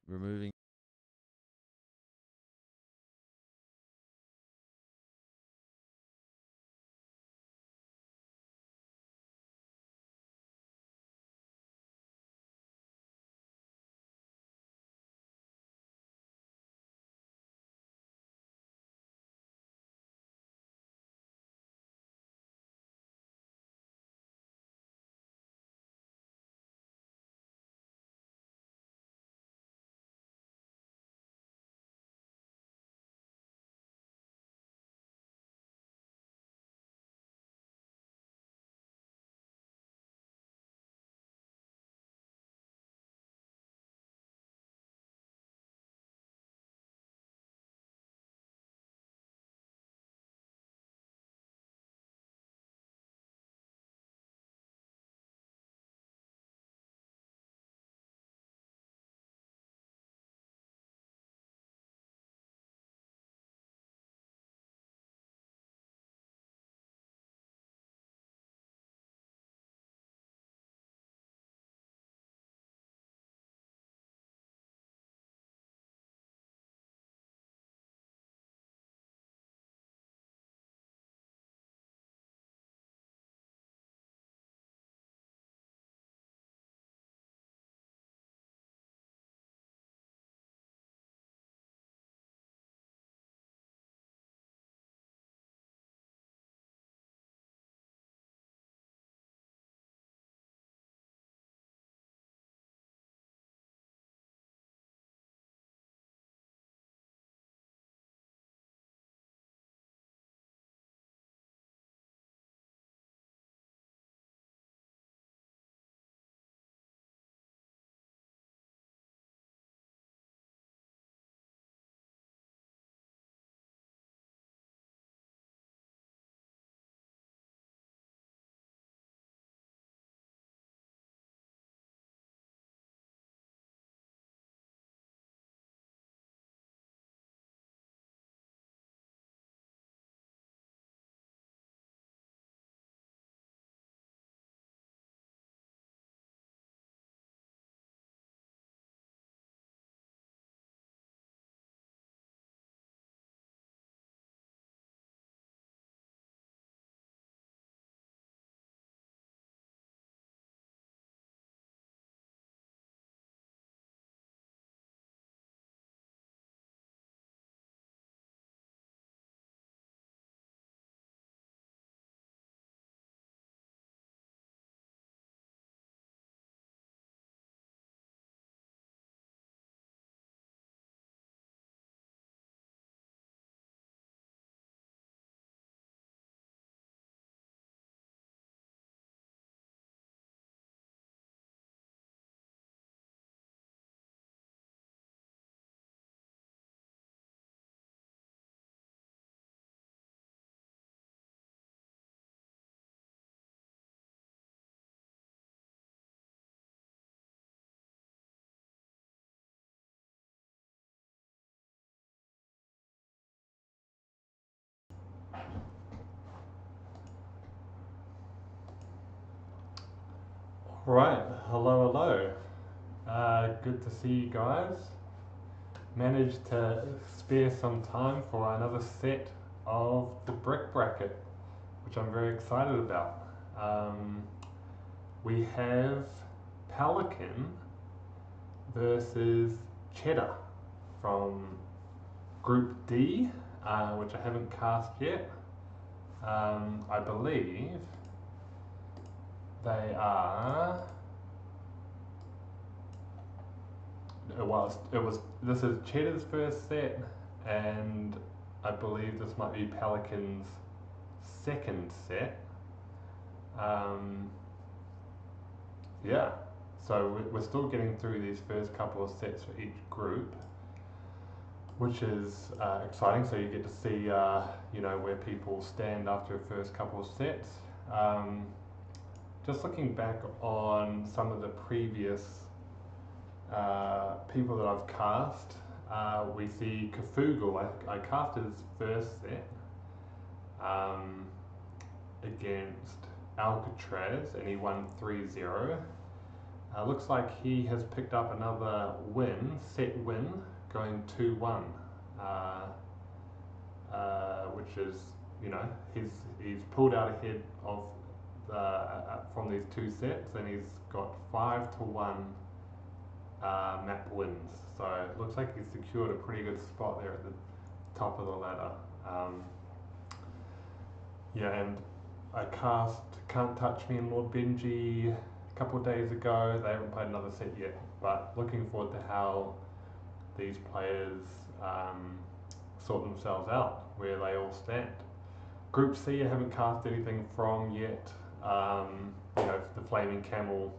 removing Right, hello, hello. Good to see you guys. Managed to spare some time for another set of the brick bracket, which I'm very excited about. We have Pelican versus Cheddar from Group D, which I haven't cast yet. I believe they are. This is Cheddar's first set, and I believe this might be Pelican's second set. Yeah, so we're still getting through these first couple of sets for each group, which is exciting. So you get to see, where people stand after the first couple of sets. Just looking back on some of the previous people that I've cast, we see Kafugal. I cast his first set against Alcatraz, and he won 3-0. Looks like he has picked up another set win, going 2-1, which is, you know, he's pulled out ahead of from these two sets, and he's got 5-1 map wins. So it looks like he's secured a pretty good spot there at the top of the ladder. Yeah, and I cast Can't Touch Me and Lord Benji a couple of days ago. They haven't played another set yet, but looking forward to how these players sort themselves out, where they all stand. Group C, I haven't cast anything from yet. You know, the Flaming Camel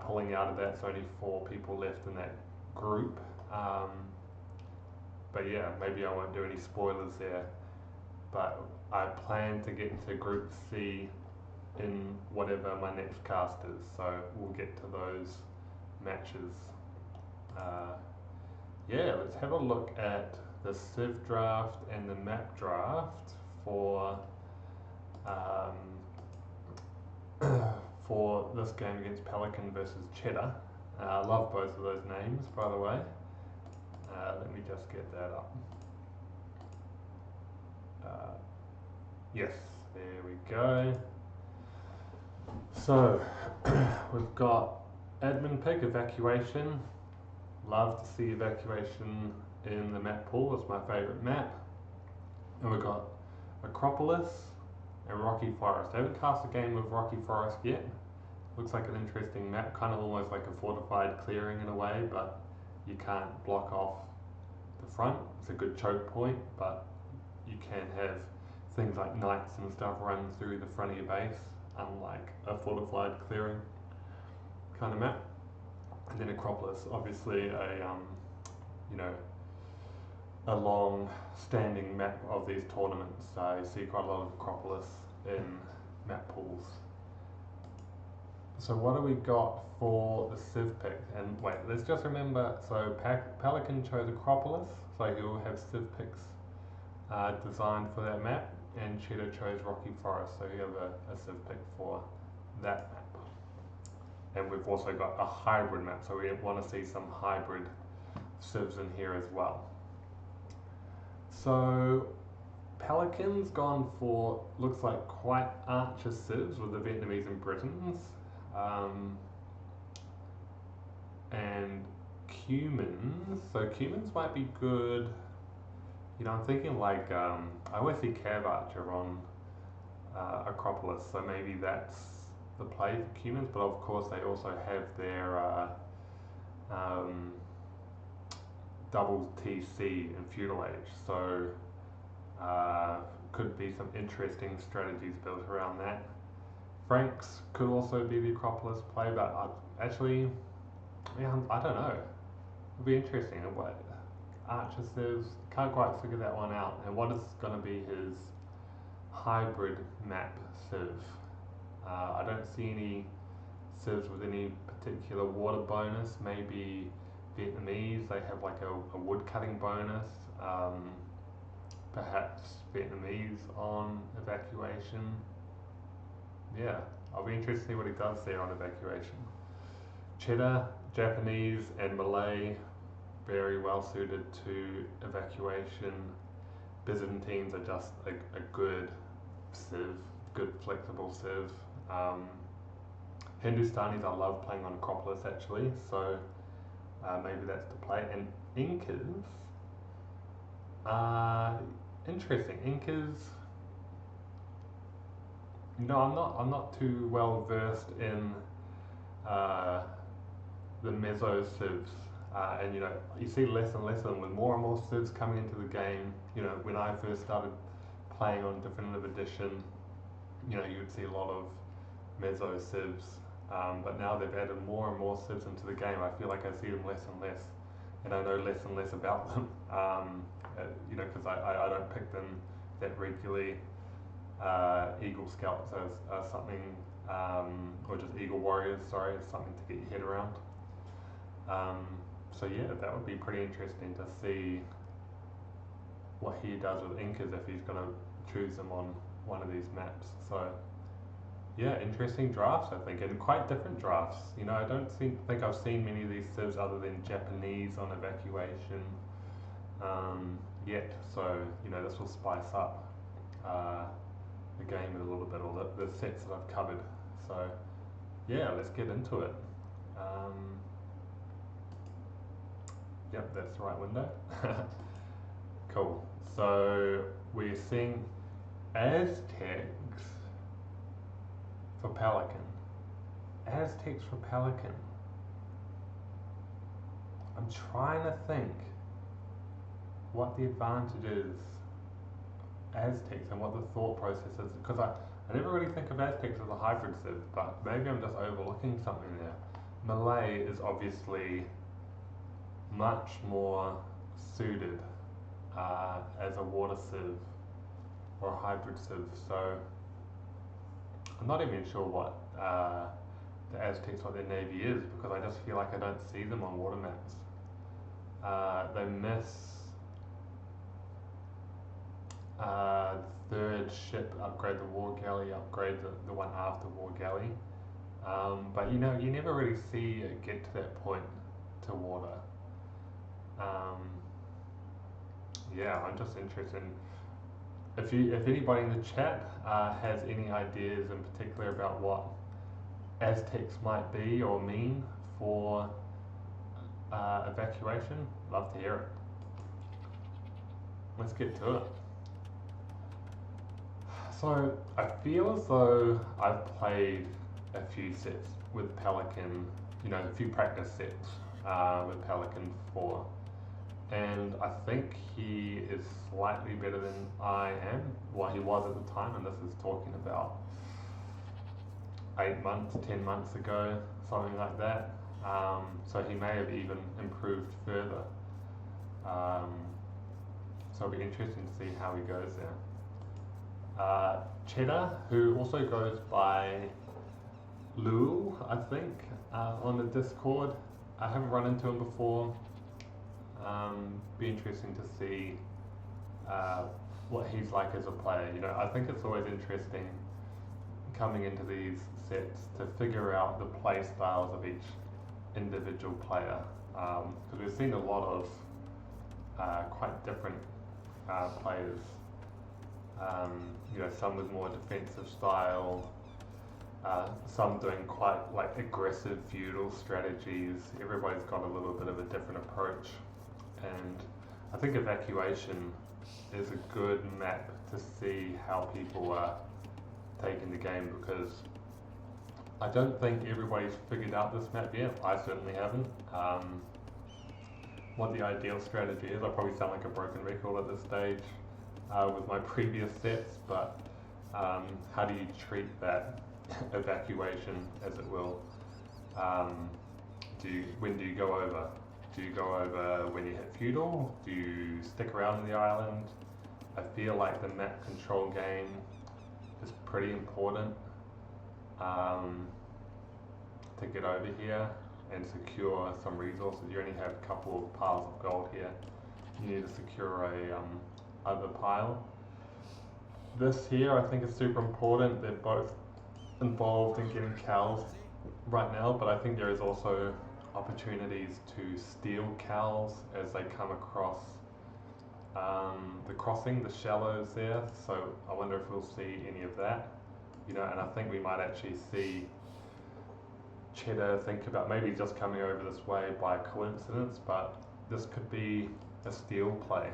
pulling out of that, so only 4 people left in that group. But yeah, maybe I won't do any spoilers there. But I plan to get to Group C in whatever my next cast is, so we'll get to those matches. Yeah, let's have a look at the Civ draft and the map draft for for this game against Pelican versus Cheddar. I love both of those names, by the way. Let me just get that up. Yes, there we go. So, we've got admin pick, evacuation. Love to see evacuation in the map pool, it's my favourite map. And we've got Acropolis and Rocky Forest. I haven't cast a game of Rocky Forest yet. Looks like an interesting map, kind of almost like a fortified clearing in a way, but you can't block off the front. It's a good choke point, but you can have things like knights and stuff run through the front of your base, unlike a fortified clearing kind of map. And then Acropolis, obviously a you know, a long-standing map of these tournaments. You see quite a lot of Acropolis in map pools. So what do we got for the Civ pick? And wait, let's just remember, so Pelican chose Acropolis, so he'll have Civ picks designed for that map, and Cheddar chose Rocky Forest, so he'll have a Civ pick for that map. And we've also got a hybrid map, so we want to see some hybrid Civs in here as well. So Pelican's gone for, looks like quite archer Civs with the Vietnamese and Britons. And Cumans, so Cumans might be good. You know, I'm thinking like, I always see Cav Archer on Acropolis, so maybe that's the play for Cumans, but of course they also have their double TC in Feudal Age, so could be some interesting strategies built around that. Franks could also be the Acropolis play, but actually, yeah, I don't know. It'll be interesting. Archer Civs, can't quite figure that one out. And what is going to be his hybrid map Civ? I don't see any Civs with any particular water bonus. Maybe Vietnamese, they have like a wood cutting bonus. Perhaps Vietnamese on evacuation. Yeah, I'll be interested to see what he does there on evacuation. Cheddar, Japanese and Malay, very well suited to evacuation. Byzantines are just a good Civ, good flexible Civ. Hindustanis I love playing on Acropolis actually, so maybe that's the play. And Incas, interesting. Incas, no, I'm not too well versed in the Meso Civs, and you know, you see less and less of them with more and more Civs coming into the game. You know, when I first started playing on Definitive Edition, you know, you would see a lot of Meso Civs, but now they've added more and more Civs into the game. I feel like I see them less and less, and I know less and less about them. You know, because I don't pick them that regularly. Eagle Scouts as something, or just Eagle Warriors, sorry, as something to get your head around. So yeah, that would be pretty interesting to see what he does with Incas if he's going to choose them on one of these maps. So yeah, interesting drafts, I think, and quite different drafts. You know, I don't think I've seen many of these civs other than Japanese on evacuation yet. So, you know, this will spice up uh, the game a little bit, or the sets that I've covered. So, yeah, let's get into it. Um, yep, that's the right window. Cool. So, we're seeing Aztecs for Pelican. Aztecs for Pelican. I'm trying to think what the advantage is Aztecs and what the thought process is, because I never really think of Aztecs as a hybrid civ, but maybe I'm just overlooking something there. Malay is obviously much more suited as a water civ or a hybrid civ, so I'm not even sure what the Aztecs, what their navy is, because I just feel like I don't see them on water maps. They miss third ship, upgrade the war galley, upgrade the one after war galley. But you know, you never really see it get to that point to water. Yeah, I'm just interested in if anybody in the chat has any ideas in particular about what Aztecs might be or mean for evacuation, love to hear it. Let's get to it. So I feel as though I've played a few sets with Pelican, you know, a few practice sets with Pelican before, and I think he is slightly better than I am, well he was at the time, and this is talking about 8 months, 10 months ago, something like that. So he may have even improved further. So it'll be interesting to see how he goes there. Cheddar, who also goes by Lul, I think, on the Discord. I haven't run into him before. Be interesting to see what he's like as a player. You know, I think it's always interesting coming into these sets to figure out the play styles of each individual player, because we've seen a lot of quite different players. You know, some with more defensive style, some doing quite like aggressive feudal strategies. Everybody's got a little bit of a different approach, and I think evacuation is a good map to see how people are taking the game, because I don't think everybody's figured out this map yet. I certainly haven't. What the ideal strategy is, I probably sound like a broken record at this stage with my previous sets, but how do you treat that evacuation, as it will? When do you go over? Do you go over when you hit feudal? Do you stick around in the island? I feel like the map control game is pretty important to get over here and secure some resources. You only have a couple of piles of gold here. You need to secure a other pile. This here I think is super important. They're both involved in getting cows right now, but I think there is also opportunities to steal cows as they come across the crossing, the shallows there. So I wonder if we'll see any of that, you know, and I think we might actually see Cheddar think about maybe just coming over this way by coincidence, but this could be a steal play,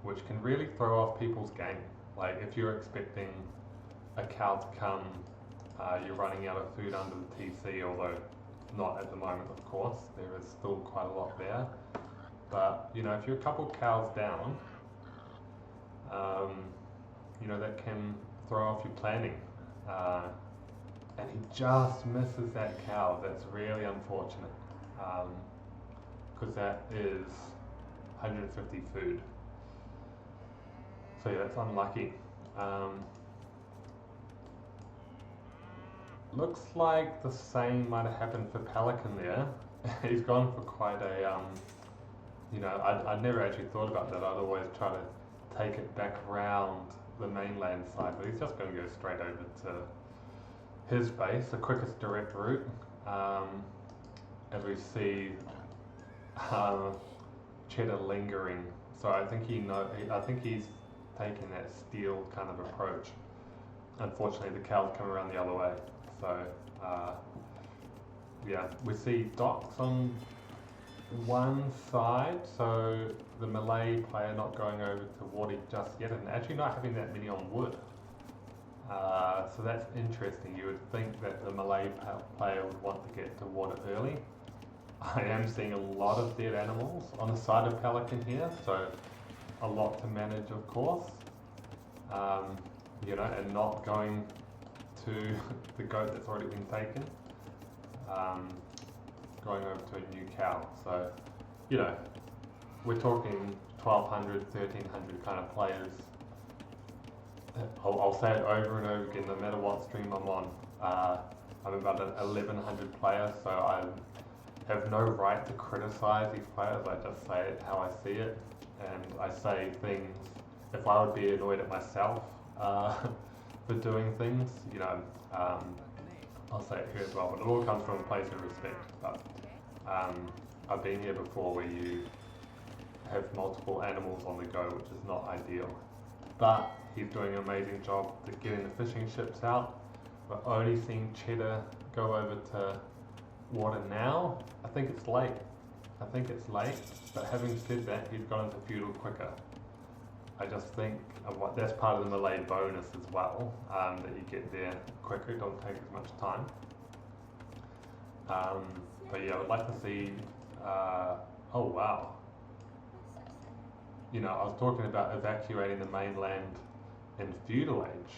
which can really throw off people's game. Like if you're expecting a cow to come, you're running out of food under the TC, although not at the moment, of course. There is still quite a lot there. But, you know, if you're a couple cows down, you know, that can throw off your planning. And he just misses that cow. That's really unfortunate, because that is 150 food. So yeah, that's unlucky. Looks like the same might have happened for Pelican there. He's gone for quite a, you know, I'd never actually thought about that. I'd always try to take it back around the mainland side, but he's just going to go straight over to his base, the quickest direct route. As we see Cheddar lingering, so I think I think he's taking that steal kind of approach. Unfortunately, the cows come around the other way, so yeah, we see docks on one side, so the Malay player not going over to water just yet, and actually not having that many on wood. So that's interesting. You would think that the Malay player would want to get to water early. I am seeing a lot of dead animals on the side of Pelican here, so a lot to manage, of course. You know, and not going to the goat that's already been taken. Going over to a new cow. So, you know, we're talking 1,200, 1,300 kind of players. I'll say it over and over again, no matter what stream I'm on. I'm about an 1,100 player, so I have no right to criticize these players. I just say it how I see it, and I say things. If I would be annoyed at myself for doing things, you know, I'll say it here as well. But it all comes from a place of respect. But I've been here before where you have multiple animals on the go, which is not ideal. But he's doing an amazing job at getting the fishing ships out. We're only seeing Cheddar go over to water now. I think it's late. But having said that, he's gone into feudal quicker. I just think that's part of the Malay bonus as well, that you get there quicker, it don't take as much time. But yeah, I would like to see, oh wow. You know, I was talking about evacuating the mainland in feudal age,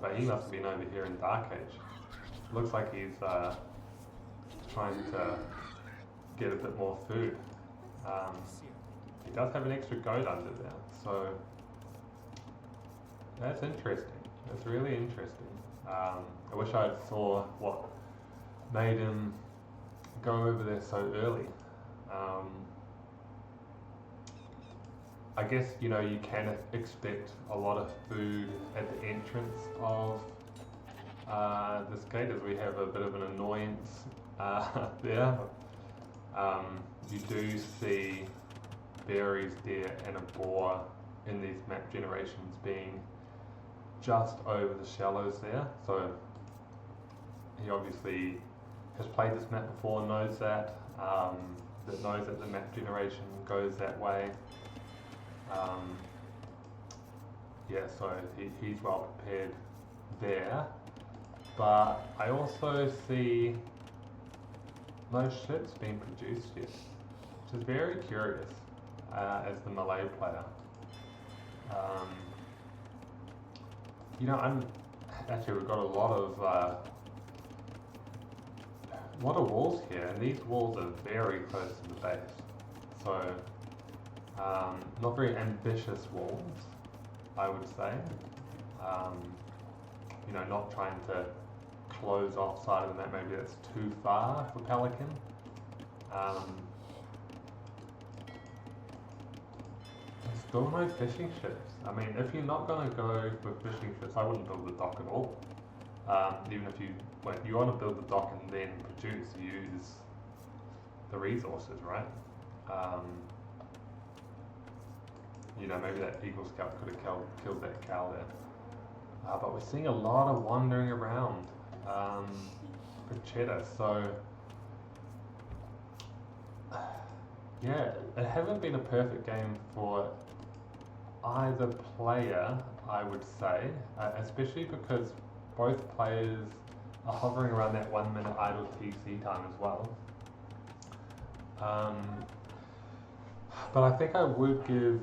but he must have been over here in dark age. Looks like he's trying to get a bit more food. He does have an extra goat under there, so that's interesting. That's really interesting. I wish I saw what made him go over there so early. I guess, you know, you can expect a lot of food at the entrance of this gate, as we have a bit of an annoyance there. You do see berries there and a boar in these map generations being just over the shallows there, so he obviously has played this map before and knows that, knows that the map generation goes that way. Yeah, so he's well prepared there, but I also see no ships being produced yet, which is very curious as the Malay player. You know, we've got a lot of walls here, and these walls are very close to the base, so not very ambitious walls, I would say. You know, not trying to close off side of the map, maybe that's too far for Pelican. There's still no fishing ships. I mean, if you're not going to go with fishing ships, I wouldn't build the dock at all. Even if you want to build the dock and then use the resources, right? You know, maybe that Eagle Scout could have killed that cow there. But we're seeing a lot of wandering around for Cheddar, so yeah, it hasn't been a perfect game for either player, I would say, especially because both players are hovering around that 1 minute idle TC time as well. But I think I would give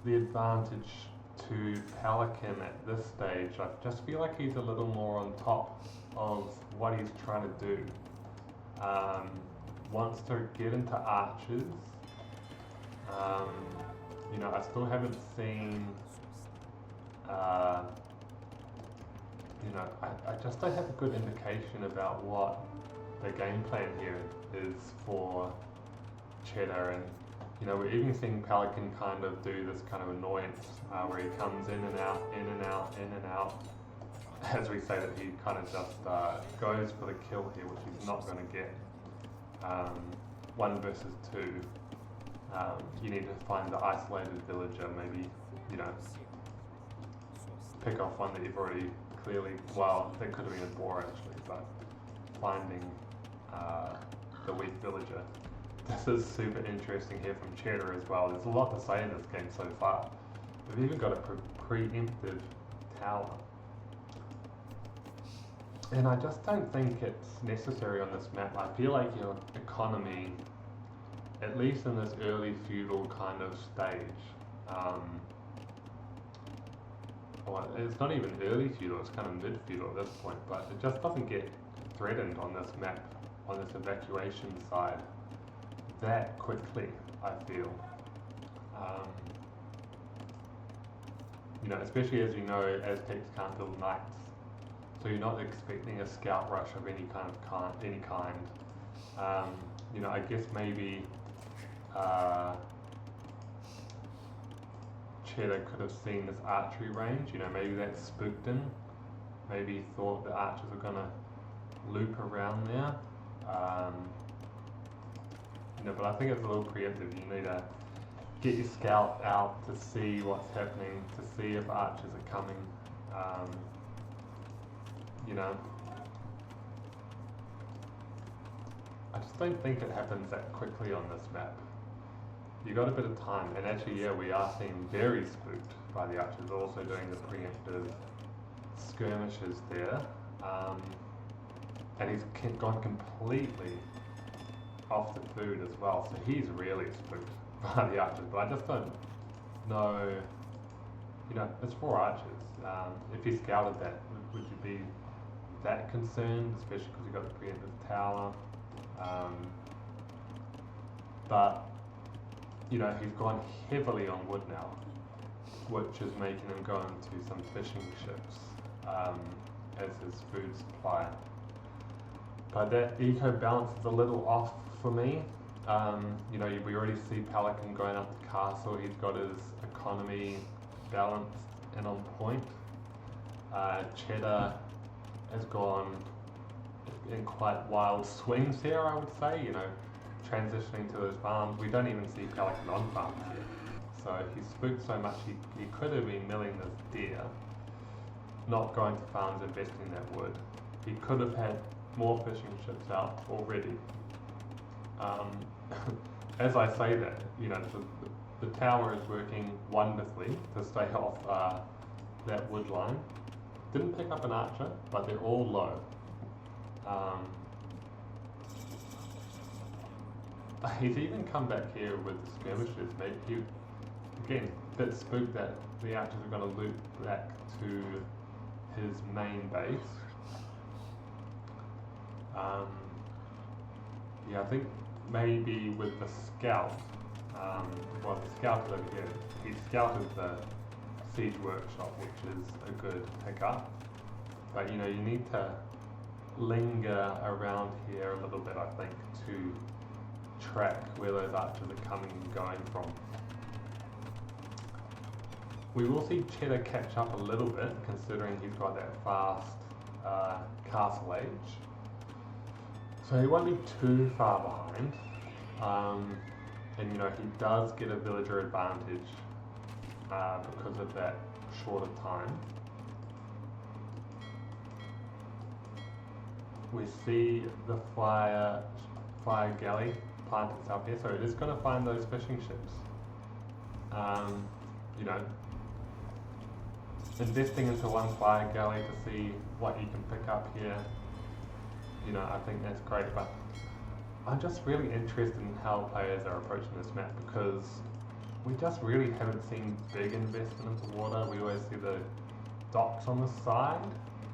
the advantage to Pelican at this stage. I just feel like he's a little more on top of what he's trying to do. Wants to get into archers. You know, I still haven't seen, you know, I just don't have a good indication about what the game plan here is for Cheddar, and You know, we're even seeing Pelican kind of do this kind of annoyance where he comes in and out, in and out, in and out. As we say that he kind of just goes for the kill here, which he's not going to get. 1 versus 2. You need to find the isolated villager, maybe, you know, pick off one that you've already clearly, well, that could have been a boar actually, but finding the weak villager. This is super interesting here from Cheddar as well. There's a lot to say in this game so far. We've even got a preemptive tower. And I just don't think it's necessary on this map. I feel like your economy, at least in this early feudal kind of stage, well, it's not even early feudal, it's kind of mid feudal at this point, but it just doesn't get threatened on this map, on this evacuation side, that quickly, I feel. You know, especially as you know, Aztecs can't build knights, so you're not expecting a scout rush of any kind. You know, I guess maybe Cheddar could have seen this archery range. You know, maybe that spooked him. Maybe he thought the archers were gonna loop around there. You know, but I think it's a little preemptive. You need to get your scout out to see what's happening, to see if archers are coming. You know, I just don't think it happens that quickly on this map. You got a bit of time, and actually, yeah, we are seeing very spooked by the archers, also doing the preemptive skirmishes there. And he's gone completely off the food as well, so he's really spooked by the archers, but I just don't know, you know, it's 4 archers. If you scouted that, would you be that concerned, especially because you've got the preemptive tower? But, you know, he's gone heavily on wood now, which is making him go into some fishing ships as his food supply. But that eco balance is a little off for me. You know, we already see Pelican going up the castle. He's got his economy balanced and on point. Cheddar has gone in quite wild swings here, I would say, you know, transitioning to those farms. We don't even see Pelican on farms yet. So he's spooked so much, he could have been milling this deer, not going to farms, investing that wood. He could have had more fishing ships out already. As I say that, you know, the tower is working wonderfully to stay off that wood line. Didn't pick up an archer, but they're all low. He's even come back here with the skirmishers. Maybe he, again, a bit spooked that the archers are going to loop back to his main base. Yeah, I think maybe with the scout, well, the scout is over here. He scouted the siege workshop, which is a good pickup. But you know, you need to linger around here a little bit, I think, to track where those archers are coming and going from. We will see Cheddar catch up a little bit, considering he's got that fast castle age. So he won't be too far behind. And you know, he does get a villager advantage because of that shorter time. We see the fire galley plant itself here, so it is going to find those fishing ships. You know, investing into one fire galley to see what you can pick up here, you know, I think that's great. But I'm just really interested in how players are approaching this map, because we just really haven't seen big investment into water. We always see the docks on the side.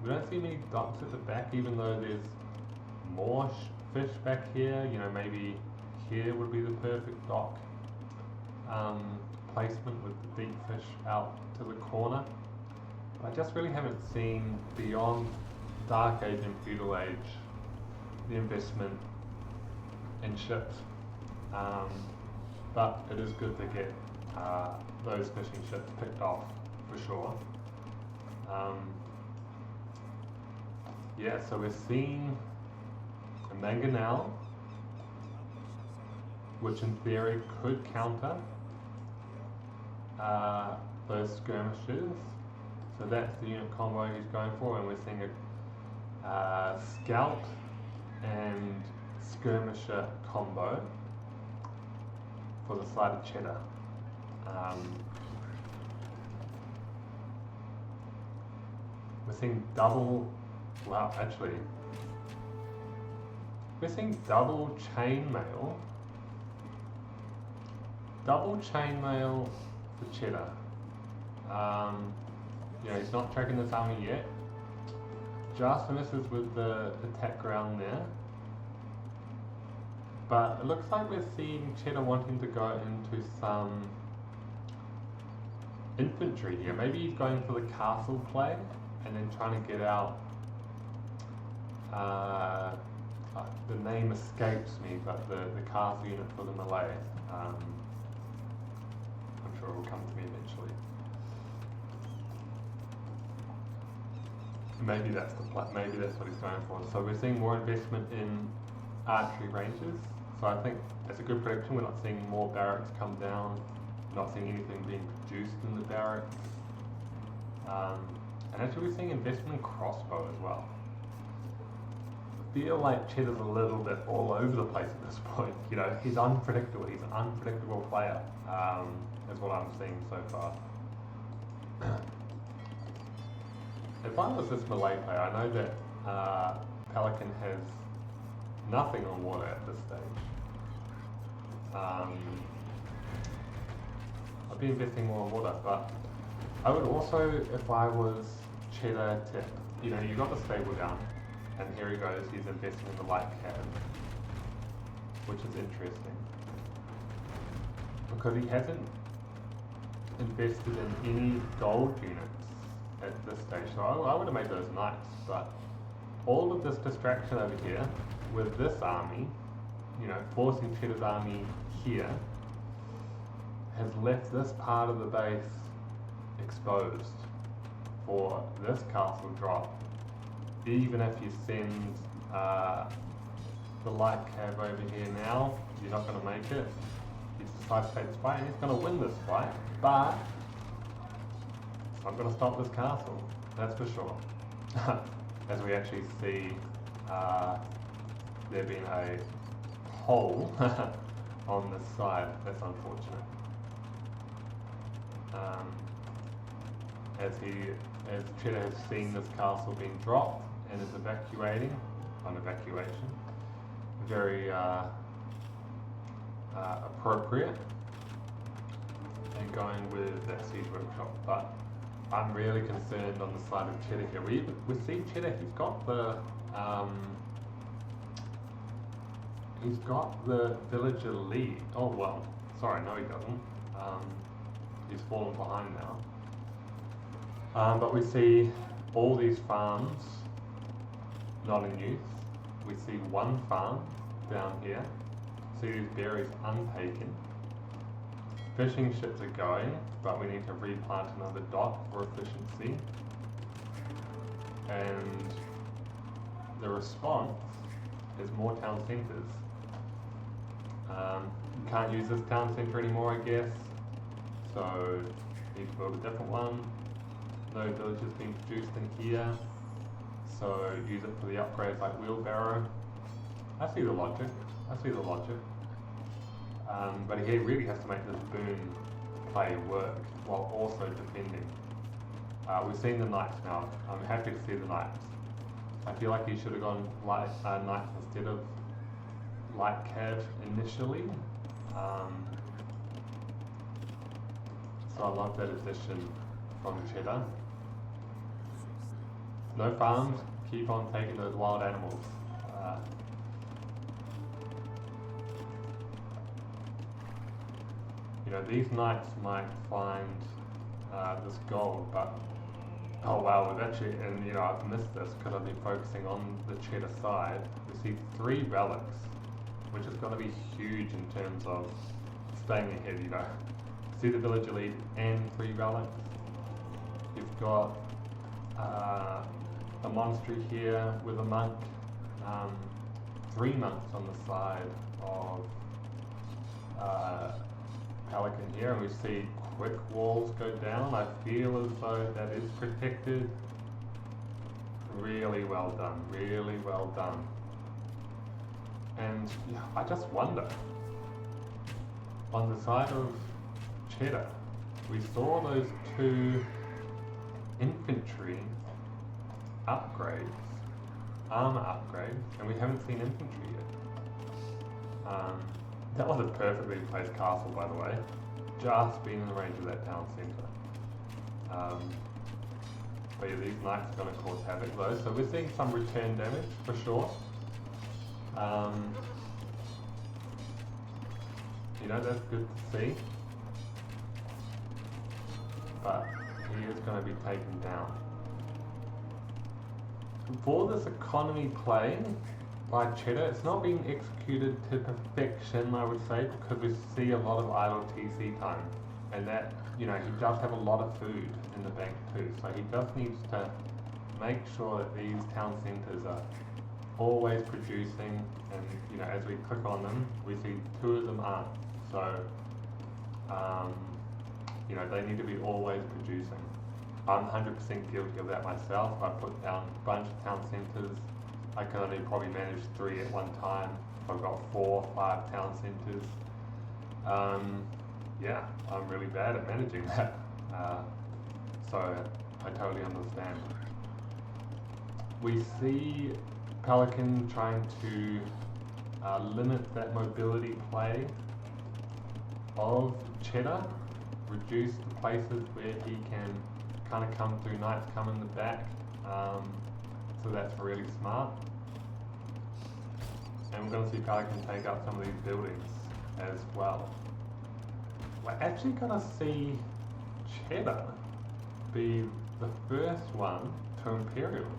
We don't see many docks at the back, even though there's more fish back here. You know, maybe here would be the perfect dock placement with the deep fish out to the corner. But I just really haven't seen, beyond Dark Age and Feudal Age, the investment in ships. but it is good to get those fishing ships picked off for sure. Yeah, so we're seeing a mangonel, which in theory could counter those skirmishers. So that's the unit combo he's going for, and we're seeing a scout and skirmisher combo for the side of cheddar. We're seeing double, well actually, we're seeing double chainmail for cheddar. You know, he's not tracking this army yet. Just misses with the attack ground there. But it looks like we're seeing cheddar wanting to go into some infantry here. Maybe he's going for the castle play and then trying to get out. The name escapes me, but the castle unit for the melee. I'm sure it will come to me eventually. Maybe that's the maybe that's what he's going for. So we're seeing more investment in archery ranges. So I think that's a good prediction. We're not seeing more barracks come down. We're not seeing anything being produced in the barracks. And actually we're seeing investment in crossbow as well. I feel like Cheddar's a little bit all over the place at this point. You know, he's unpredictable. He's an unpredictable player. Is what I'm seeing so far. If I was this melee player, I know that Pelican has nothing on water at this stage. I'd be investing more on water, but I would also, if I was Cheddar, you know, you got the stable down, and here he goes, he's investing in the light cab, which is interesting. Because he hasn't invested in any gold units at this stage, so I would have made those knights, but all of this distraction over here with this army, you know, forcing Cheddar's army here, has left this part of the base exposed for this castle drop. Even if you send the light cab over here now, you're not going to make it. He's decided to take this fight, and he's going to win this fight, but it's not going to stop this castle, that's for sure. As we actually see there being a hole on this side. That's unfortunate. As Cheddar has seen this castle being dropped and is evacuating, on evacuation, very appropriate, and going with that siege workshop. But I'm really concerned on the side of Cheddar here. We see Cheddar, he's got the villager lead. Oh well, sorry, no he doesn't. He's fallen behind now. But we see all these farms not in use. We see one farm down here. See these berries untaken. Fishing ships are going, but we need to replant another dock for efficiency. And the response is more town centres. You can't use this town centre anymore, I guess. So need to build a different one. No villages being produced in here. So use it for the upgrades like wheelbarrow. I see the logic. But he really has to make this boom play work while also defending. We've seen the knights now. I'm happy to see the knights. I feel like he should have gone knights instead of light cav initially. So I love that addition from Cheddar. No farms, keep on taking those wild animals. You know, these knights might find this gold, but oh wow, we've actually, and you know, I've missed this because I've been focusing on the Cheddar side. We see 3 relics, which is going to be huge in terms of staying ahead, you know. See the village elite and 3 relics. You've got a monastery here with a monk, 3 monks on the side of Pelican here, and we see quick walls go down. I feel as though that is protected. Really well done, really well done. And yeah, I just wonder, on the side of Cheddar, we saw those 2 infantry upgrades, armor upgrades, and we haven't seen infantry yet. That was a perfectly placed castle, by the way, just being in the range of that town centre. But yeah, these knights are going to cause havoc though, so we're seeing some return damage for sure. You know, that's good to see. But he is going to be taken down. For this economy play by Cheddar, it's not being executed to perfection, I would say, because we see a lot of idle TC time, and that, you know, he does have a lot of food in the bank too, so he just needs to make sure that these town centres are always producing, and you know, as we click on them, we see 2 of them aren't, so you know, they need to be always producing. I'm 100% guilty of that myself. I put down a bunch of town centres. I can only probably manage 3 at one time. I've got 4 or 5 town centres. Yeah, I'm really bad at managing that. So I totally understand. We see Pelican trying to limit that mobility play of Cheddar, reduce the places where he can kind of come through, knights come in the back, so that's really smart. And we're going to see Pelican take out some of these buildings as well. We're actually going to see Cheddar be the first one to Imperial,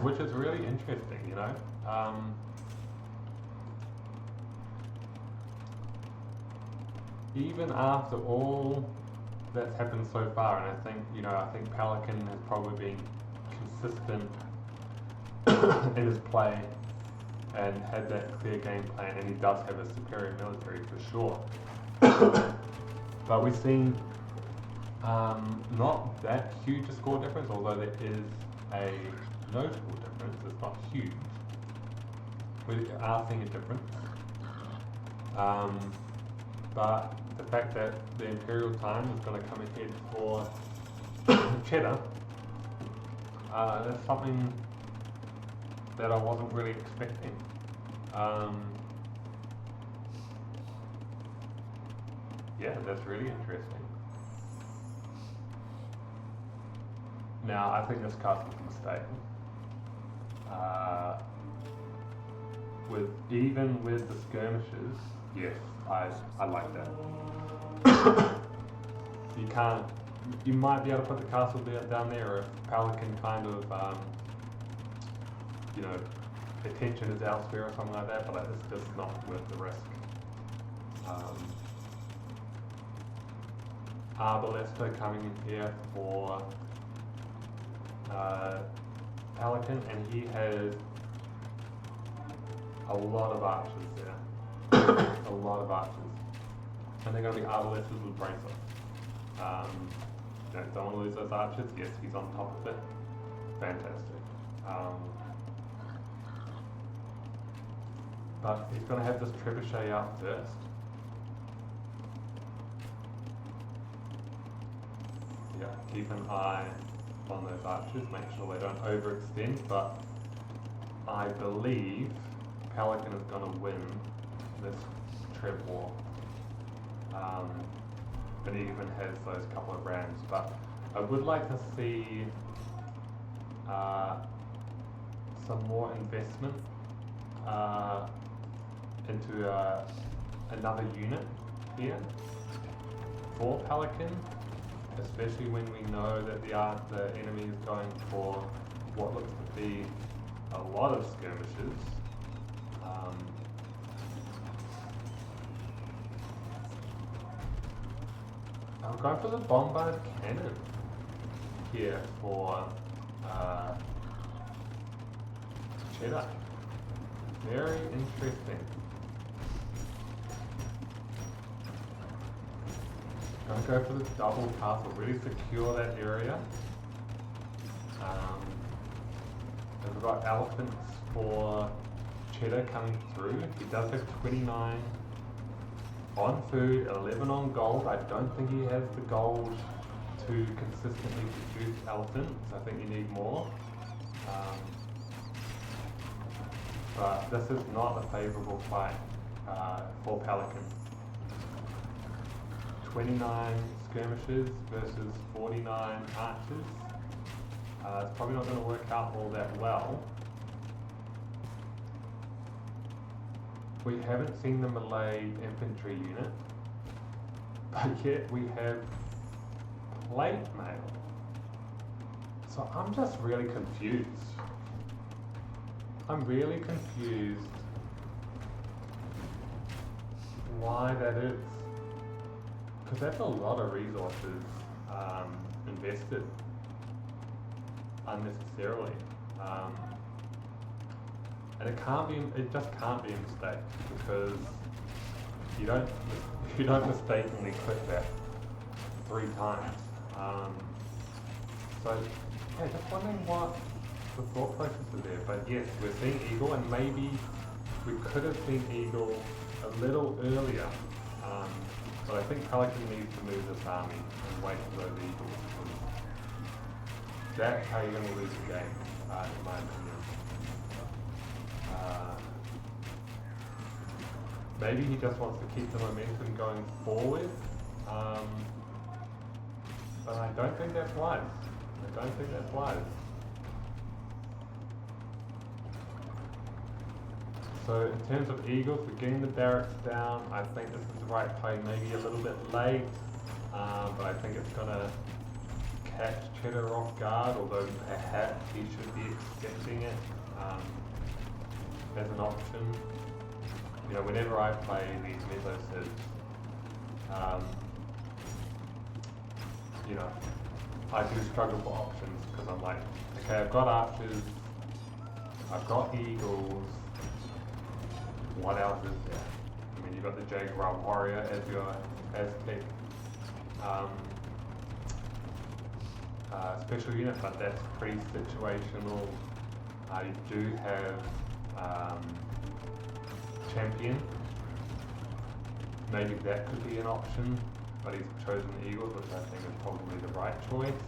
which is really interesting, you know. Even after all that's happened so far, and I think, you know, I think Pelican has probably been consistent in his play and had that clear game plan, and he does have a superior military for sure. But we've seen not that huge a score difference, although there is a notable difference. It's not huge. We are seeing a difference. But the fact that the Imperial time is going to come ahead for Cheddar, that's something that I wasn't really expecting. Yeah, that's really interesting. Now, I think this castle's a mistake. Even with the skirmishes, yes, I like that. You might be able to put the castle down there, or if Pelican kind of, you know, attention is elsewhere or something like that, but it's just not worth the risk. Arbalesta coming in here for Pelican, and he has a lot of archers there. A lot of archers. And they're going to be Arbalestas with bracelets. Don't want to lose those archers. Yes, he's on top of it. Fantastic. But he's going to have this trebuchet out first. Yeah, keep an eye on those archers, make sure they don't overextend, but I believe Pelican is going to win this Treb war. But he even has those couple of rams, but I would like to see some more investment into another unit here for Pelican, especially when we know that the enemy is going for what looks to be a lot of skirmishes. I'll go for the bombard cannon here for cheddar. Very interesting. Gonna go for the double castle, really secure that area. And we've got elephants for cheddar coming through. He does have 29 on food, 11 on gold. I don't think he has the gold to consistently produce elephants. I think you need more. But this is not a favourable fight for Pelican. 29 skirmishers versus 49 archers. It's probably not going to work out all that well. We haven't seen the Malay infantry unit, but yet we have plate mail. So I'm just really confused. I'm really confused why that is. Because that's a lot of resources invested unnecessarily. And it just can't be a mistake, because you don't mistakenly click that 3 times. So yeah, just wondering what the thought process is there. But yes, we're seeing Eagle, and maybe we could have seen Eagle a little earlier. But I think Pelican needs to move this army and wait for those Eagles. That's how you're going to lose the game, in my opinion. Maybe he just wants to keep the momentum going forward, but I don't think that's wise. I don't think that's wise. So in terms of Eagles, we're getting the barracks down. I think this is the right play, maybe a little bit late, but I think it's going to catch Cheddar off guard, although perhaps he should be expecting it as an option. You know, whenever I play these mesos, you know, I do struggle for options, because I'm like, okay, I've got archers, I've got eagles, what else is there? I mean, you've got the Jaguar Warrior as your Aztec special unit, but that's pretty situational. You do have Champion. Maybe that could be an option, but he's chosen the Eagles, which I think is probably the right choice.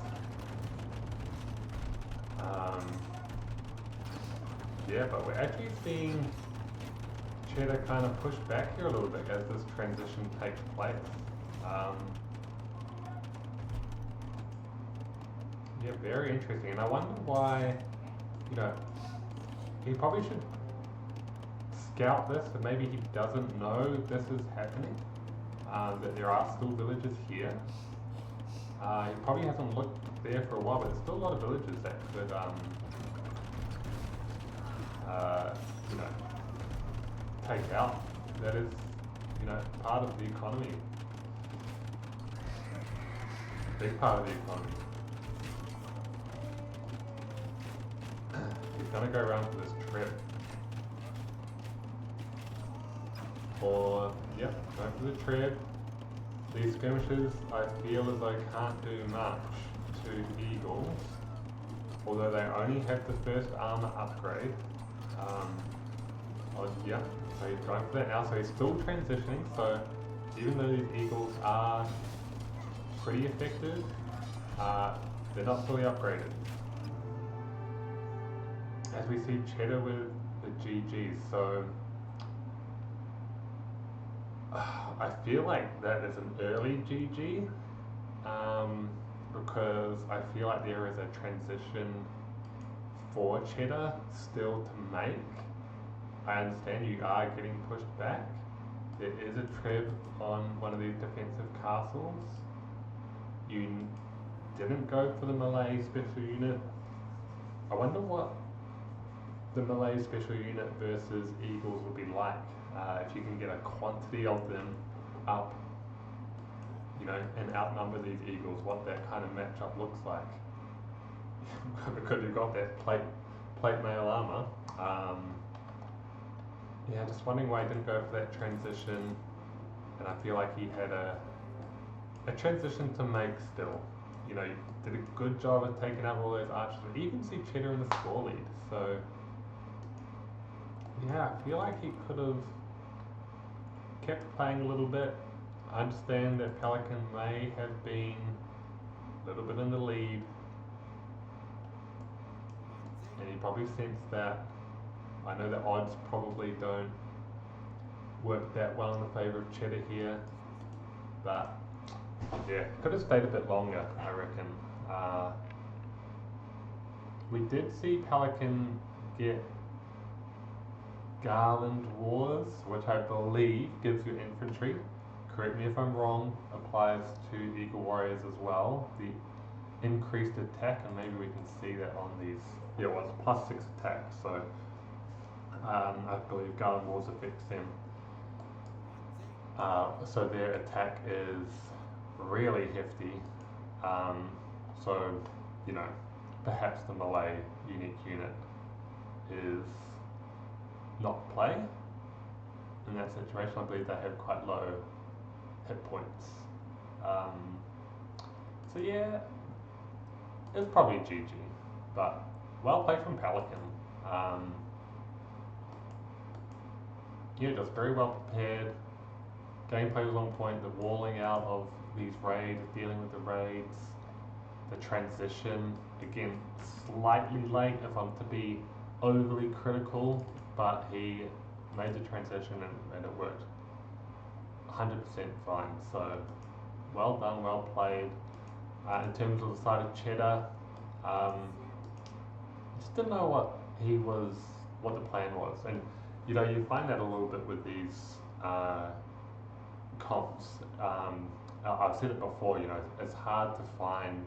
Yeah, but we're actually seeing Cheddar kind of push back here a little bit as this transition takes place. Yeah, very interesting, and I wonder why, you know, he probably should scout this, and maybe he doesn't know this is happening, that there are still villages here. He probably hasn't looked there for a while, but there's still a lot of villages that could, you know, take out. That is, you know, part of the economy. Big part of the economy. He's gonna go around for this trip. Or, yep, go for the trip. These skirmishes, I feel as I can't do much to Eagles, although they only have the first armor upgrade. Yeah, so he's going for that now, so he's still transitioning, so even though these Eagles are pretty effective, they're not fully upgraded. As we see Cheddar with the GGs, so I feel like that is an early GG, because I feel like there is a transition for Cheddar still to make. I understand you are getting pushed back. There is a trib on one of these defensive castles. You didn't go for the Malay special unit. I wonder what the Malay special unit versus Eagles would be like. If you can get a quantity of them up, you know, and outnumber these eagles, what that kind of matchup looks like. Because you've got that plate mail armor. Yeah, just wondering why he didn't go for that transition, and I feel like he had a transition to make still. You know, he did a good job of taking out all those archers. You can see Cheddar in the score lead, so yeah, I feel like he could have kept playing a little bit. I understand that Pelican may have been a little bit in the lead, and he probably sensed that. I know the odds probably don't work that well in the favour of Cheddar here, but yeah, could have stayed a bit longer, I reckon. We did see Pelican get Garland Wars, which I believe gives you infantry. Correct me if I'm wrong, applies to Eagle Warriors as well. The increased attack, and maybe we can see that on these. Yeah, well, it's plus 6 attack, so I believe Garland Wars affects them. So their attack is really hefty. So, you know, perhaps the Malay unique unit is not play in that situation. I believe they have quite low hit points. So yeah, it's probably GG, but well played from Pelican. Yeah, just very well prepared. Gameplay was on point. The walling out of these raids, dealing with the raids, the transition, again, slightly late if I'm to be overly critical, but he made the transition and it worked 100% fine. So well done, well played. In terms of the side of Cheddar, just didn't know what the plan was, and you know, you find that a little bit with these comps. I've said it before, you know, it's hard to find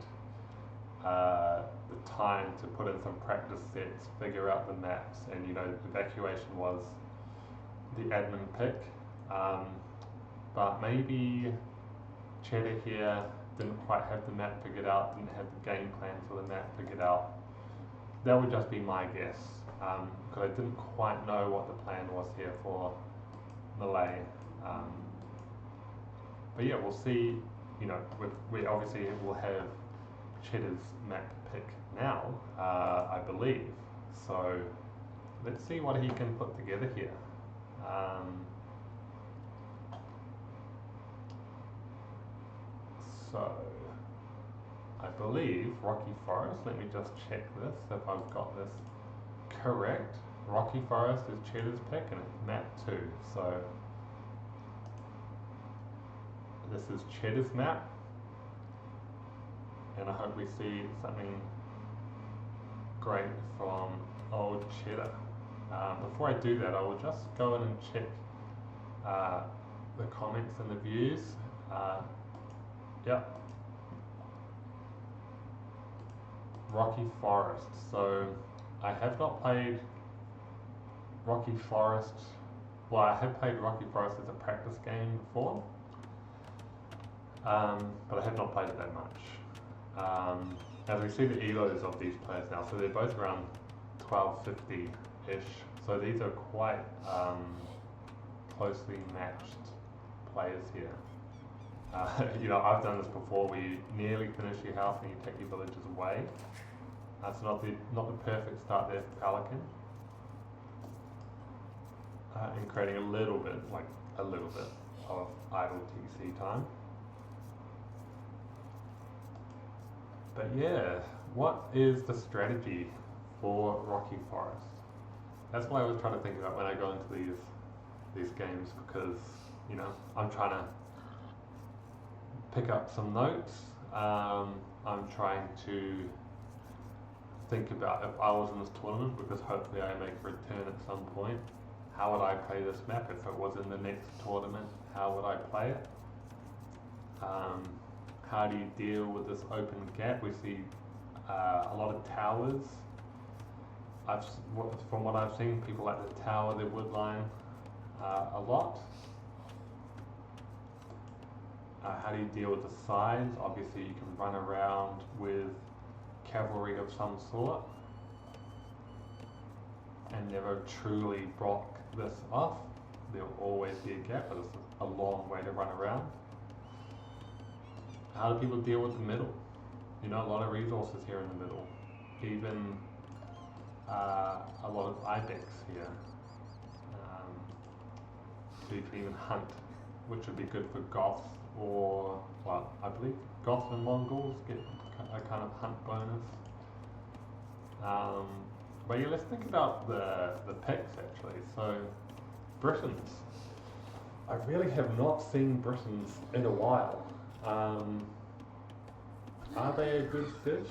the time to put in some practice sets, figure out the maps, and you know, evacuation was the admin pick. But maybe Cheddar here didn't quite have the map figured out, didn't have the game plan for the map figured out. That would just be my guess, because I didn't quite know what the plan was here for Malay. But yeah, we'll see. You know, we obviously will have Cheddar's map pick now, I believe. So let's see what he can put together here. So I believe Rocky Forest, let me just check this if I've got this correct. Rocky Forest is Cheddar's pick and it's map 2. So this is Cheddar's map, and I hope we see something great from old Cheddar. Before I do that, I will just go in and check the comments and the views. Yep. Rocky Forest. So I have not played Rocky Forest. Well, I have played Rocky Forest as a practice game before, but I have not played it that much. As we see the elos of these players now, so they're both around 1250-ish. So these are quite closely matched players here. You know, I've done this before where you nearly finish your house and you take your villagers away. That's not the perfect start there for Pelican. And creating a little bit of idle TC time. But yeah, what is the strategy for Rocky Forest? That's what I was trying to think about when I go into these games, because you know, I'm trying to pick up some notes. I'm trying to think about if I was in this tournament, because hopefully I make a return at some point. How would I play this map if it was in the next tournament? How would I play it? How do you deal with this open gap? We see a lot of towers. From what I've seen, people like the tower, the wood line a lot. How do you deal with the sides? Obviously you can run around with cavalry of some sort and never truly block this off. There'll always be a gap, but it's a long way to run around. How do people deal with the middle? You know, a lot of resources here in the middle. Even a lot of ibex here. So you can even hunt, which would be good for Goths or, well, I believe Goths and Mongols get a kind of hunt bonus. But yeah, let's think about the picks actually. So, Britons. I really have not seen Britons in a while. Are they a good fit?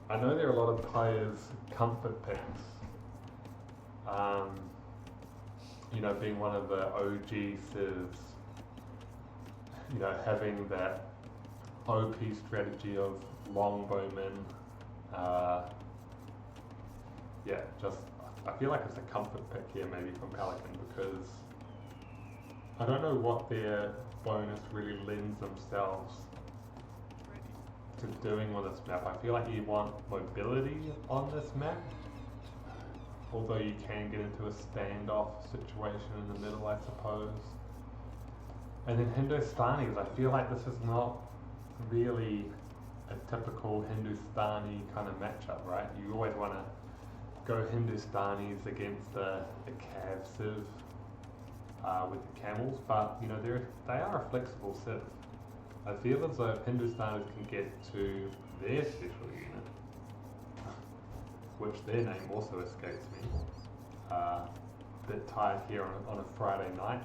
I know there are a lot of players' comfort picks. You know, being one of the OG civs, you know, having that OP strategy of longbowmen. Yeah, just I feel like it's a comfort pick here maybe from Pelican, because I don't know what their bonus really lends themselves to doing on this map. I feel like you want mobility on this map, although you can get into a standoff situation in the middle, I suppose. And then Hindustanis, I feel like this is not really a typical Hindustani kind of matchup, right? You always want to go Hindustanis against the Cav civ with the camels, but you know they are a flexible civ. I feel as though if Hindustanis can get to their special unit, which their name also escapes me, a bit tired here on a Friday night,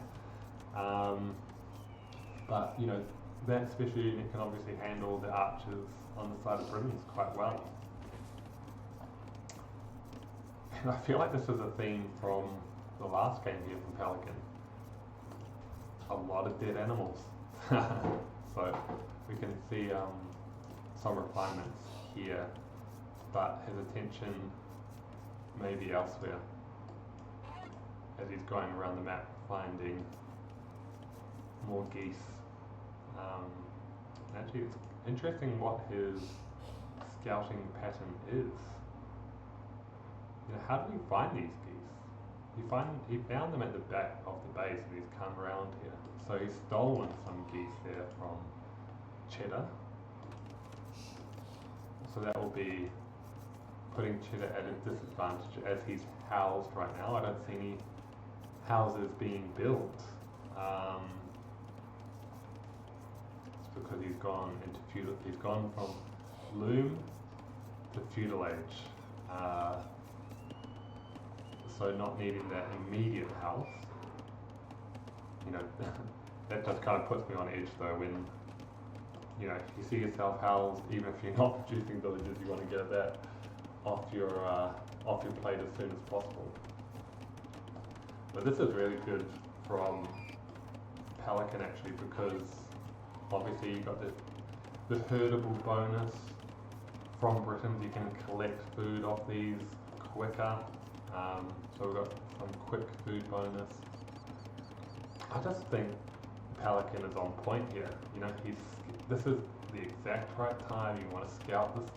but you know that special unit can obviously handle the archers on the side of Britons quite well. And I feel like this is a theme from the last game here from Pelican. A lot of dead animals. So we can see some refinements here, but his attention may be elsewhere as he's going around the map finding more geese. Actually, it's interesting what his scouting pattern is. You know, how do we find these geese? He found them at the back of the base and he's come around here. So he's stolen some geese there from Cheddar. So that will be putting Cheddar at a disadvantage as he's housed right now. I don't see any houses being built. It's because he's gone into feudal. He's gone from loom to feudal age. So not needing that immediate house. You know, that just kind of puts me on edge though when, you know, you see yourself housed, even if you're not producing villages, you want to get that off your plate as soon as possible. But this is really good from Pelican actually, because obviously you've got the herdable bonus from Britons. You can collect food off these quicker. So we've got some quick food bonus. I just think Pelican is on point here. You know, this is the exact right time. You want to scout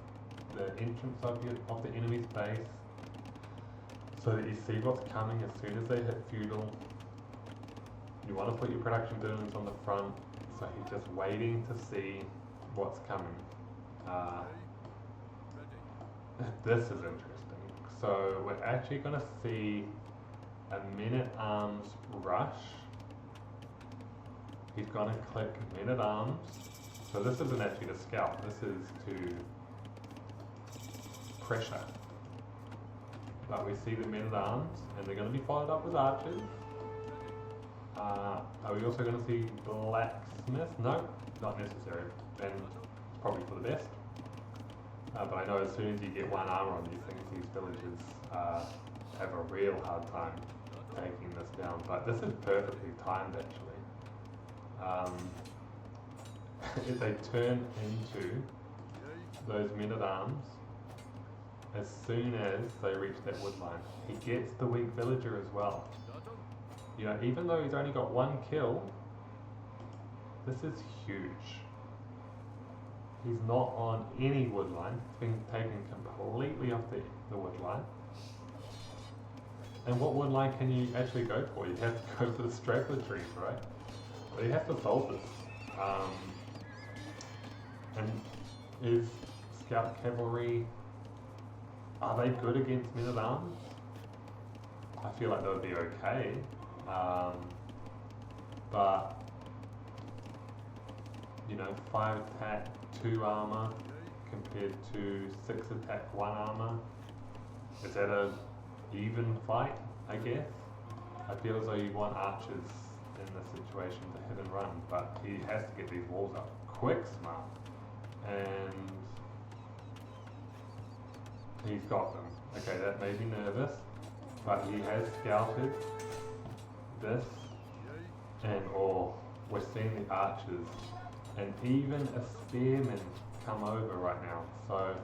the entrance of the enemy's base, so that you see what's coming as soon as they hit feudal. You want to put your production buildings on the front, so he's just waiting to see what's coming. This is interesting. So we're actually going to see a men-at-arms rush. He's going to click men-at-arms. So this isn't actually to scout, this is to pressure. But we see the men-at-arms, and they're going to be followed up with archers. Are we also going to see blacksmith? No, not necessary, and probably for the best. But I know as soon as you get one armor on these things, these villagers have a real hard time taking this down. But this is perfectly timed actually. If they turn into those men-at-arms, as soon as they reach that wood line, he gets the weak villager as well. You know, even though he's only got one kill, This is huge. He's not on any wood line. It's been taken completely off the wood line. And what wood line can you actually go for? You have to go for the straggler trees, right? But you have to solve this. And is Scout Cavalry, are they good against men at arms? I feel like they would be okay. But, you know, 5 attack, 2 armor compared to 6 attack, 1 armor. Is that a even fight, I guess? I feel as though you want archers in this situation to hit and run, but he has to get these walls up quick, smart. And he's got them. Okay, that made me nervous, but he has scouted this, and we're seeing the archers, and even a spearman come over right now. So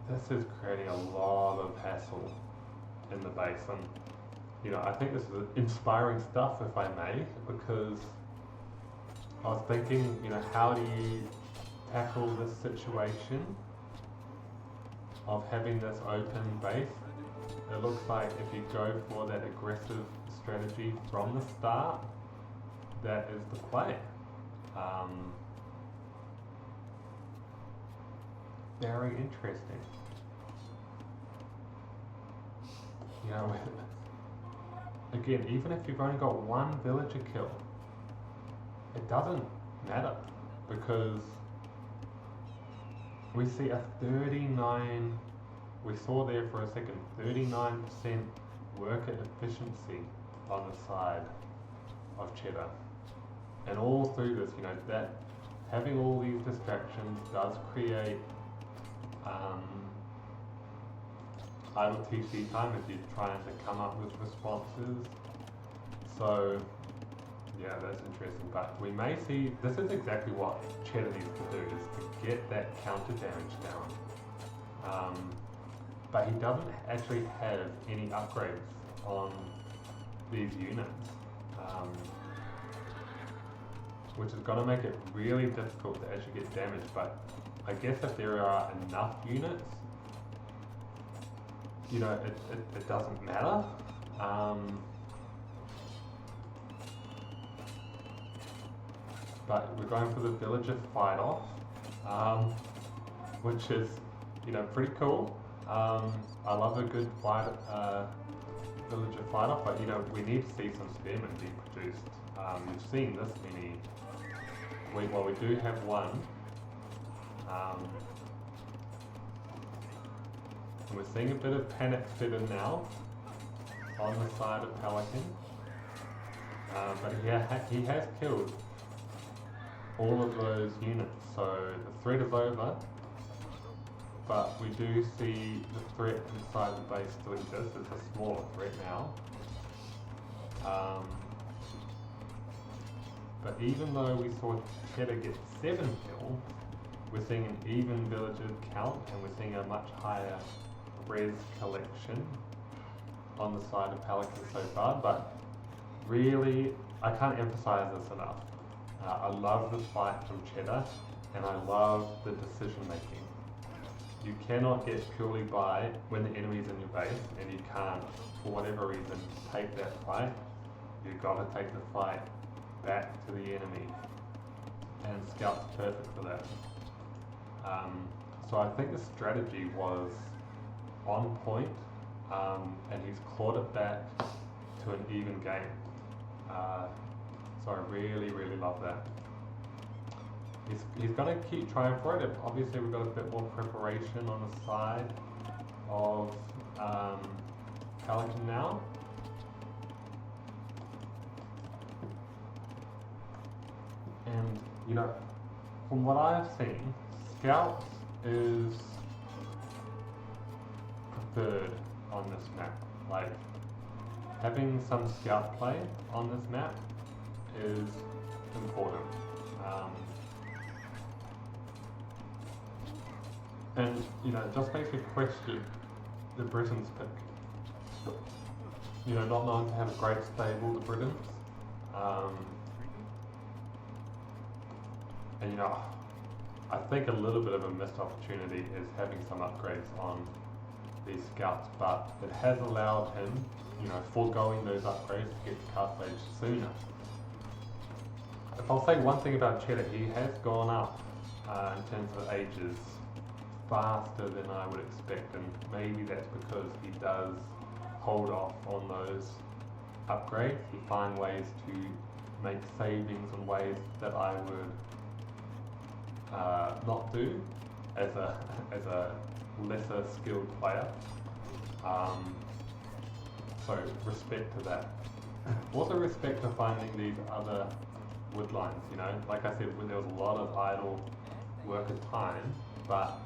this is creating a lot of hassle in the base, and you know, I think this is inspiring stuff, if I may, because I was thinking, you know, how do you tackle this situation of having this open base? It looks like if you go for that aggressive strategy from the start, that is the play. Very interesting. You know, again, even if you've only got 1 villager kill, it doesn't matter, because we see a 39, we saw there for a second, 39% worker efficiency on the side of Cheddar. And all through this, you know, that having all these distractions does create idle TC time if you're trying to come up with responses. So yeah, that's interesting, but we may see, this is exactly what Cheddar needs to do, is to get that counter damage down. But he doesn't actually have any upgrades on these units, which is going to make it really difficult to actually get damage. But I guess if there are enough units, you know, it doesn't matter. But we're going for the villager fight off, which is, you know, pretty cool. I love a good fight, villager fight off, but you know, we need to see some spearmen being produced. We've seen this many. Well, we do have one. And we're seeing a bit of panic set in now on the side of Pelican. But he has killed all of those units, so the threat is over. But we do see the threat inside the base still exists. It's a smaller threat now. But even though we saw Cheddar get 7 kills, we're seeing an even villager count, and we're seeing a much higher res collection on the side of Pelican so far. But really, I can't emphasize this enough. I love the fight from Cheddar, and I love the decision making. You cannot get purely by when the enemy's in your base and you can't, for whatever reason, take that fight. You've got to take the fight back to the enemy, and Scout's perfect for that. So I think the strategy was on point, and he's clawed it back to an even game. So I really, really love that. He's going to keep trying for it. Obviously, we've got a bit more preparation on the side of Pelican now. And, you know, from what I've seen, Scout is preferred on this map. Like, having some Scout play on this map is important. And, you know, it just makes me question the Britons pick. You know, not known to have a great stable, the Britons. And I think a little bit of a missed opportunity is having some upgrades on these scouts, but it has allowed him, foregoing those upgrades to get to castle age sooner. If I'll say one thing about Cheddar, he has gone up in terms of ages faster than I would expect, and maybe that's because he does hold off on those upgrades. He finds ways to make savings in ways that I would not do as a lesser skilled player. So respect to that. Also respect to finding these other wood lines, like I said, there was a lot of idle worker time, but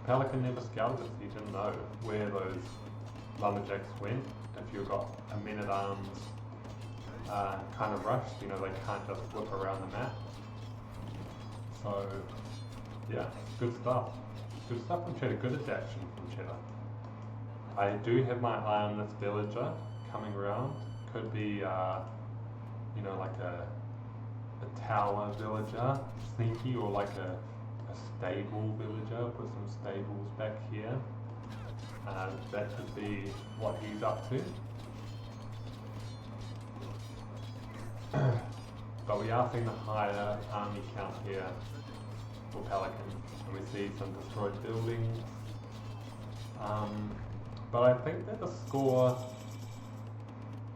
Pelican never scouted it, so you didn't know where those lumberjacks went. If you've got a men-at-arms kind of rush, they can't just whip around the map. So yeah, good stuff. Good stuff from Cheddar, good adaptation from Cheddar. I do have my eye on this villager coming around. Could be like a tower villager, sneaky, or like a stable villager. Put some stables back here. That could be what he's up to. But we are seeing the higher army count here for Pelican, and we see some destroyed buildings. But I think that the score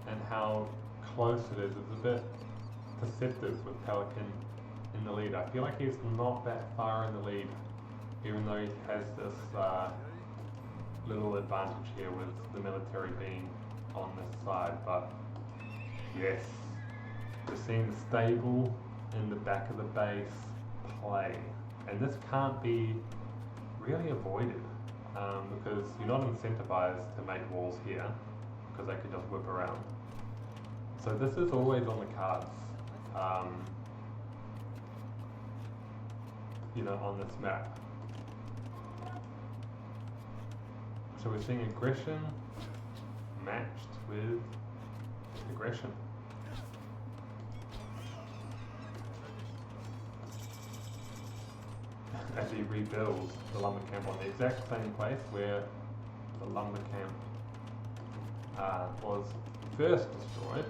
and how close it is a bit deceptive with Pelican in the lead. I feel like he's not that far in the lead, even though he has this little advantage here with the military being on this side. But yes, we're seeing the stable in the back of the base play, and this can't be really avoided because you're not incentivized to make walls here because they could just whip around. So this is always on the cards, on this map. So we're seeing aggression matched with aggression. As he rebuilds the lumber camp on the exact same place where the lumber camp was first destroyed.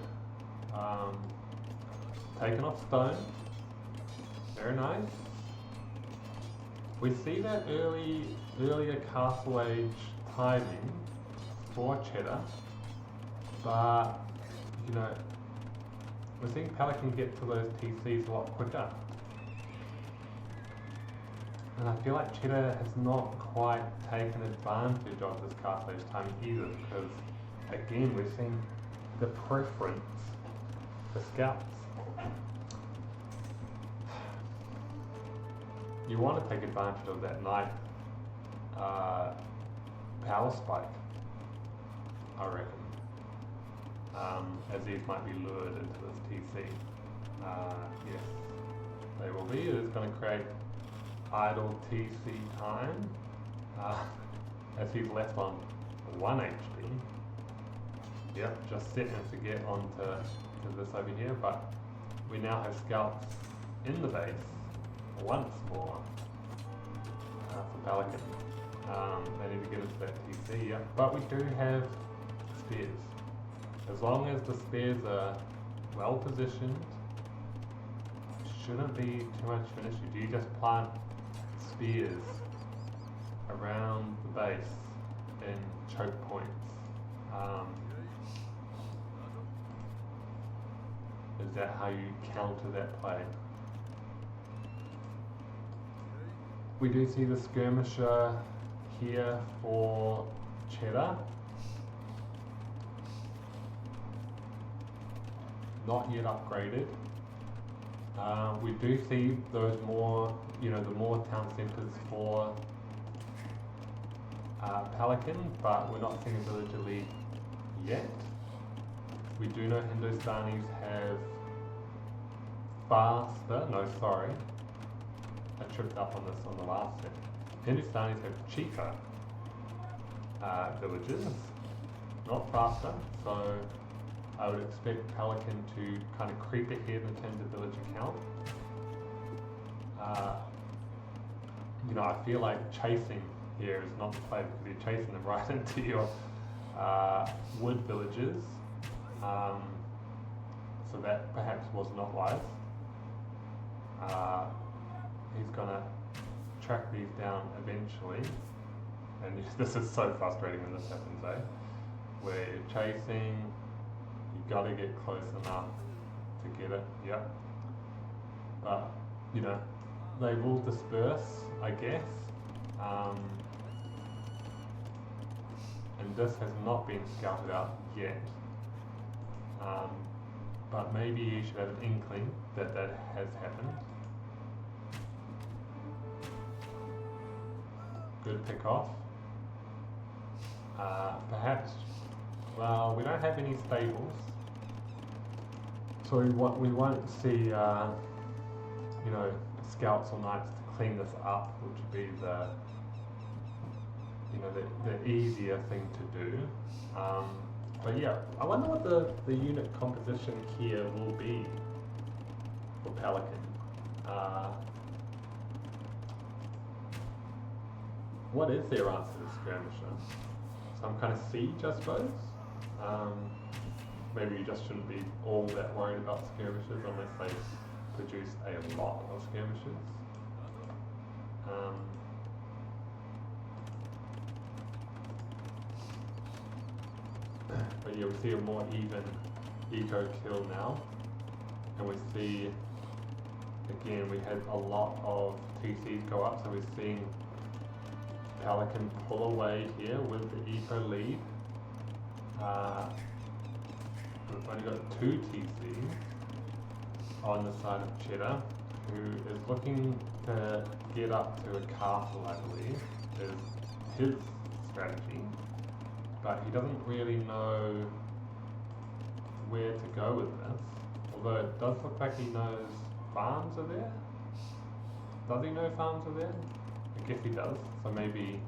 Taken off stone. Very nice. We see that earlier castle age timing for Cheddar, but we're seeing Pelican get to those TCs a lot quicker. And I feel like Cheddar has not quite taken advantage of this castle age timing either, because again we're seeing the preference for scouts. You want to take advantage of that night power spike, I reckon, as these might be lured into this TC. Yes, they will be. It is going to create idle TC time as he's left on 1 HP. Yep, just set and forget onto this over here, but we now have scouts in the base once more for Pelican. They need to get into that TC, yeah. But we do have spears. As long as the spears are well positioned, it shouldn't be too much of an issue. Do you just plant spears around the base in choke points? Is that how you counter that play? We do see the skirmisher here for Cheddar. Not yet upgraded. We do see those more, the more town centers for Pelican, but we're not seeing a villager lead yet. We do know Hindustanis have I tripped up on this on the last set. Hindustanis have cheaper villages, not faster, so I would expect Pelican to kind of creep ahead in terms of villager count. You know, I feel like chasing here is not the play because you're chasing them right into your wood villages. So that perhaps was not wise. He's gonna track these down eventually. And this is so frustrating when this happens, eh? Where you're chasing, you gotta get close enough to get it, yep. But, you know, they will disperse, I guess. And this has not been scouted out yet. But maybe you should have an inkling that that has happened. Good pick off. Perhaps, well, we don't have any stables, so we won't see, you know, scouts or knights to clean this up, which would be the, you know, the easier thing to do. But yeah, I wonder what the unit composition here will be for Pelican. What is their answer to skirmisher? Some kind of siege, I suppose. Maybe you just shouldn't be all that worried about skirmishes unless they produce a lot of skirmishes. But yeah, we see a more even eco kill now, and we see again we had a lot of TCs go up, so we're seeing Pelican pull away here with the eco lead. We've only got 2 TCs on the side of Cheddar, who is looking to get up to a castle, I believe, is his strategy. But he doesn't really know where to go with this. Although it does look like he knows farms are there. Does he know farms are there? I guess he does. So maybe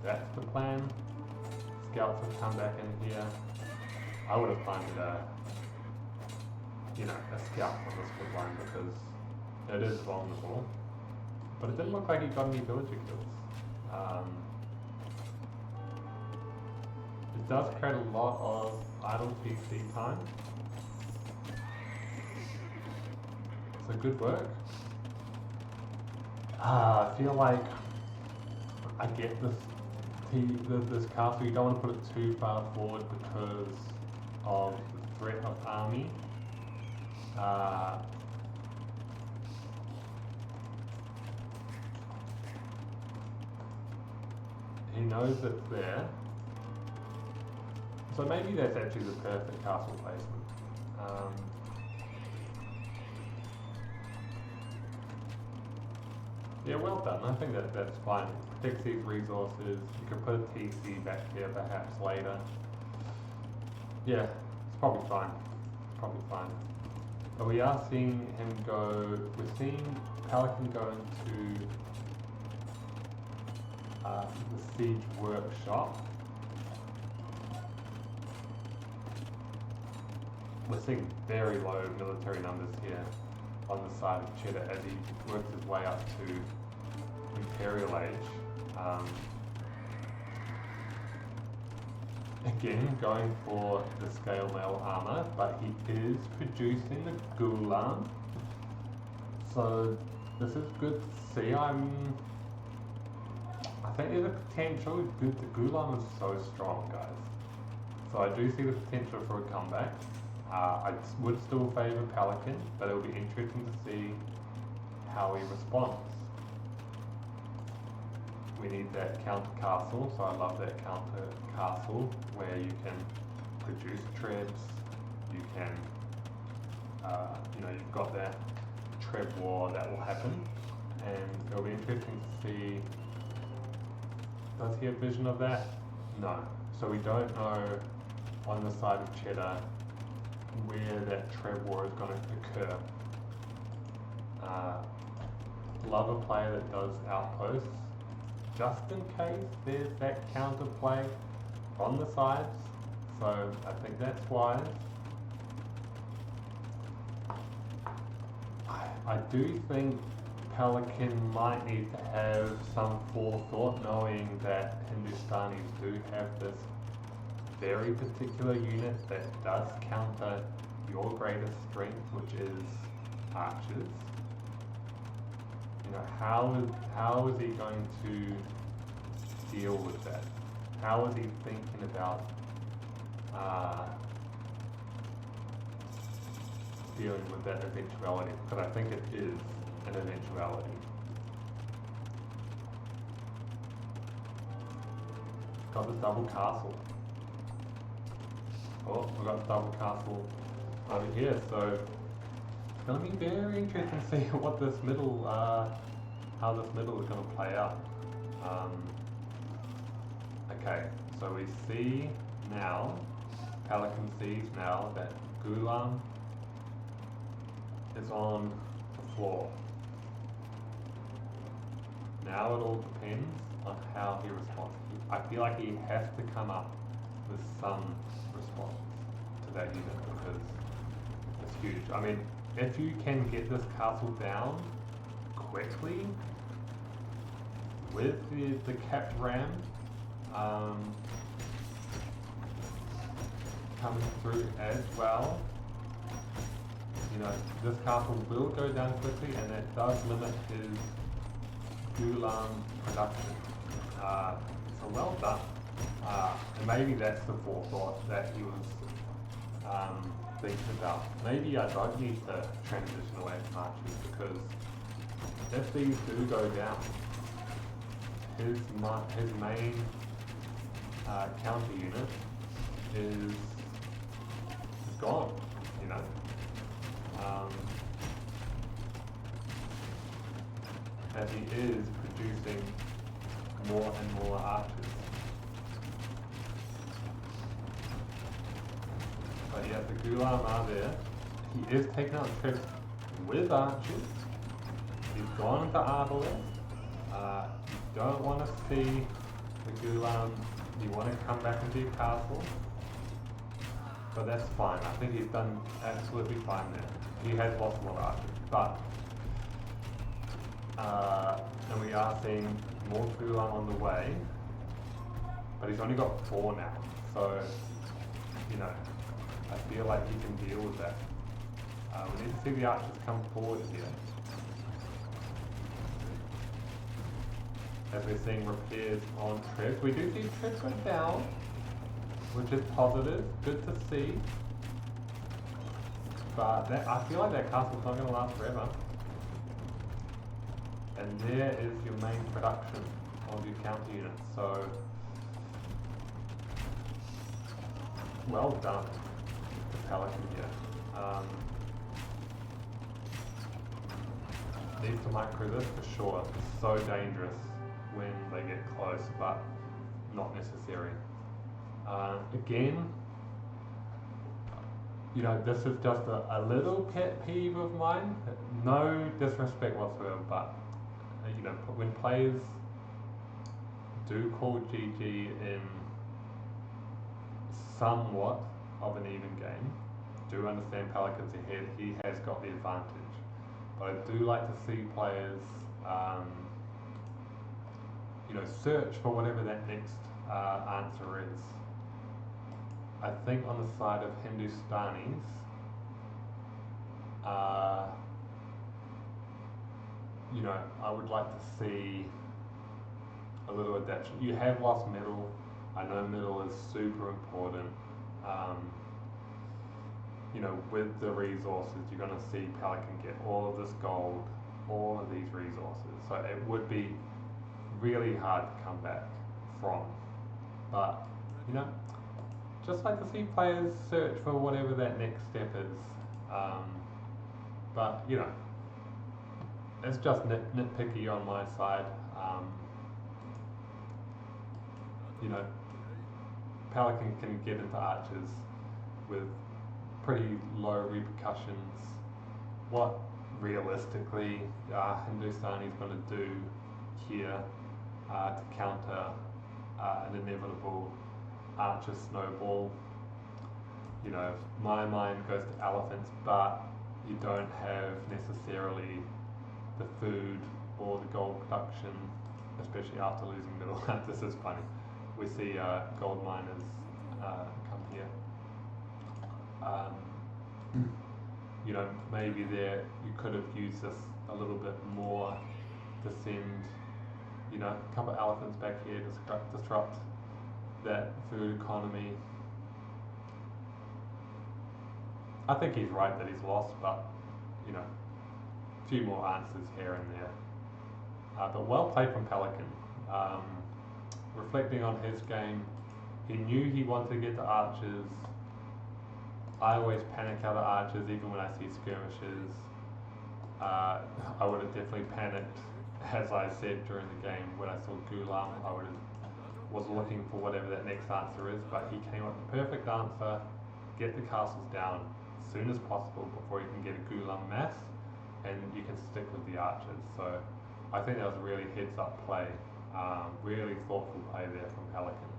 that's the plan. Scouts have come back in here. I would have planted a scout on this wood line because it is vulnerable. But it didn't look like he got any villager kills. It does create a lot of idle TC time. So good work. I feel like I get this castle. You don't want to put it too far forward because of the threat of army. He knows it's there. So maybe that's actually the perfect castle placement. Yeah, well done. I think that's fine. It protects these resources. You can put a TC back here perhaps later. Yeah, it's probably fine. Probably fine. But we are seeing him go, we're seeing Pelican go into the siege workshop. We're seeing very low military numbers here on the side of Cheddar as he works his way up to Imperial Age. Again, going for the scale mail armor, but he is producing the Gulam. So this is good to see. I think there's a potential. The Gulam is so strong, guys. So I do see the potential for a comeback. I would still favour Pelican, but it'll be interesting to see how he responds. We need that counter castle, so I love that counter castle where you can produce trebs, you can, you've got that treb war that will happen, and it'll be interesting to see, does he have vision of that? No. So we don't know on the side of Cheddar where that treb war is going to occur. Love a player that does outposts, just in case there's that counter play on the sides. So I think that's wise. I do think Pelican might need to have some forethought, knowing that Hindustanis do have this very particular unit that does counter your greatest strength, which is archers. You know, how is he going to deal with that? How is he thinking about dealing with that eventuality? Because I think it is an eventuality. Got the double castle. Oh, we've got the double castle over here, so it's going to be very interesting to see what this middle, how this middle is going to play out. Okay, so we see now, Pelican sees now that Gulam is on the floor. Now it all depends on how he responds. I feel like he has to come up with some response to that unit because it's huge. I mean, if you can get this castle down quickly with the capped ram coming through as well, you know, this castle will go down quickly, and that does limit his Gulam production. So well done. And maybe that's the forethought that he was thinking about. Maybe I don't need to transition away from archers, because if these do go down, his main counter unit is gone, you know. As he is producing more and more archers. But yeah, the Gulam are there. He is taking out troops with archers. He's gone into arbalest. You don't want to see the Gulam. You want to come back into your castle. But that's fine. I think he's done absolutely fine there. He has lost a lot of archers. But and we are seeing more Gulam on the way, but he's only got 4 now, so you know, I feel like he can deal with that. We need to see the archers come forward here, as we're seeing repairs on Trev. We do see Trev go down, which is positive, good to see, but I feel like that castle's not going to last forever. And there is your main production of your counter units. So, well done to Pelican here. Needs to micro this for sure. It's so dangerous when they get close, but not necessary. Again, you know, this is just a little pet peeve of mine. No disrespect whatsoever, but you know, when players do call GG in somewhat of an even game, do understand Pelican's ahead, he has got the advantage. But I do like to see players, you know, search for whatever that next answer is. I think on the side of Hindustanis, you know, I would like to see a little adaptation. You have lost middle. I know middle is super important. You know, with the resources, you're going to see Pelican get all of this gold, all of these resources. So it would be really hard to come back from. But, you know, just like to see players search for whatever that next step is. But, you know, it's just nitpicky on my side. You know, Pelican can get into archers with pretty low repercussions. What realistically Hindustan is going to do here to counter an inevitable archer snowball? You know, my mind goes to elephants, but you don't have necessarily the food or the gold production, especially after losing middle. This is funny. We see gold miners come here. You know, maybe there you could have used this a little bit more to send, you know, a couple of elephants back here to disrupt that food economy. I think he's right that he's lost, but you know, a few more answers here and there. But well played from Pelican. Reflecting on his game, he knew he wanted to get to archers. I always panic out of archers, even when I see skirmishes. I would have definitely panicked, as I said during the game, when I saw Gulam. I was looking for whatever that next answer is, but he came up with the perfect answer: get the castles down as soon as possible before you can get a Gulam mass, and you can stick with the archers. So I think that was a really heads-up play, really thoughtful play there from Pelican.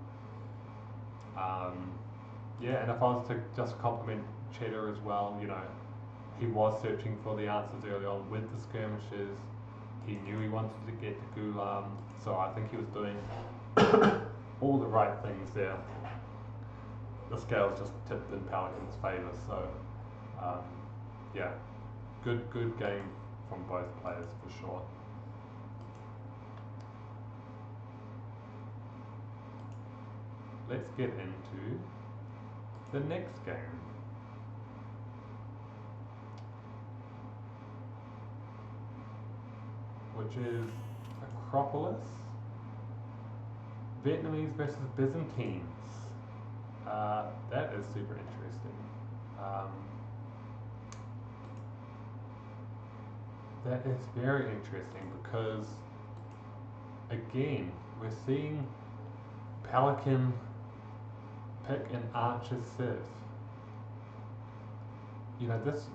Yeah, and if I was to just compliment Cheddar as well, you know, he was searching for the answers early on with the skirmishes. He knew he wanted to get to Gulam, so I think he was doing all the right things there. The scales just tipped in Pelican's favour, so yeah, good game from both players for sure. Let's get into the next game. Which is Acropolis, Vietnamese versus Byzantines. That is super interesting. That is very interesting because, again, we're seeing Pelican pick an archer civ. You know, this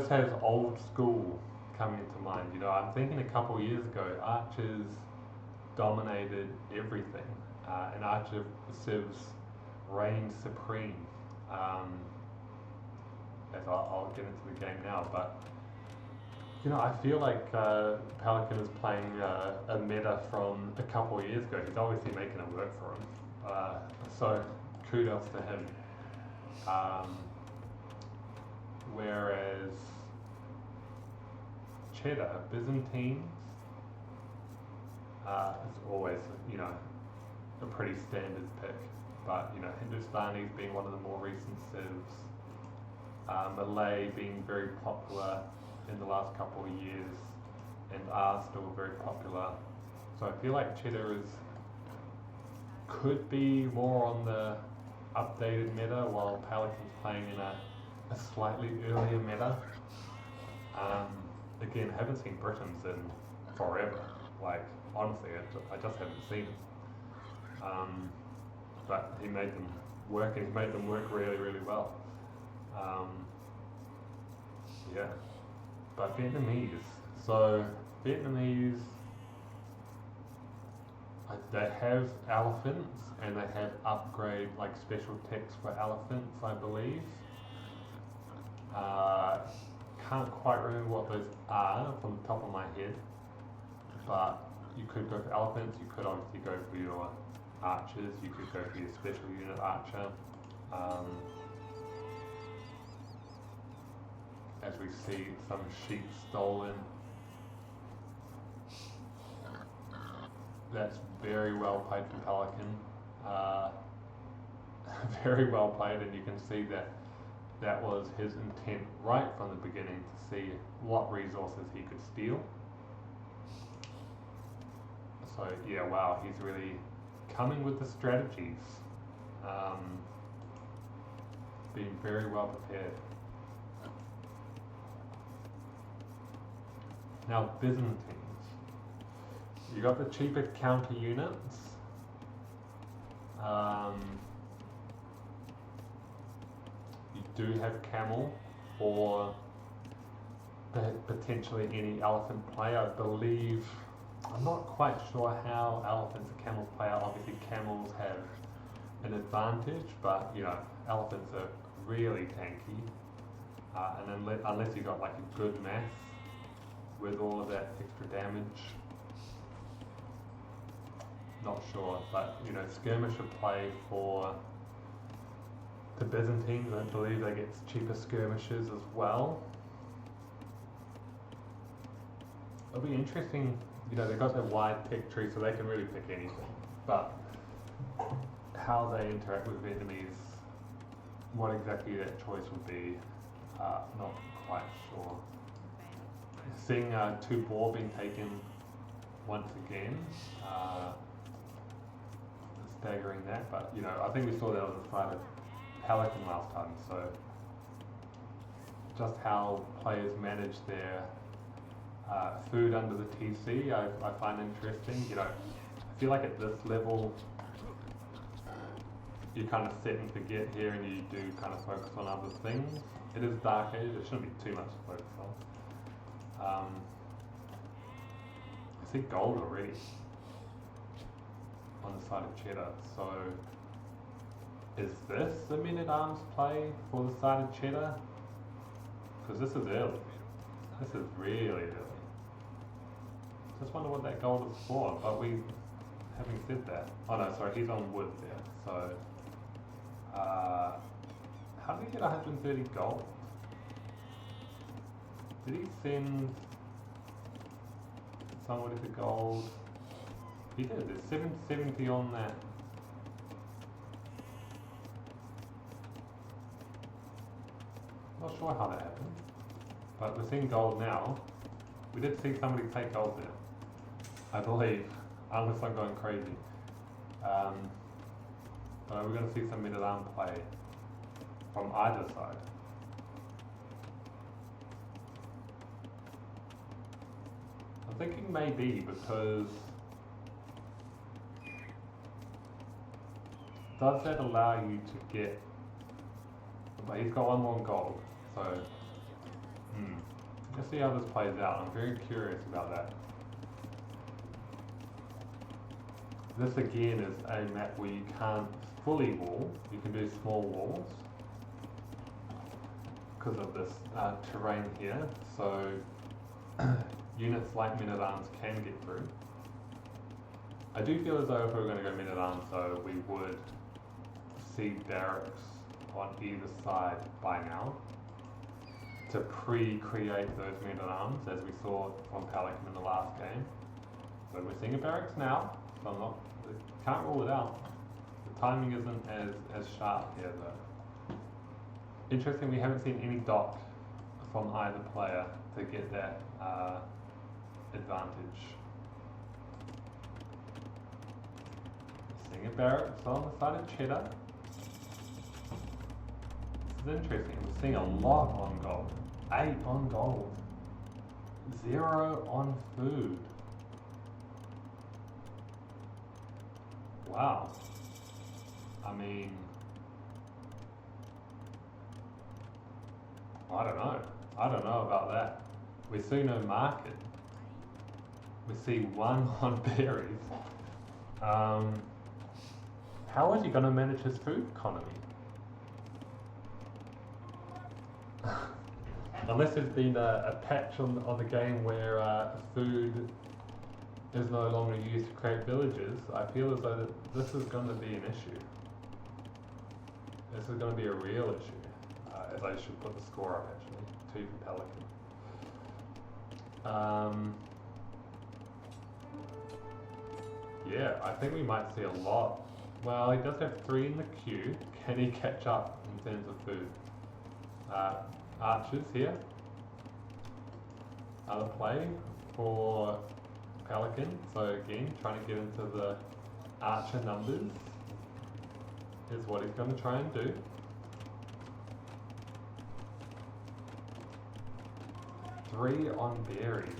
has old school coming into mind. You know, I'm thinking a couple of years ago, archers dominated everything, and archer civs reigned supreme. As I'll get into the game now, but you know, I feel like Pelican is playing a meta from a couple of years ago. He's obviously making it work for him. So kudos to him. Whereas Cheddar, Byzantines, is always, you know, a pretty standard pick. But, you know, Hindustanis being one of the more recent civs, Malay being very popular in the last couple of years, and are still very popular. So I feel like Cheddar could be more on the updated meta, while Pelican's playing in a slightly earlier meta. Again, haven't seen Britons in forever. Like, honestly, I just haven't seen them. But he made them work, and he made them work really, really well. Yeah. But Vietnamese. So, Vietnamese, they have elephants, and they have upgrade, like special techs for elephants, I believe. Can't quite remember what those are from the top of my head, but you could go for elephants, you could obviously go for your archers, you could go for your special unit archer. As we see some sheep stolen. That's very well played from Pelican. Very well played, and you can see that was his intent right from the beginning, to see what resources he could steal. So yeah, wow, he's really coming with the strategies. Being very well prepared. Now Byzantines. You got the cheaper counter units. You do have camel for potentially any elephant play. I believe, I'm not quite sure how elephants and camels play out. Obviously camels have an advantage, but you know, elephants are really tanky. and then unless you got like a good mass with all of that extra damage, not sure. But you know, skirmisher play for the Byzantines. I believe they get cheaper skirmishers as well. It'll be interesting. You know, they've got that wide pick tree, so they can really pick anything. But how they interact with Vietnamese, what exactly that choice would be, not quite sure. Seeing 2 boar being taken once again, staggering that, but you know, I think we saw that on the side of Pelican last time, so just how players manage their food under the TC, I find interesting. You know, I feel like at this level, you kind of set and forget here, and you do kind of focus on other things. It is Dark Age, there shouldn't be too much to focus on. I see gold already on the side of Cheddar, so is this the men-at-arms play for the side of Cheddar? Because this is early. This is really early. Just wonder what that gold is for, but we haven't said that. Oh no, sorry, he's on wood there. So, how did he get 130 gold? Did he send somebody the gold? He did, there's 770 on that. Not sure how that happened, but we're seeing gold now. We did see somebody take gold there, I believe, unless I'm going crazy. But we're going to see some men-at-arms play from either side. I'm thinking maybe because does that allow you to get, but he's got 1 more gold, so let's see how this plays out. I'm very curious about that. This again is a map where you can't fully wall, you can do small walls because of this terrain here, so units like men-at-arms can get through. I do feel as though if we were going to go men-at-arms though, we would see barracks on either side by now to pre-create those men-at-arms as we saw from Pelican in the last game. So we're seeing a barracks now, so can't rule it out. The timing isn't as sharp here though. Interesting, we haven't seen any dock from either player to get that advantage. Seeing a barracks on the side of Cheddar. This is interesting, we're seeing a lot on gold. 8 on gold. 0 on food. Wow. I mean, I don't know. I don't know about that. We see no market. We see 1 on berries. How is he going to manage his food economy? Unless there's been a patch on the game where food is no longer used to create villages, I feel as though this is going to be an issue. This is going to be a real issue. As I should put the score up actually, 2 for Pelican. Yeah, I think we might see a lot. Well, he does have 3 in the queue. Can he catch up in terms of food? Archers here. Other play for Pelican. So again, trying to get into the archer numbers is what he's going to try and do. Three on berries.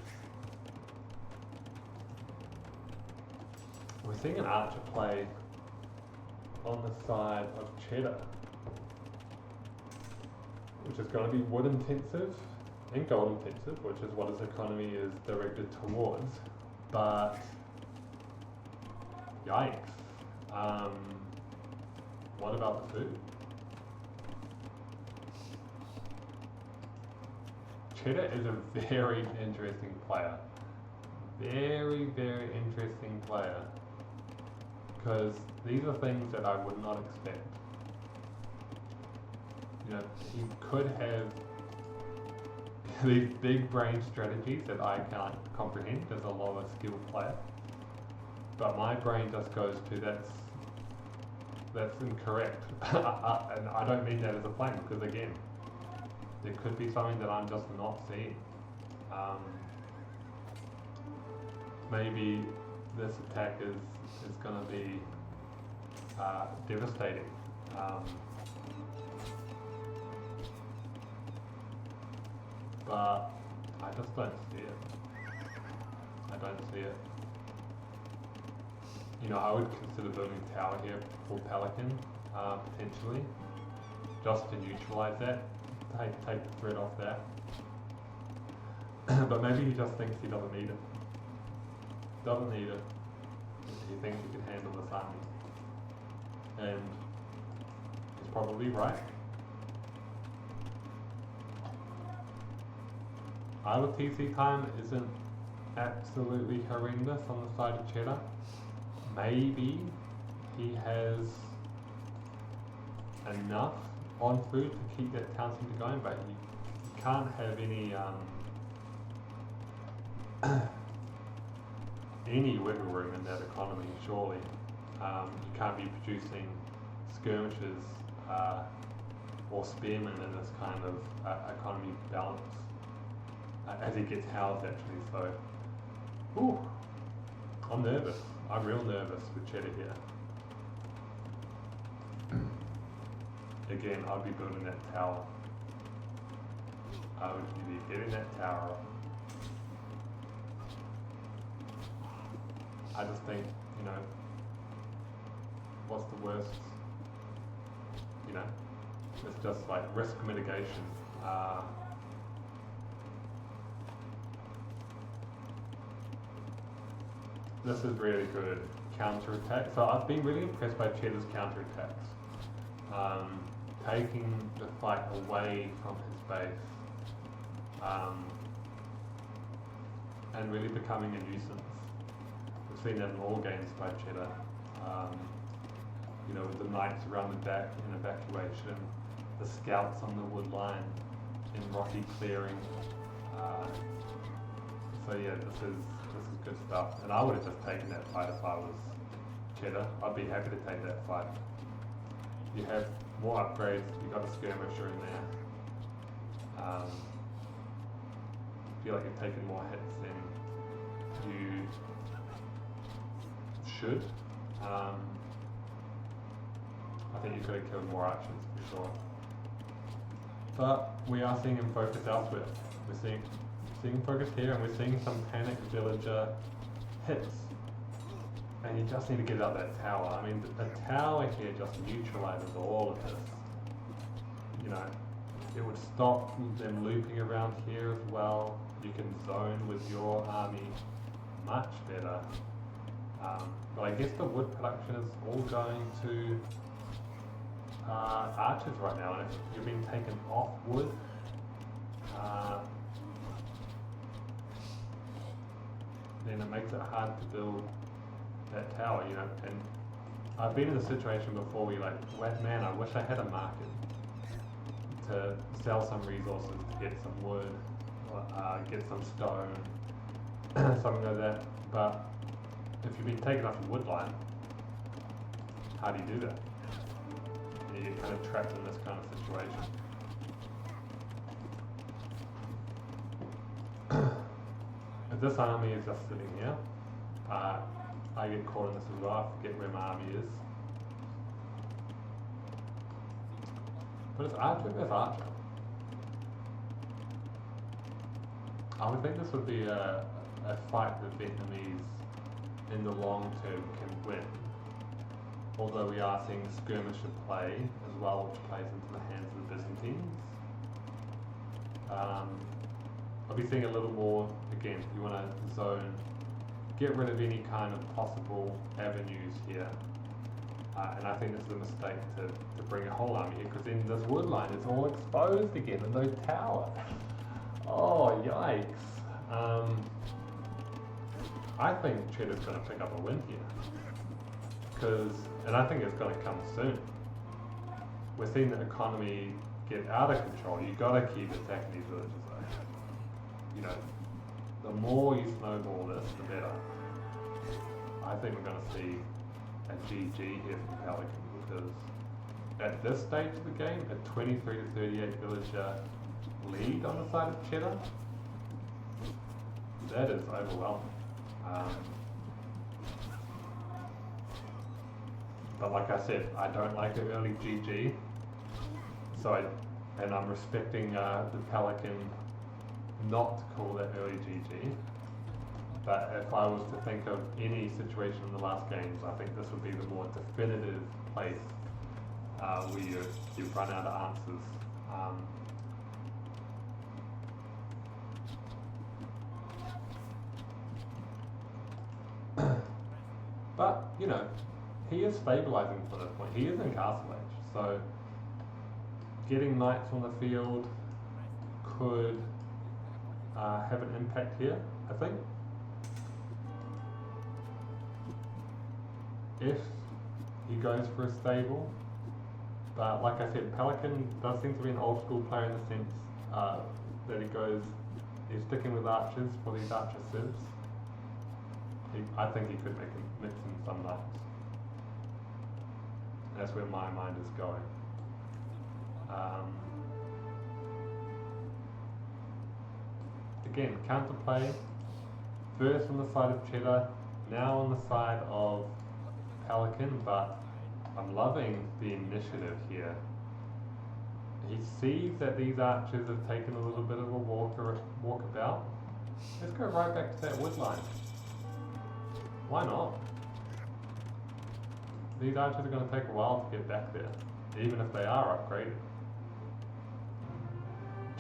We're seeing an archer play on the side of Cheddar, which is going to be wood intensive and gold intensive, which is what his economy is directed towards. But yikes. What about the food? Cheddar is a very interesting player. Very, very interesting player. Because these are things that I would not expect. You know, he could have these big brain strategies that I can't comprehend as a lower skilled player. But my brain just goes to that's incorrect. And I don't mean that as a flank, because again, there could be something that I'm just not seeing. Maybe this attack is going to be devastating. But I just don't see it. I don't see it. You know, I would consider building a tower here for Pelican, potentially, just to neutralize that, take the threat off that. But maybe he just thinks he doesn't need it. Doesn't need it. He thinks he can handle this army. And he's probably right. Idle TC time isn't absolutely horrendous on the side of Cheddar. Maybe he has enough on food to keep that town center going, but you can't have any any wiggle room in that economy, surely. You can't be producing skirmishers or spearmen in this kind of economy balance as he gets housed, actually. So, ooh, I'm nervous. I'm real nervous with Cheddar here. Again, I'd be building that tower. I would be getting that tower up. I just think, you know, what's the worst? You know, it's just like risk mitigation. This is really good counter-attack. So I've been really impressed by Cheddar's counter-attacks. Taking the fight away from his base and really becoming a nuisance. We've seen that in all games by Cheddar. You know, with the knights around the back in evacuation, the scouts on the wood line in rocky clearing. So yeah, this is good stuff. And I would have just taken that fight if I was Cheddar. I'd be happy to take that fight. You have more upgrades, you've got a skirmisher in there. Feel like you're taking more hits than you should. I think you could have killed more archers for sure. But we are seeing him focus elsewhere. We're seeing him focus here, and we're seeing some panic villager hits. And you just need to get out that tower. I mean, the tower here just neutralizes all of this. You know, it would stop them looping around here as well. You can zone with your army much better. But I guess the wood production is all going to archers right now, and if you're being taken off wood, then it makes it hard to build that tower, you know. And I've been in a situation before where you're like, man, I wish I had a market to sell some resources to get some wood, or, get some stone, something like that. But if you've been taken off a wood line, how do you do that? You get kind of trapped in this kind of situation. If this army is just sitting here, I get caught in this as well. I forget where my army is. But it's archer versus archer. I would think this would be a fight that Vietnamese in the long term can win. Although we are seeing skirmisher play as well, which plays into the hands of the Byzantines. I'll be seeing a little more, again, you want to zone, get rid of any kind of possible avenues here. And I think this is a mistake to bring a whole army here, because in this wood line it's all exposed again in those towers. Oh, yikes. I think Cheddar's going to pick up a win here. And I think it's going to come soon. We're seeing the economy get out of control. You've got to keep attacking these villages though. You know, the more you snowball this, the better. I think we're going to see a GG here from Pelican because at this stage of the game, a 23 to 38 villager lead on the side of Cheddar, that is overwhelming. But like I said, I don't like the early GG, and I'm respecting the Pelican not to call that early GG. But if I was to think of any situation in the last games, I think this would be the more definitive place where you've run out of answers. But, you know, he is stabilizing for this point. He is in Castle Age, so getting knights on the field could have an impact here, I think. If he goes for a stable, but like I said, Pelican does seem to be an old school player in the sense that he's sticking with archers for these archer civs. I think he could mix in some knights. That's where my mind is going. Again, counterplay. First on the side of Cheddar, now on the side of Pelican, but I'm loving the initiative here. He sees that these archers have taken a little bit of a walkabout. Let's go right back to that wood line. Why not? These archers are going to take a while to get back there, even if they are upgraded.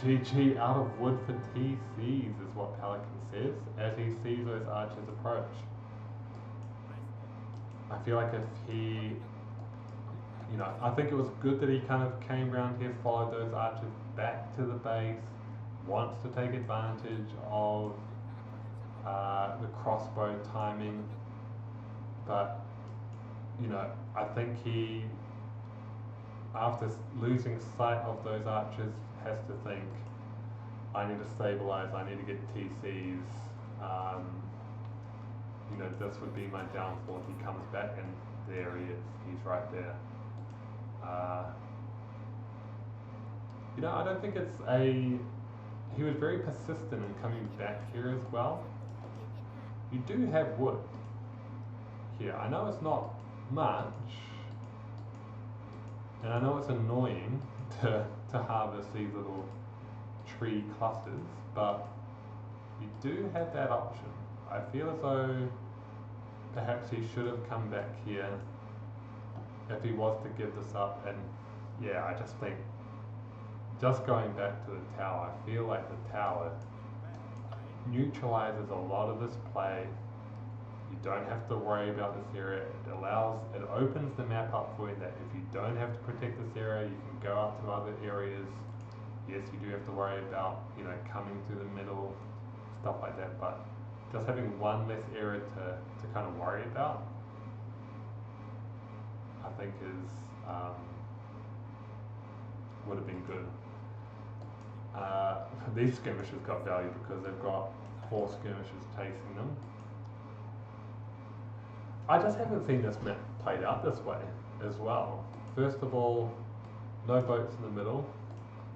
GG out of wood for TCs is what Pelican says as he sees those archers approach. I feel like if he, I think it was good that he kind of came around here, followed those archers back to the base, wants to take advantage of the crossbow timing, but I think he, after losing sight of those archers, has to think, I need to stabilize, I need to get TCs, this would be my downfall if he comes back, and there he is, he's right there. I don't think he was very persistent in coming back here as well. You do have wood here. I know it's not much, and I know it's annoying to harvest these little tree clusters, but you do have that option. I feel as though perhaps he should have come back here if he was to give this up, and yeah, I just think just going back to the tower, I feel like the tower neutralizes a lot of this play. You don't have to worry about this area. It opens the map up for you that if you don't have to protect this area, you can go out to other areas. Yes, you do have to worry about, coming through the middle, stuff like that, but just having one less area to kind of worry about, I think would have been good. These skirmishers got value because they've got 4 skirmishers chasing them. I just haven't seen this map played out this way as well. First of all, no boats in the middle.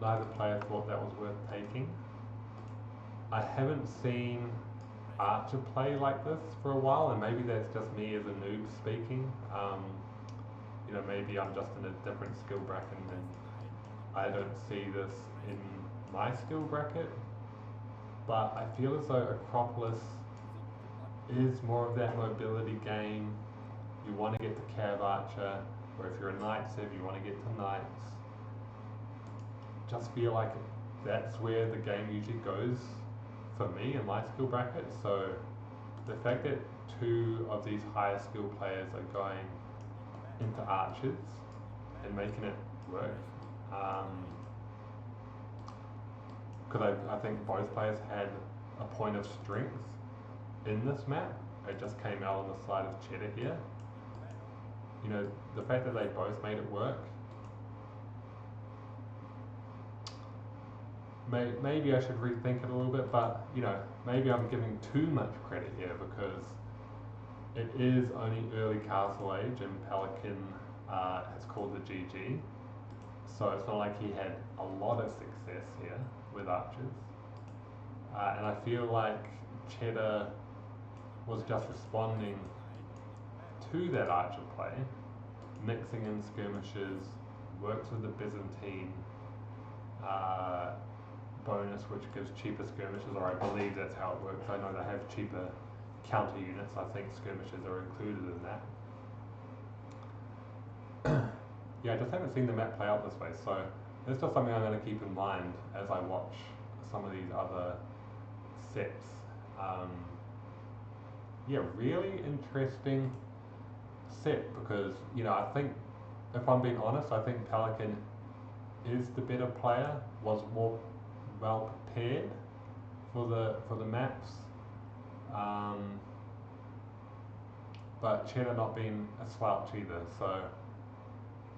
Neither player thought that was worth taking. I haven't seen archer play like this for a while, and maybe that's just me as a noob speaking. Maybe I'm just in a different skill bracket and I don't see this in my skill bracket, but I feel as though Acropolis is more of that mobility game. You want to get to Cav Archer, or if you're a Knight Civ, you want to get to Knights. Just feel like that's where the game usually goes for me in my skill bracket. So the fact that 2 of these higher skill players are going into archers and making it work because I think both players had a point of strength in this map. It just came out on the side of Cheddar here. You know, the fact that they both made it work. Maybe I should rethink it a little bit, but you know, maybe I'm giving too much credit here because it is only early Castle Age and Pelican has called the GG. So it's not like he had a lot of success here with archers. And I feel like Cheddar was just responding to that archer play, mixing in skirmishes, works with the Byzantine bonus, which gives cheaper skirmishes, or I believe that's how it works. I know they have cheaper counter units. I think skirmishes are included in that. Yeah, I just haven't seen the map play out this way, so it's just something I'm going to keep in mind as I watch some of these other sets. Yeah, really interesting set because, you know, I think, if I'm being honest, I think Pelican is the better player, was more well prepared for the maps, but Cheddar not being a slouch either. So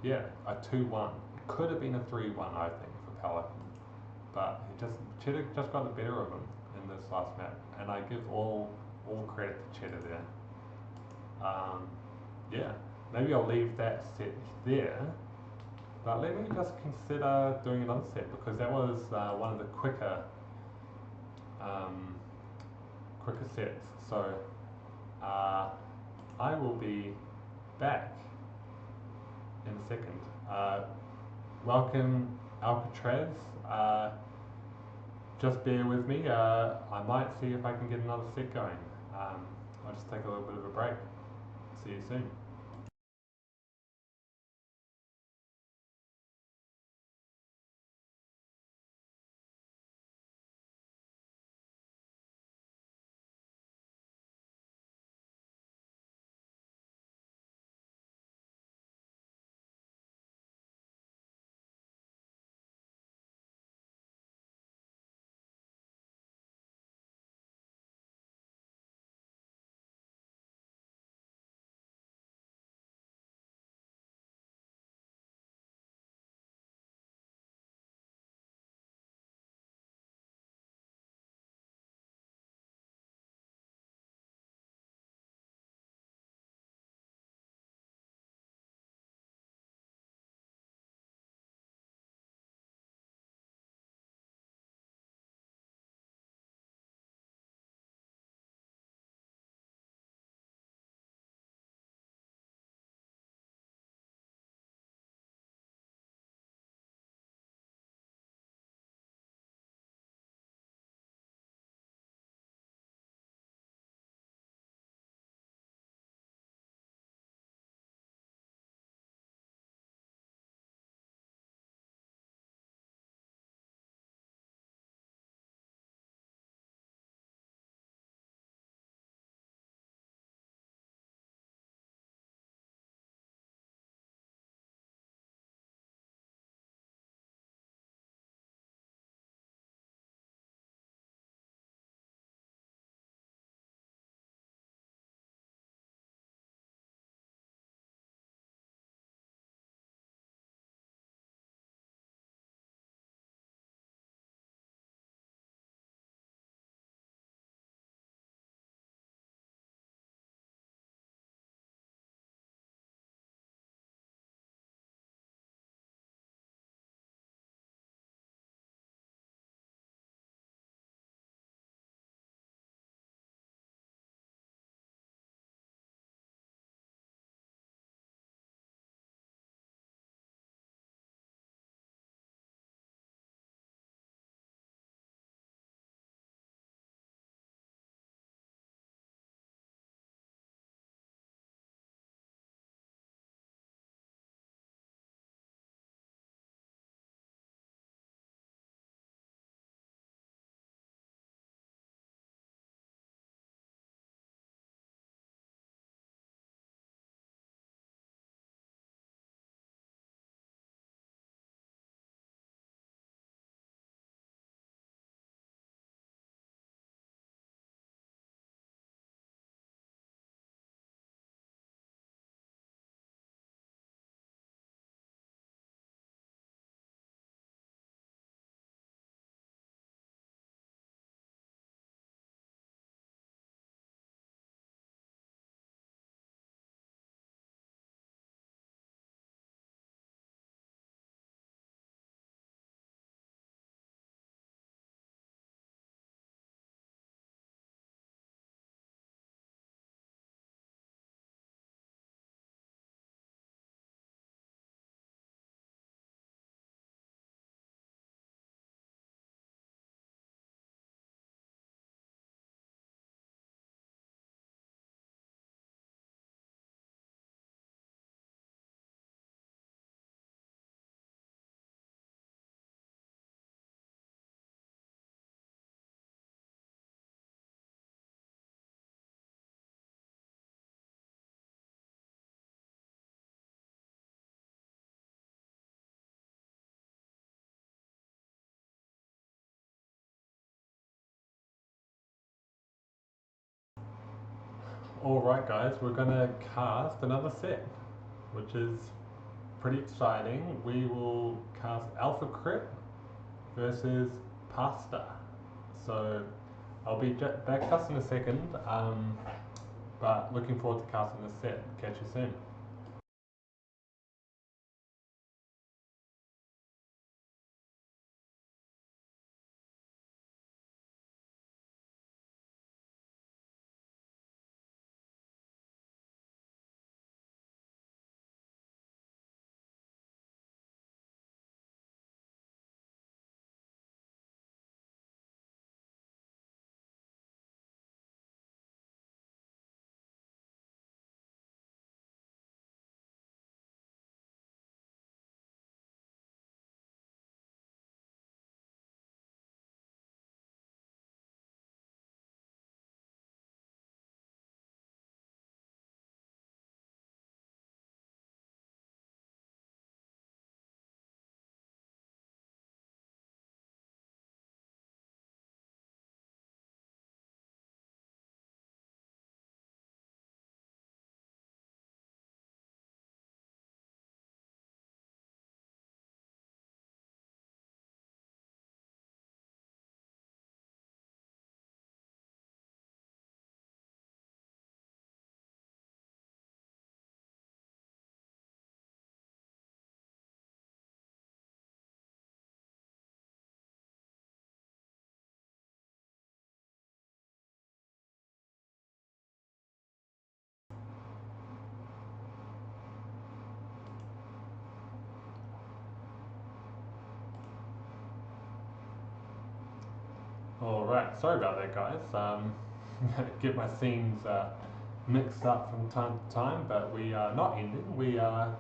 yeah, a 2-1 could have been a 3-1, I think, for Pelican, but Cheddar just got the better of him in this last map, and I give all credit to Cheddar there. Yeah, maybe I'll leave that set there. But let me just consider doing another set because that was one of the quicker sets. So I will be back in a second. Welcome Alphakrit. Just bear with me. I might see if I can get another set going. I'll just take a little bit of a break. See you soon. Alright guys, we're gonna cast another set, which is pretty exciting. We will cast Alphakrit versus Pasta. So I'll be back just in a second, but looking forward to casting this set. Catch you soon. Alright, sorry about that guys. Get my scenes mixed up from time to time, but we are not ending. We are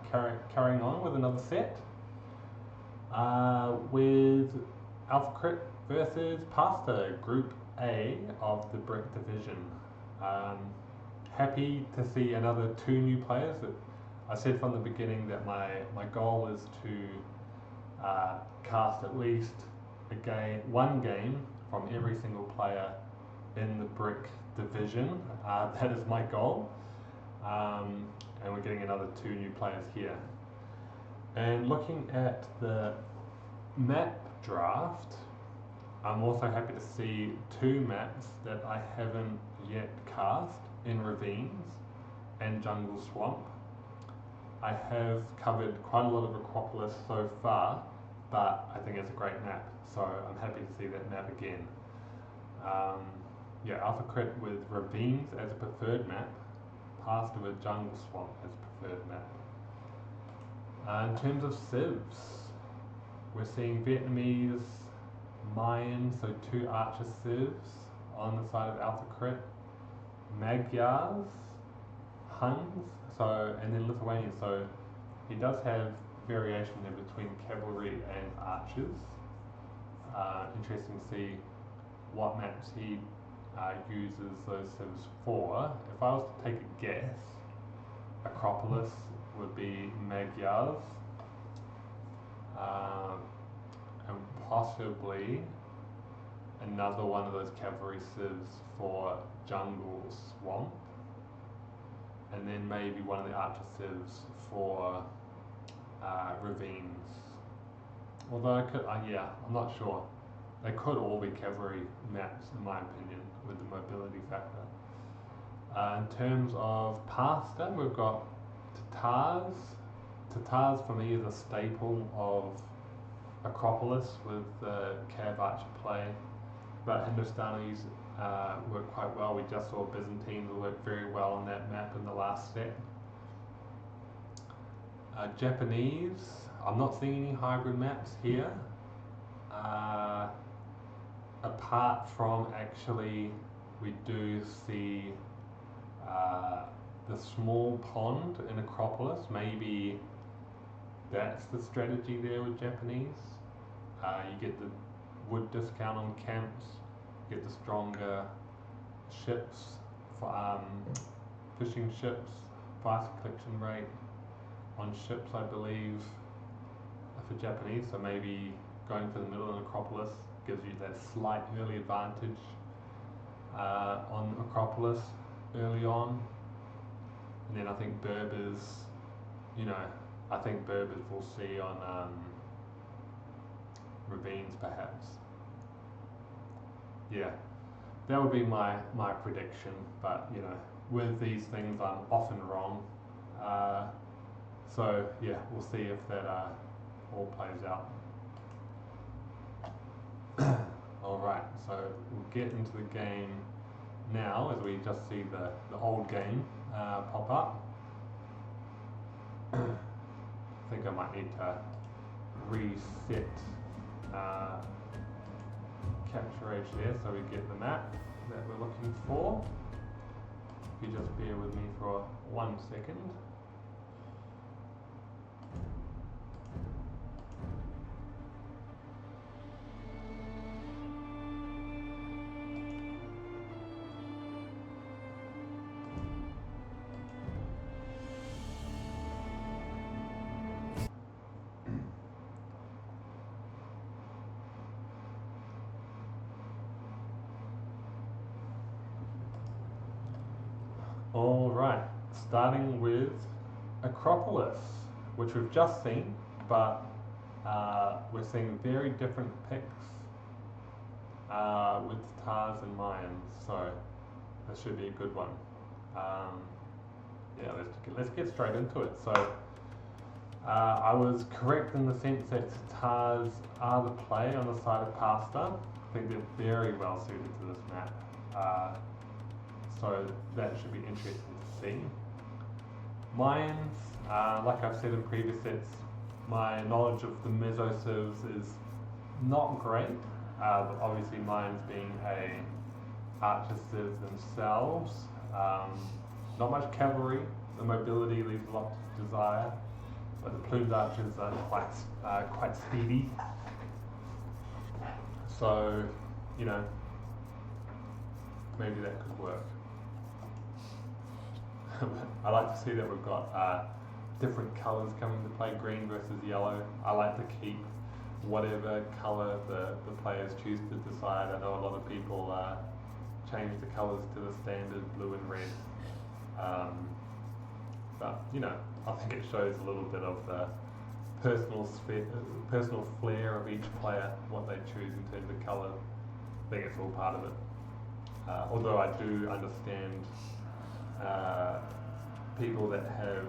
carrying on with another set with Alphakrit versus Pasta, Group A of the Brick Division. Happy to see another 2 new players. I said from the beginning that my goal is to cast at least one game from every single player in the Brick Division. That is my goal. And we're getting another 2 new players here. And looking at the map draft, I'm also happy to see 2 maps that I haven't yet cast in Ravines and Jungle Swamp. I have covered quite a lot of Acropolis so far, but I think it's a great map, so I'm happy to see that map again. Yeah, Alphakrit with Ravines as a preferred map, Pasta with Jungle Swamp as a preferred map. In terms of civs, we're seeing Vietnamese, Mayan, so 2 archer civs on the side of Alphakrit, Magyars, Huns, and then Lithuanians. So he does have variation there between cavalry and archers. Interesting to see what maps he uses those civs for. If I was to take a guess, Acropolis would be Magyars, and possibly another one of those cavalry civs for Jungle Swamp, and then maybe one of the archer civs for Ravines. Although I'm not sure. They could all be cavalry maps in my opinion with the mobility factor. In terms of Pasta, we've got Tatars. Tatars for me is a staple of Acropolis with Cav Archer play, but Hindustanis work quite well. We just saw Byzantines work very well on that map in the last set. Japanese, I'm not seeing any hybrid maps here, apart from actually we do see the small pond in Acropolis. Maybe that's the strategy there with Japanese. You get the wood discount on camps, you get the stronger ships, for, fishing ships, faster collection rate on ships I believe for Japanese, so maybe going for the middle in Acropolis gives you that slight early advantage on Acropolis early on. and then I think Berbers, I think Berbers will see on ravines perhaps. Yeah, that would be my prediction, but with these things I'm often wrong. So yeah, we'll see if that all plays out. Alright, so we'll get into the game now as we just see the old game pop up. I think I might need to reset capture age there so we get the map that we're looking for. If you just bear with me for 1 second. Alright, starting with Acropolis, which we've just seen, but we're seeing very different picks with Tars and Mayans, so this should be a good one. Yeah, let's get straight into it. So I was correct in the sense that Tars are the play on the side of Pasta. I think they're very well suited to this map. So that should be interesting to see. Mayans, like I've said in previous sets, my knowledge of the Meso-civs is not great, but obviously Mayans being a archer civ themselves, not much cavalry, the mobility leaves a lot to desire, but the plumed archers are quite speedy. So, maybe that could work. I like to see that we've got different colours coming to play, green versus yellow. I like to keep whatever colour the players choose to decide. I know a lot of people change the colours to the standard blue and red. But I think it shows a little bit of the personal flair of each player, what they choose in terms of colour. I think it's all part of it. Although I do understand people that have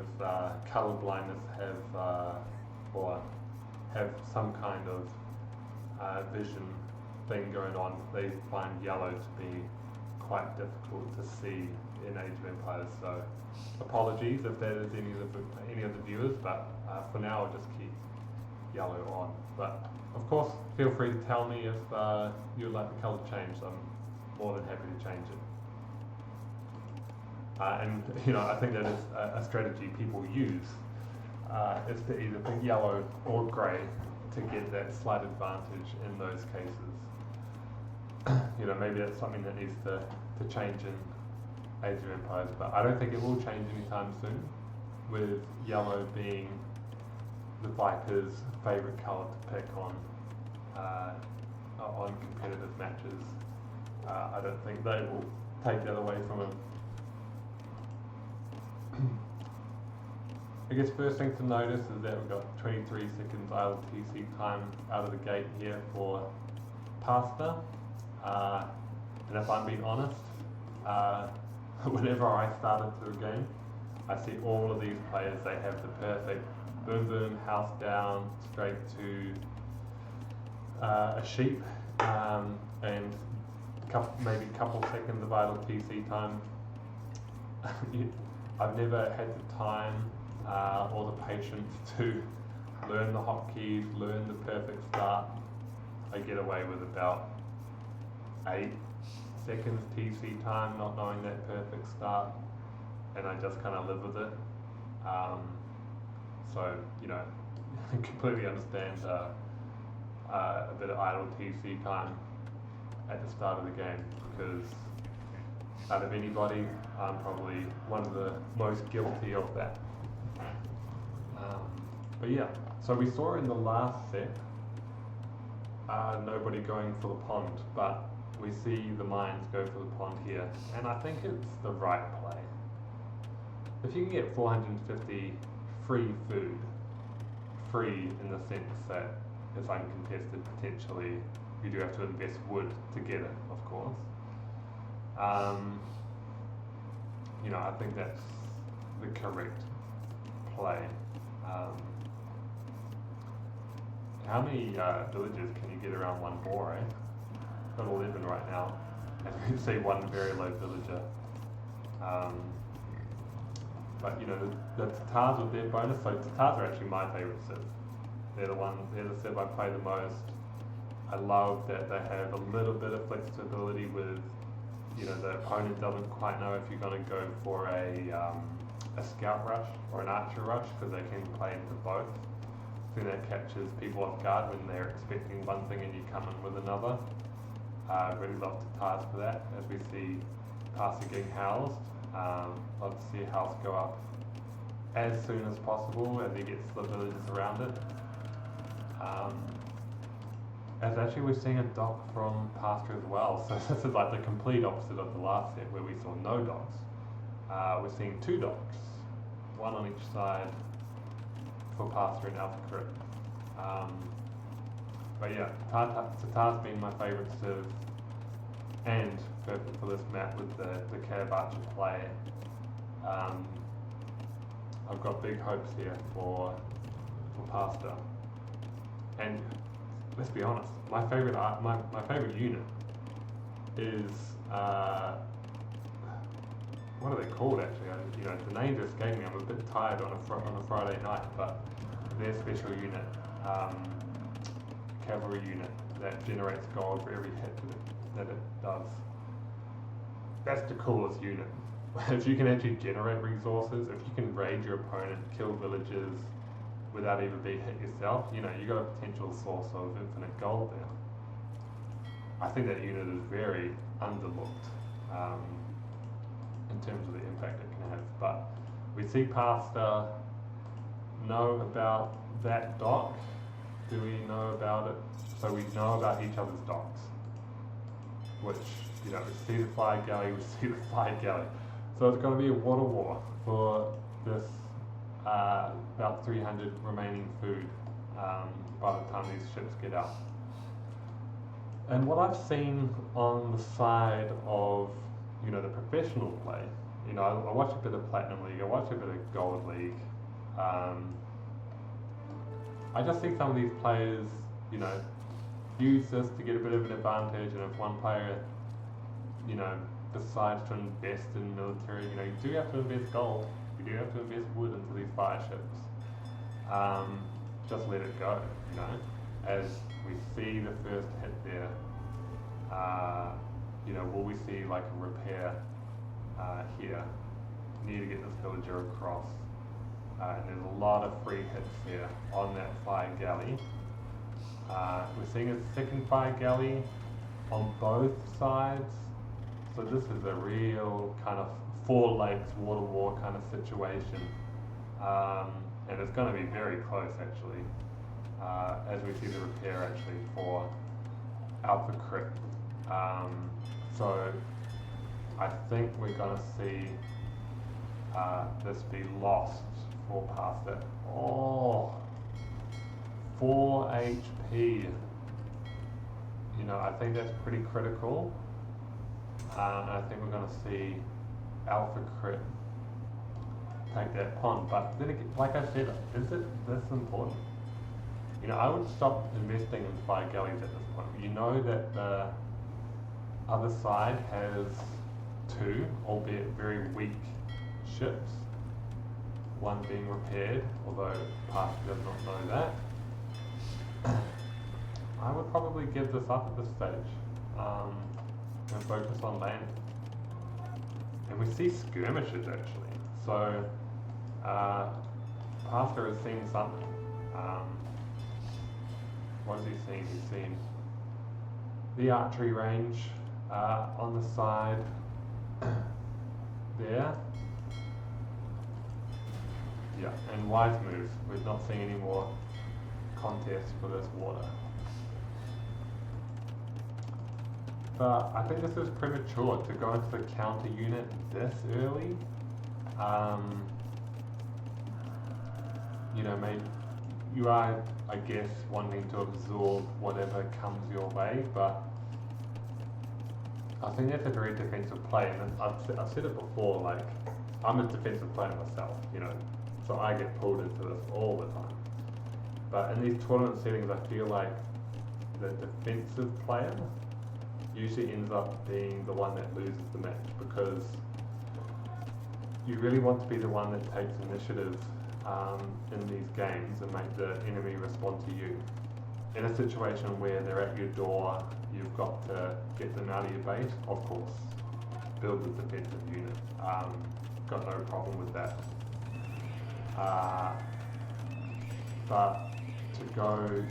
colour blindness or have some kind of vision thing going on. They find yellow to be quite difficult to see in Age of Empires. So apologies if that is any of the viewers, but for now I'll just keep yellow on. But of course, feel free to tell me if you would like the colour changed. I'm more than happy to change it. And I think that is a strategy people use, is to either pick yellow or grey to get that slight advantage in those cases. Maybe that's something that needs to change in Age of Empires, but I don't think it will change anytime soon, with yellow being the Viper's favourite colour to pick on competitive matches. I don't think they will take that away from him. I guess first thing to notice is that we've got 23 seconds idle TC time out of the gate here for Pasta. And if I'm being honest, whenever I started the game, I see all of these players, they have the perfect boom boom, house down, straight to a sheep, and maybe a couple seconds of idle TC time. I've never had the time or the patience to learn the hotkeys, learn the perfect start. I get away with about 8 seconds TC time, not knowing that perfect start, and I just kind of live with it. So, completely understand a bit of idle TC time at the start of the game, because out of anybody, I'm probably one of the most guilty of that. But yeah, so we saw in the last set nobody going for the pond, but we see the mines go for the pond here, and I think it's the right play. if you can get 450 free food, free in the sense that it's uncontested potentially, you do have to invest wood to get it, of course. You know, I think that's the correct play. How many villages can you get around one boar, eh? Got 11 right now, and we see one very low villager. But you know, the Tatars with their bonus, so Tatars are actually my favourite civ. They're the civ I play the most. I love that they have a little bit of flexibility with, you know, the opponent doesn't quite know if you're going to go for a scout rush or an archer rush, because they can play into both. I think that captures people off guard when they're expecting one thing and you come in with another. Really love Tatars for that, as we see Pastor getting housed. Love to see a house go up as soon as possible as he gets the villages around it. As actually we're seeing a dock from Pastor as well, so this is like the complete opposite of the last set where we saw no docks. We're seeing 2 docks, one on each side for Pastor and Alphakrit. But yeah, Tatar's been my favourite civ and perfect for this map with the Cab Archer play. I've got big hopes here for Pastor. And let's be honest, my favourite unit is what are they called actually? You know, the names are escaping me. I'm a bit tired on a Friday night, but their special unit, cavalry unit that generates gold for every hit that it does. That's the coolest unit. If you can actually generate resources, if you can raid your opponent, kill villages without even being hit yourself, you know, you got a potential source of infinite gold there. I think that unit is very underlooked in terms of the impact it can have. But we see Pastor know about that dock. Do we know about it? So we know about each other's docks, which, you know, we see the fire galley, we see the fire galley. So it's going to be a water war for this about 300 remaining food by the time these ships get out. And what I've seen on the side of, you know, the professional play, you know, I watch a bit of Platinum League, I watch a bit of Gold League. I just see some of these players, you know, use this to get a bit of an advantage, and if one player, you know, decides to invest in military, you know, you do have to invest gold, you do have to invest wood into these fire ships. Just let it go, you know. As we see the first hit there, you know, will we see like a repair here? Need to get this villager across. And there's a lot of free hits here on that fire galley. We're seeing a second fire galley on both sides. So this is a real kind of 4 lakes water war kind of situation. And it's going to be very close actually, as we see the repair actually for Alphakrit. So I think we're going to see this be lost for past that. Oh, 4 HP. You know, I think that's pretty critical. I think we're going to see Alphakrit take that pond. But then again, like I said, is it this important? You know, I would stop investing in fire galleys at this point. You know that the other side has 2, albeit very weak ships. One being repaired, although Pastor does not know that. I would probably give this up at this stage and focus on land. And we see skirmishes actually. So Pastor has seen something. What has he seen? He's seen the archery range on the side there. Yeah, and wise moves. We're not seeing any more contests for this water. But I think this is premature to go into the counter unit this early. You know, maybe you are, I guess, wanting to absorb whatever comes your way, but I think that's a very defensive play, and I've said it before, like, I'm a defensive player myself, you know, so I get pulled into this all the time. But in these tournament settings, I feel like the defensive player usually ends up being the one that loses the match, because you really want to be the one that takes initiative in these games and make the enemy respond to you. In a situation where they're at your door, you've got to get them out of your base, of course, build the defensive unit. Got no problem with that. But to go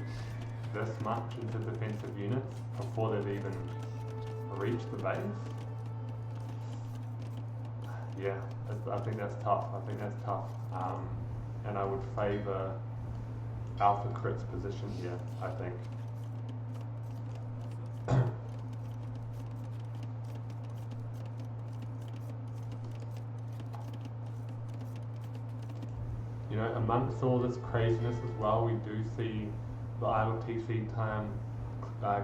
this much into defensive units before they've even reached the base, yeah, I think that's tough. And I would favour Alphakrit's position here, I think. You know, amongst all this craziness as well, we do see the idle TC time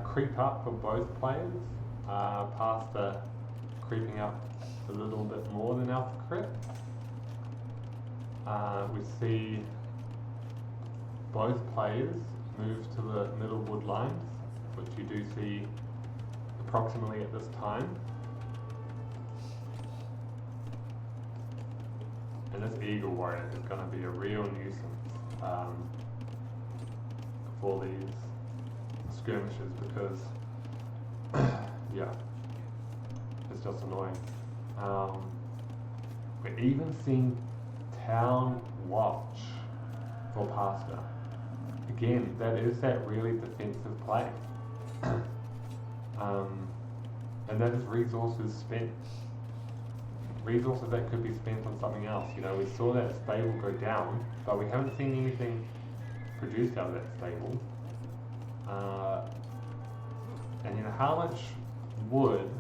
creep up for both players. Pasta creeping up a little bit more than Alphakrit. We see both players move to the middle wood lines, which you do see approximately at this time. And this Eagle Warrior is going to be a real nuisance for these skirmishes, because yeah, it's just annoying. We're even seeing Town Watch for Pasta. Again, that is that really defensive play. And that is resources spent. Resources that could be spent on something else. You know, we saw that stable go down, but we haven't seen anything produced out of that stable. And you know, how much wood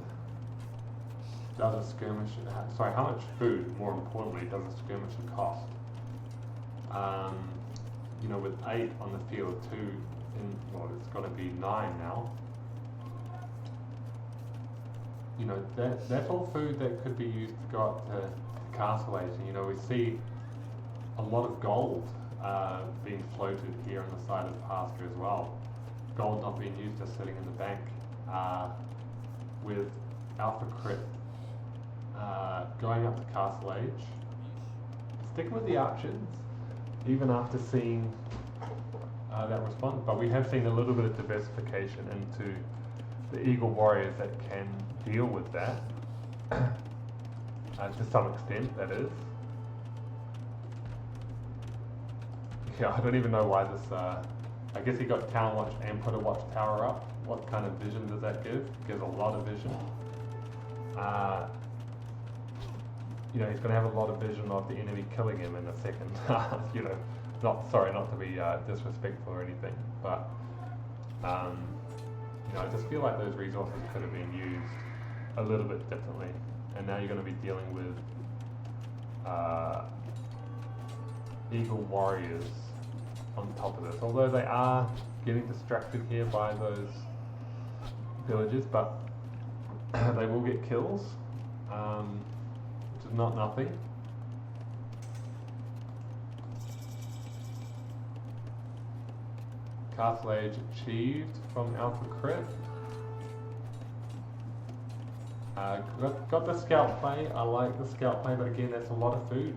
does a skirmisher, how much food, more importantly, does a skirmisher cost? You know, with 8 on the field, 2 well, it's got to be 9 now. You know, that's all food that could be used to go up to Castle Age. And you know, we see a lot of gold being floated here on the side of Pasca as well. Gold not being used, just sitting in the bank. With Alphakrit going up to Castle Age, sticking with the archers, even after seeing that response. But we have seen a little bit of diversification into the Eagle Warriors that can deal with that, to some extent, that is. Yeah, I don't even know why this, I guess he got Town Watch and put a watchtower up. What kind of vision does that give? It gives a lot of vision. You know, he's going to have a lot of vision of the enemy killing him in a second. You know, not to be disrespectful or anything, but you know, I just feel like those resources could have been used a little bit differently. And now you're going to be dealing with Eagle Warriors on top of this. Although they are getting distracted here by those villages, but they will get kills, which is not nothing. Castle Age achieved from Alphakrit. Got the scout play. I like the scout play, but again, that's a lot of food.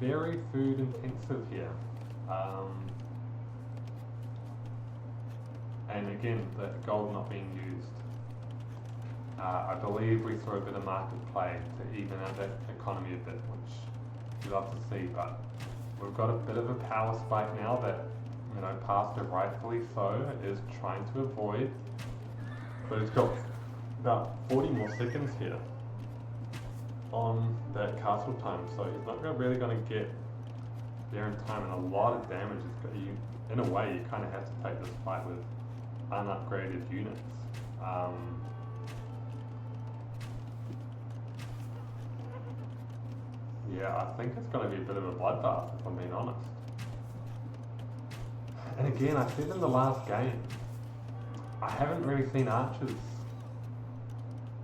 Very food intensive here. And again, the gold not being used. I believe we saw a bit of market play to even out that economy a bit, which we love to see, but we've got a bit of a power spike now that, you know, Pastor rightfully so is trying to avoid, but it's got about 40 more seconds here on that castle time, so he's not really going to get there in time, and a lot of damage is in a way you kind of have to take this fight with unupgraded units. Yeah, I think it's going to be a bit of a bloodbath, if I'm being honest. And again, I said in the last game, I haven't really seen archers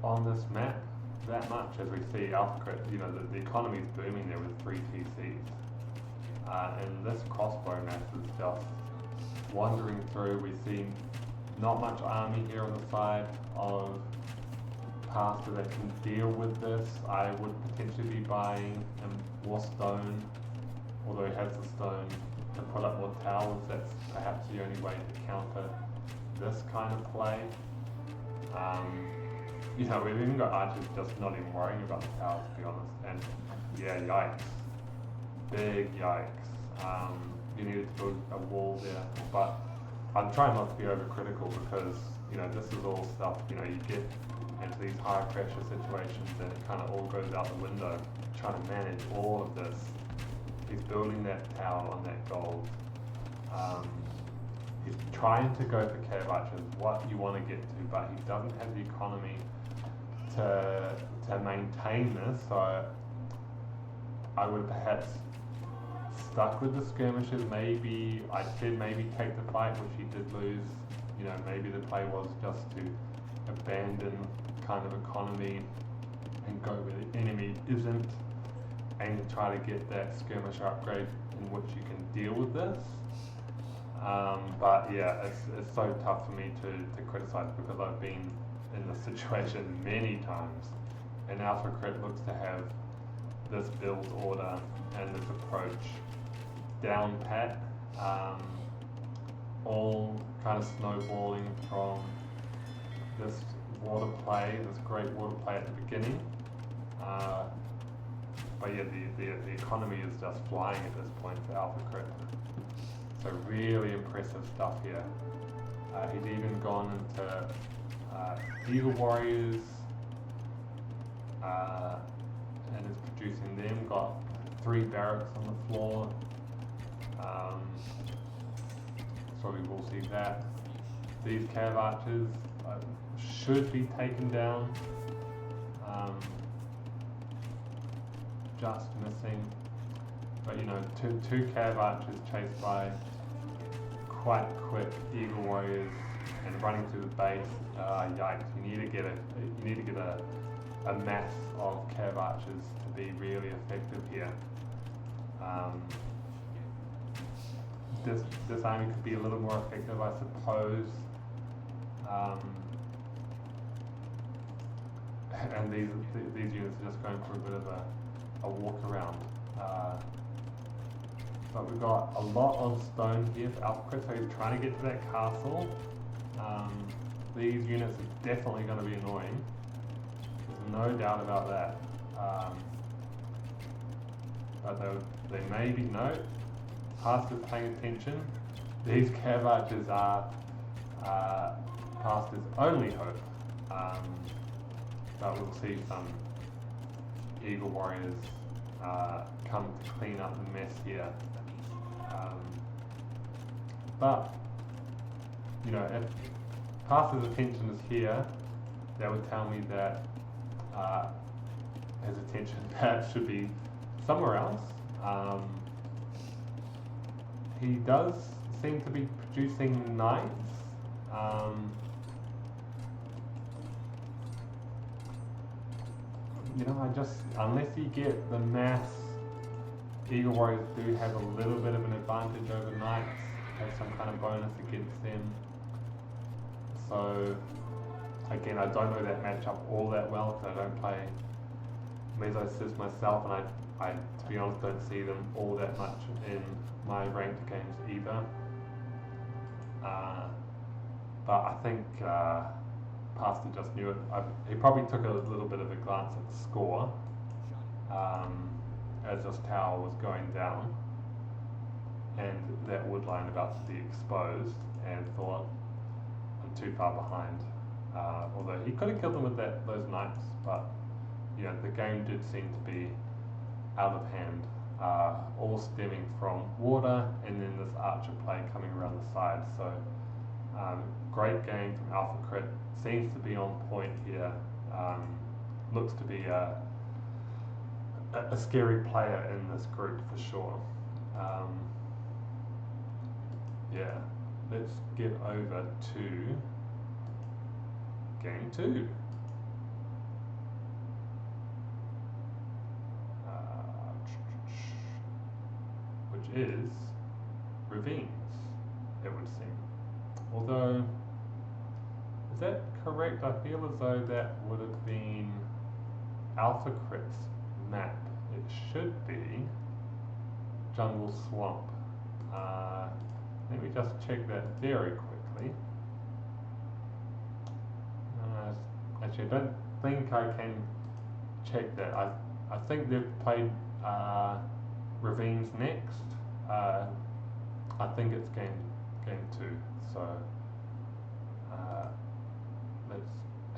on this map that much as we see Alphakrit. You know, the economy's booming there with 3 TCs. And this crossbow map is just wandering through. We see not much army here on the side of Pastor that can deal with this. I would potentially be buying more stone, although he has the stone to put up more towers. That's perhaps the only way to counter this kind of play. You know, we've even got archers just not even worrying about the towers, to be honest. And yeah, yikes. Big yikes. You needed to build a wall there. But I'm trying not to be overcritical because, you know, this is all stuff, you know, you get into these high pressure situations and it kind of all goes out the window. Trying to manage all of this. He's building that tower on that gold. He's trying to go for cav archers, what you want to get to, but he doesn't have the economy to maintain this, so I would perhaps stuck with the skirmishes. Maybe I said maybe take the fight, which he did lose. You know, maybe the play was just to abandon kind of economy and go where the enemy isn't and try to get that skirmisher upgrade in which you can deal with this. But yeah, it's so tough for me to criticize because I've been in this situation many times, and Alphakrit looks to have this build order and this approach down pat, all kind of snowballing from this water play, this great water play at the beginning. But yeah, the economy is just flying at this point for Alphakrit. So really impressive stuff here. He's even gone into Eagle Warriors and is producing them. Got 3 barracks on the floor. So we will see that. These cav archers should be taken down. Just missing. But you know, two cav archers chased by quite quick Eagle Warriors and running to the base. Yikes! You need to get a mass of cav archers to be really effective here. This army could be a little more effective, I suppose. And these units are just going for a bit of a walk around. But we've got a lot on stone here for Alphakrit, so he's trying to get to that castle. These units are definitely going to be annoying. There's no doubt about that. But they may be, no, Pastor's paying attention. These cav archers are Pastor's only hope. But we'll see some Eagle Warriors come to clean up the mess here. But, you know, if Pastor's attention is here, that would tell me that his attention perhaps should be somewhere else. He does seem to be producing knights. You know, unless you get the mass, Eagle Warriors do have a little bit of an advantage over knights, have some kind of bonus against them. So, again, I don't know that matchup all that well because I don't play Meso-Cis myself, and I, to be honest, don't see them all that much in my ranked games either. But I think Pastor just knew it. He probably took a little bit of a glance at the score as this tower was going down and that wood line about to be exposed, and thought, I'm too far behind. Although he could have killed them with those knights, but you know, the game did seem to be out of hand, all stemming from water and then this archer play coming around the side. So great game from Alphakrit, seems to be on point here. Looks to be a scary player in this group for sure. Yeah, let's get over to game 2. Which is ravines, it would seem. Although, is that correct? I feel as though that would have been Alphakrit's map. It should be Jungle Swamp. Let me just check that very quickly. Actually, I don't think I can check that. I think they've played Ravines next. I think it's game 2. So let's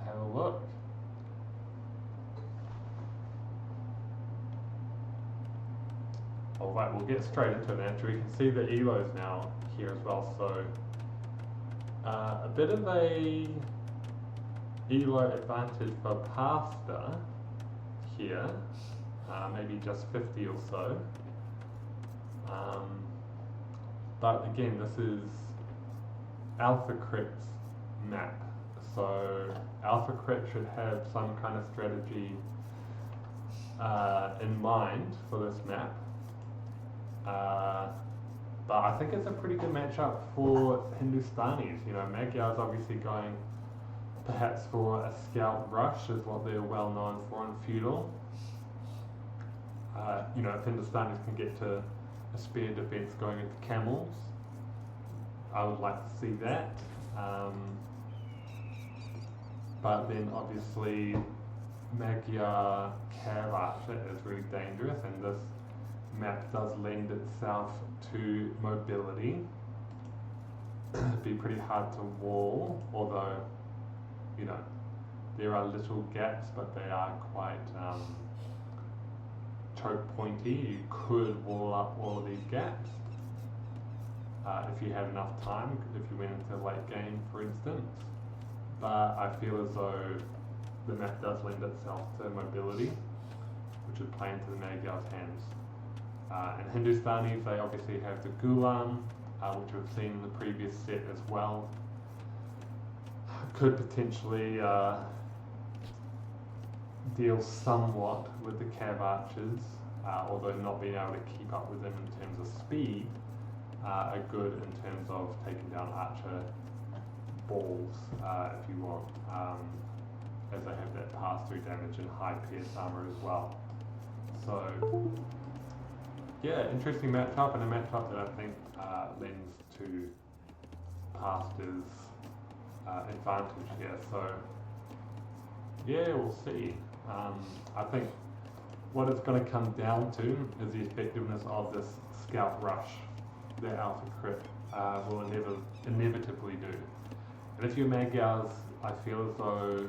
have a look. Alright, we'll get straight into it now. We can see the elos now here as well. So a bit of a elo advantage for Pasta here, maybe just 50 or so. But again, this is Alphakrit's map. So Alphakrit should have some kind of strategy in mind for this map. But I think it's a pretty good matchup for Hindustanis. You know, Magyar's obviously going perhaps for a scout rush, is what they're well known for in feudal. You know, if Hindustanis can get to a spear defense going into camels, I would like to see that. But then obviously Magyar Cav Archer is really dangerous, and this map does lend itself to mobility. It'd be pretty hard to wall, although, you know, there are little gaps, but they are quite choke pointy. You could wall up all of these gaps if you had enough time, if you went into late game, for instance. But I feel as though the map does lend itself to mobility, which would play into the Magyar's hands. And Hindustanis, they obviously have the Gulam, which we've seen in the previous set as well. Could potentially deal somewhat with the Cav Archers, although not being able to keep up with them in terms of speed, are good in terms of taking down Archer balls, if you want, as they have that pass-through damage and high pierce armor as well. So, yeah, interesting matchup, and a matchup that I think lends to Pasta's advantage here. So, yeah, we'll see. I think what it's going to come down to is the effectiveness of this scout rush that Alphakrit will inevitably do. And if you're Magyars, I feel as though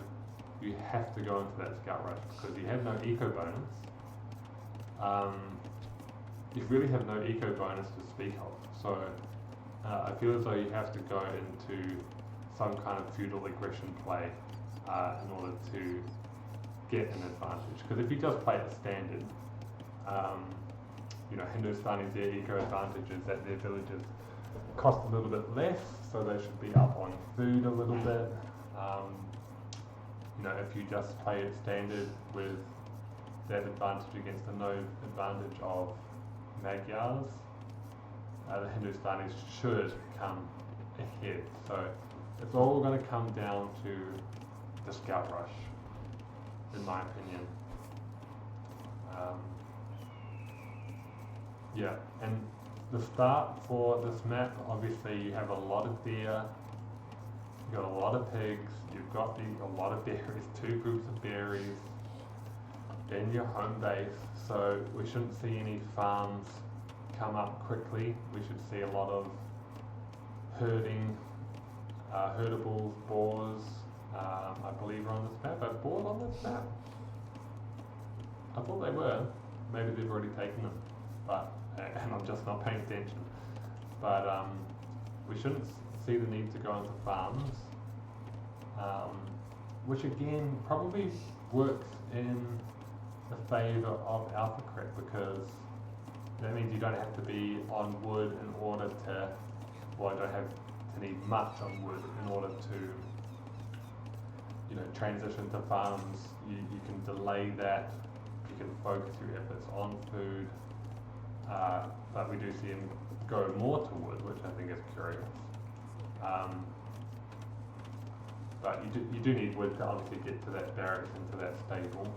you have to go into that scout rush because you have no eco bonus. You really have no eco bonus to speak of. So I feel as though you have to go into some kind of feudal aggression play in order to get an advantage. Because if you just play it standard, you know, Hindustanis, their eco advantage is that their villages cost a little bit less, so they should be up on food a little bit. You know, if you just play it standard with that advantage against the no advantage of Magyars, the Hindustanis should come ahead. So it's all going to come down to the scout rush, in my opinion. Yeah, and the start for this map, obviously you have a lot of deer, you've got a lot of pigs, you've got a lot of berries, 2 groups of berries, then your home base, so we shouldn't see any farms come up quickly. We should see a lot of herding, herdables, boars, I believe are on this map. Are boars on this map? I thought they were. Maybe they've already taken them, but and I'm just not paying attention. But we shouldn't see the need to go into farms, which again probably works in a favour of Alphakrit, because that means you don't have to be on wood in order to, well, you don't have to need much on wood in order to, you know, transition to farms. You can delay that, you can focus your efforts on food, but we do see him go more to wood, which I think is curious. But you do need wood to obviously get to that barracks and to that stable.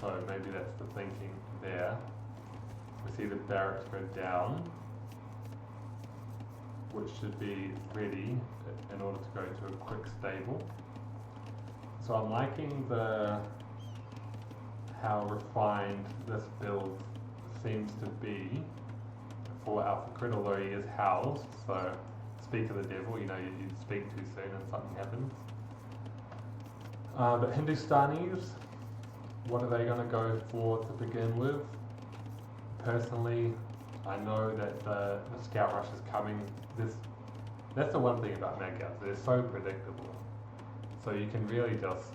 So maybe that's the thinking there. We see the barracks go down, which should be ready in order to go to a quick stable. So I'm liking how refined this build seems to be for Alphakrit, although he is housed, so speak of the devil, you know, you speak too soon and something happens. But Hindustanis, what are they going to go for to begin with? Personally, I know that the scout rush is coming. That's the one thing about Magyars, they're so predictable. So you can really just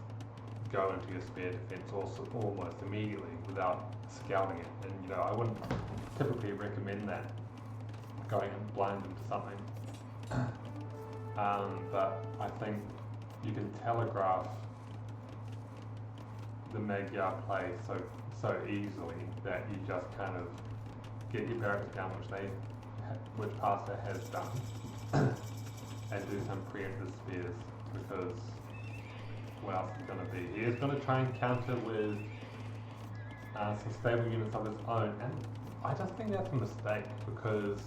go into your spear defense almost immediately without scouting it. And you know, I wouldn't typically recommend that, going in blind into something. But I think you can telegraph the Magyar play so easily that you just kind of get your barracks down, which Pastor has done, and do some preemptive spears, because what else is going to be? He is going to try and counter with some stable units of his own, and I just think that's a mistake, because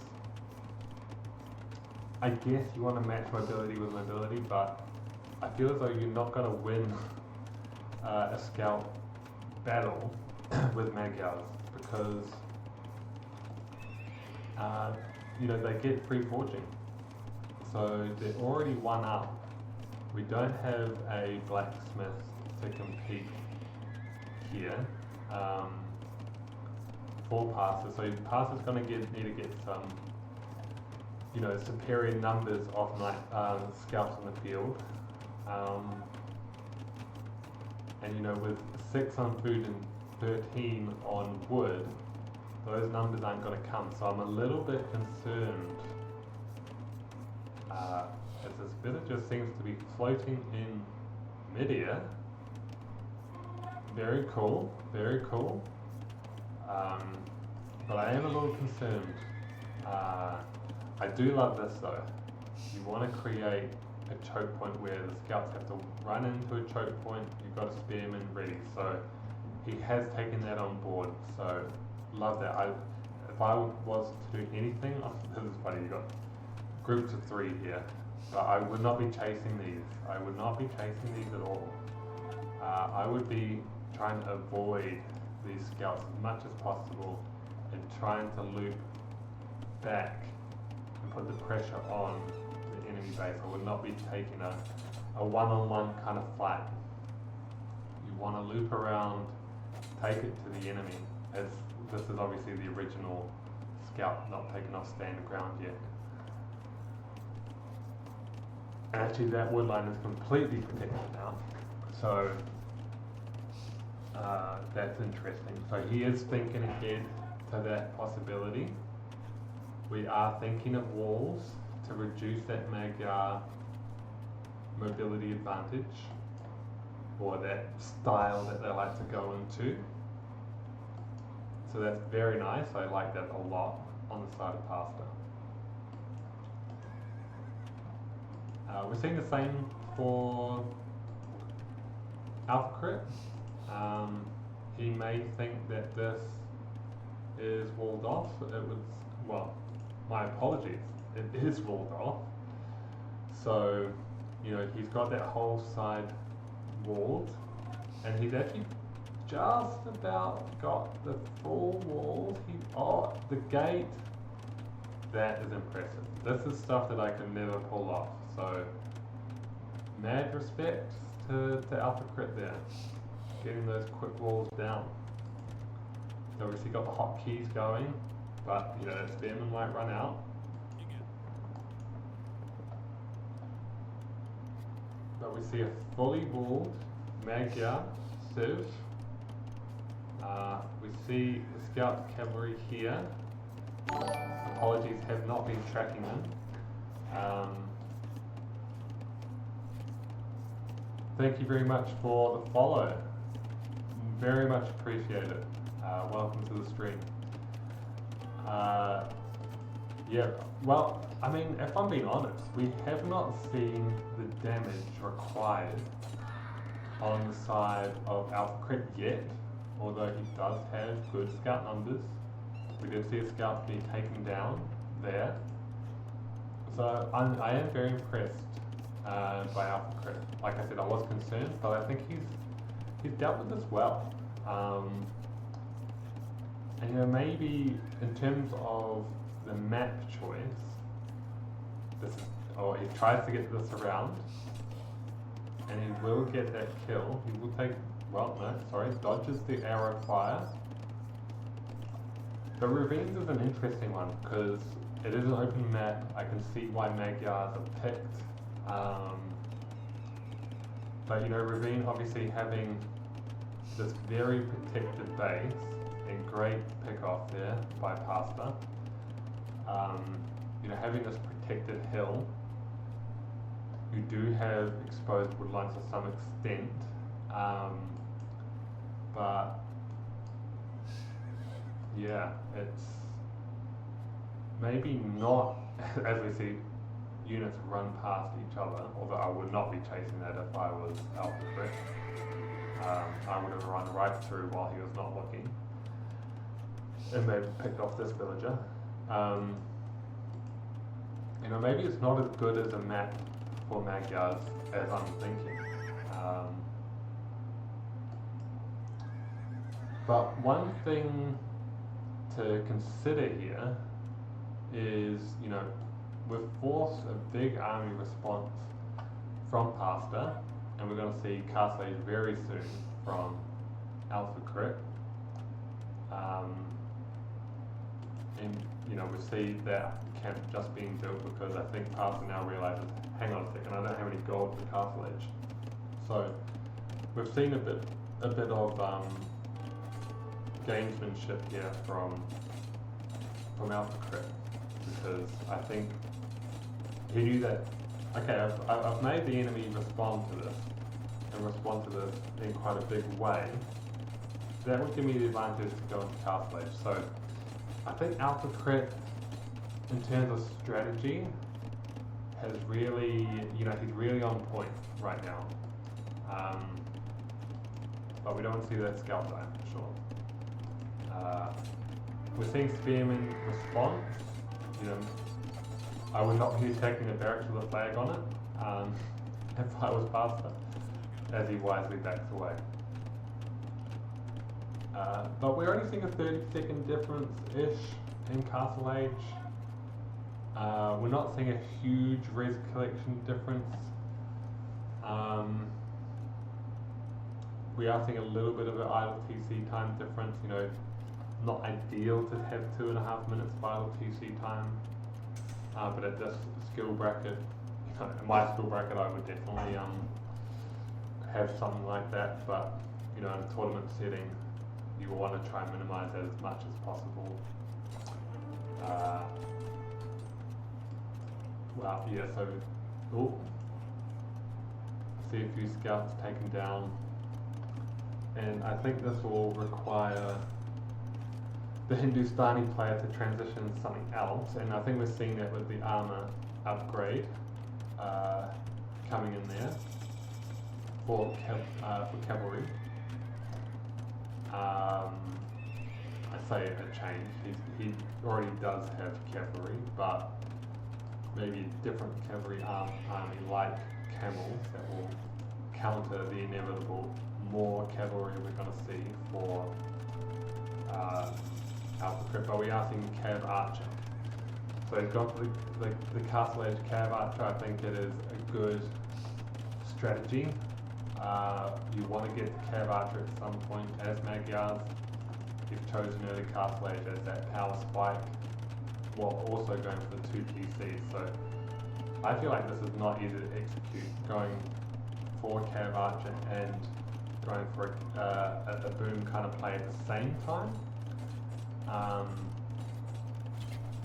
I guess you want to match mobility with mobility, but I feel as though you're not going to win a scout battle with Magyars, because you know, they get free forging, so they're already one up. We don't have a blacksmith to compete here for Passer, so Passer's going to need to get some, you know, superior numbers of scouts in the field. And you know, with 6 on food and 13 on wood, those numbers aren't going to come. So I'm a little bit concerned as this bidder just seems to be floating in midair. Very cool, very cool. But I am a little concerned. I do love this though. You want to create a choke point where the scouts have to run into a choke point. You've got a spearman ready, so he has taken that on board. So love that. If I was to do anything, this is funny. You got groups of 3 here, but I would not be chasing these. I would not be chasing these at all. I would be trying to avoid these scouts as much as possible and trying to loop back and put the pressure on the enemy base. I would not be taking a one-on-one kind of fight. You want to loop around, take it to the enemy, as this is obviously the original scout not taking off standard ground yet. Actually, that wood line is completely protected now, so that's interesting. So he is thinking ahead to that possibility. We are thinking of walls to reduce that Magyar mobility advantage, or that style that they like to go into. So that's very nice. I like that a lot on the side of Pastor. We're seeing the same for Alphakrit. He may think that this is walled off. Well, my apologies, it is walled off. So, you know, he's got that whole side walled, and he's actually just about got the full walls. The gate, that is impressive. This is stuff that I can never pull off. So, mad respect to Alphakrit there, getting those quick walls down. He's obviously got the hotkeys going, but you know, that spearman might run out. But we see a fully walled Magyar Civ. We see the Scout Cavalry here. Apologies, have not been tracking them. Thank you very much for the follow. Very much appreciated. Welcome to the stream. Yeah, well, I mean, if I'm being honest, we have not seen the damage required on the side of Alphakrit yet, although he does have good scout numbers. We did see a scout be taken down there. So I am very impressed by Alphakrit. Like I said, I was concerned, but I think he's dealt with this well. And you know, maybe in terms of the map choice, he tries to get this around, and he will get that kill. He will take, dodges the arrow fire. The ravines is an interesting one because it is an open map. I can see why Magyars are picked. But you know, ravine obviously having this very protected base and great pick off there by Pasta. You know, having this protected hill, you do have exposed woodlines to some extent, but yeah, it's maybe not, as we see units run past each other, although I would not be chasing that if I was Alphakrit. I would have run right through while he was not looking, and maybe picked off this villager. You know, maybe it's not as good as a map for Magyars as I'm thinking. But one thing to consider here is, you know, we've forced a big army response from Pasta, and we're going to see Castle Age very soon from Alphakrit. And you know, we see that camp just being built because I think Pasta now realizes, hang on a second, I don't have any gold for Castle Age. So we've seen a bit of gamesmanship here from Alphakrit, because I think he knew that, okay, I've made the enemy respond to this, and respond to this in quite a big way. That would give me the advantage to go into Castle Age. So I think Alphakrit, in terms of strategy, has really, you know, he's really on point right now. But we don't want to see that scout die, for sure. We're seeing Spearman response. You know, I would not be taking the barracks with a flag on it if I was Pasta, as he wisely backs away. But we're only seeing a 30-second difference-ish in Castle Age. We're not seeing a huge res collection difference. We are seeing a little bit of an idle TC time difference. You know, not ideal to have 2.5 minutes of idle TC time, but at this skill bracket, you know, in my skill bracket, I would definitely have something like that. But you know, in a tournament setting, you will want to try and minimize that as much as possible. Well, yeah, so, see a few scouts taken down, and I think this will require the Hindustani player to transition to something else, and I think we're seeing that with the armor upgrade coming in there for cavalry. I say a change. He already does have cavalry, but maybe a different cavalry army like camels that will counter the inevitable more cavalry we're going to see for Alphakrit. But we are seeing Cav Archer. So he's gone for the Castle Age Cav Archer. I think it is a good strategy. You want to get the Cav Archer at some point as Magyars. You've chosen early Castle Age as that power spike, while also going for the 2 TCs. So I feel like this is not easy to execute, going for Cav Archer and going for a boom kind of play at the same time.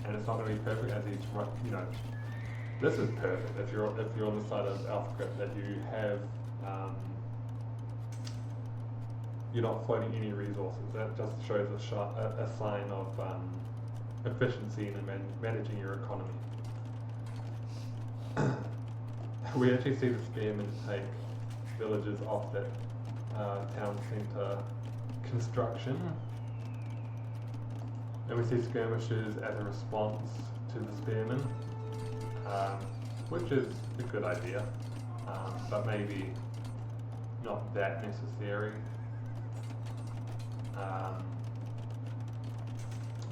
And it's not going to be perfect as he's, you know, this is perfect if you're on the side of Alphakrit, that you have, you're not floating any resources. That just shows a sign of efficiency in managing your economy. We actually see the spearmen take villages off that town centre construction, and we see skirmishers as a response to the spearmen, which is a good idea, but maybe not that necessary.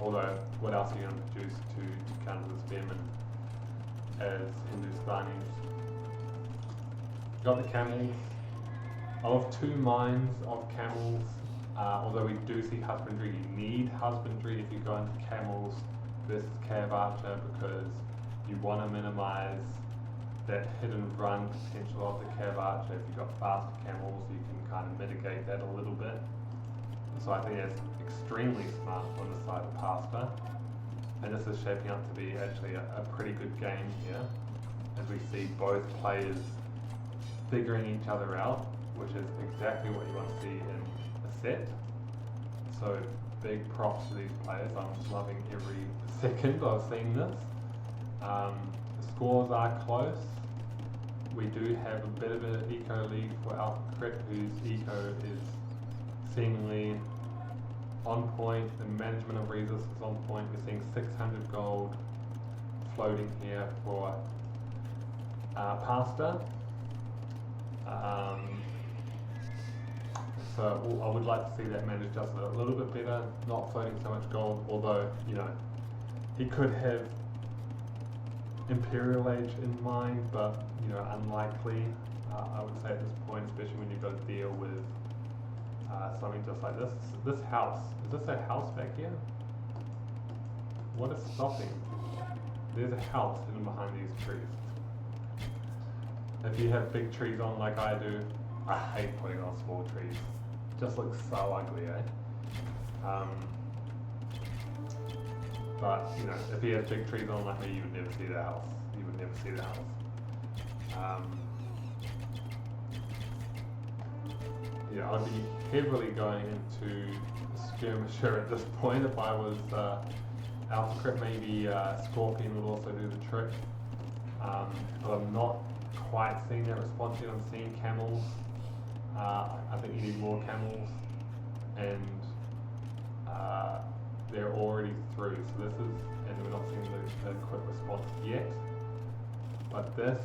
Although, what else are you going to produce to counter the spearmen as Hindustanis? Got the camels. Of 2 mines of camels, although we do see husbandry, you need husbandry if you go into camels versus cav archer, because you want to minimize that hidden run potential of the cav archer. If you've got faster camels, you can kind of mitigate that a little bit. So I think that's extremely smart on the side of pasta, and this is shaping up to be actually a pretty good game here, as we see both players figuring each other out, which is exactly what you want to see in a set. So big props to these players. I'm loving every second of seeing this. The scores are close. We do have a bit of an eco lead for Alphakrit, whose eco is seemingly on point. The management of resources is on point. We're seeing 600 gold floating here for pasta. So I would like to see that managed just a little bit better, not floating so much gold, although, you know, he could have Imperial Age in mind, but, you know, unlikely, I would say at this point, especially when you've got to deal with something just like this. This house, is this a house back here? What is stopping? There's a house hidden behind these trees. If you have big trees on like I do, I hate putting on small trees. Just looks so ugly, eh? But, you know, if you have big trees on like me, you would never see the house. You would never see the house. Yeah, I'd be heavily going into skirmisher at this point. If I was Alphakrit, maybe Scorpion would also do the trick. But I'm not quite seeing that response yet. I'm seeing camels. I think you need more camels, and they're already through. So this is, and we're not seeing the quick response yet. But this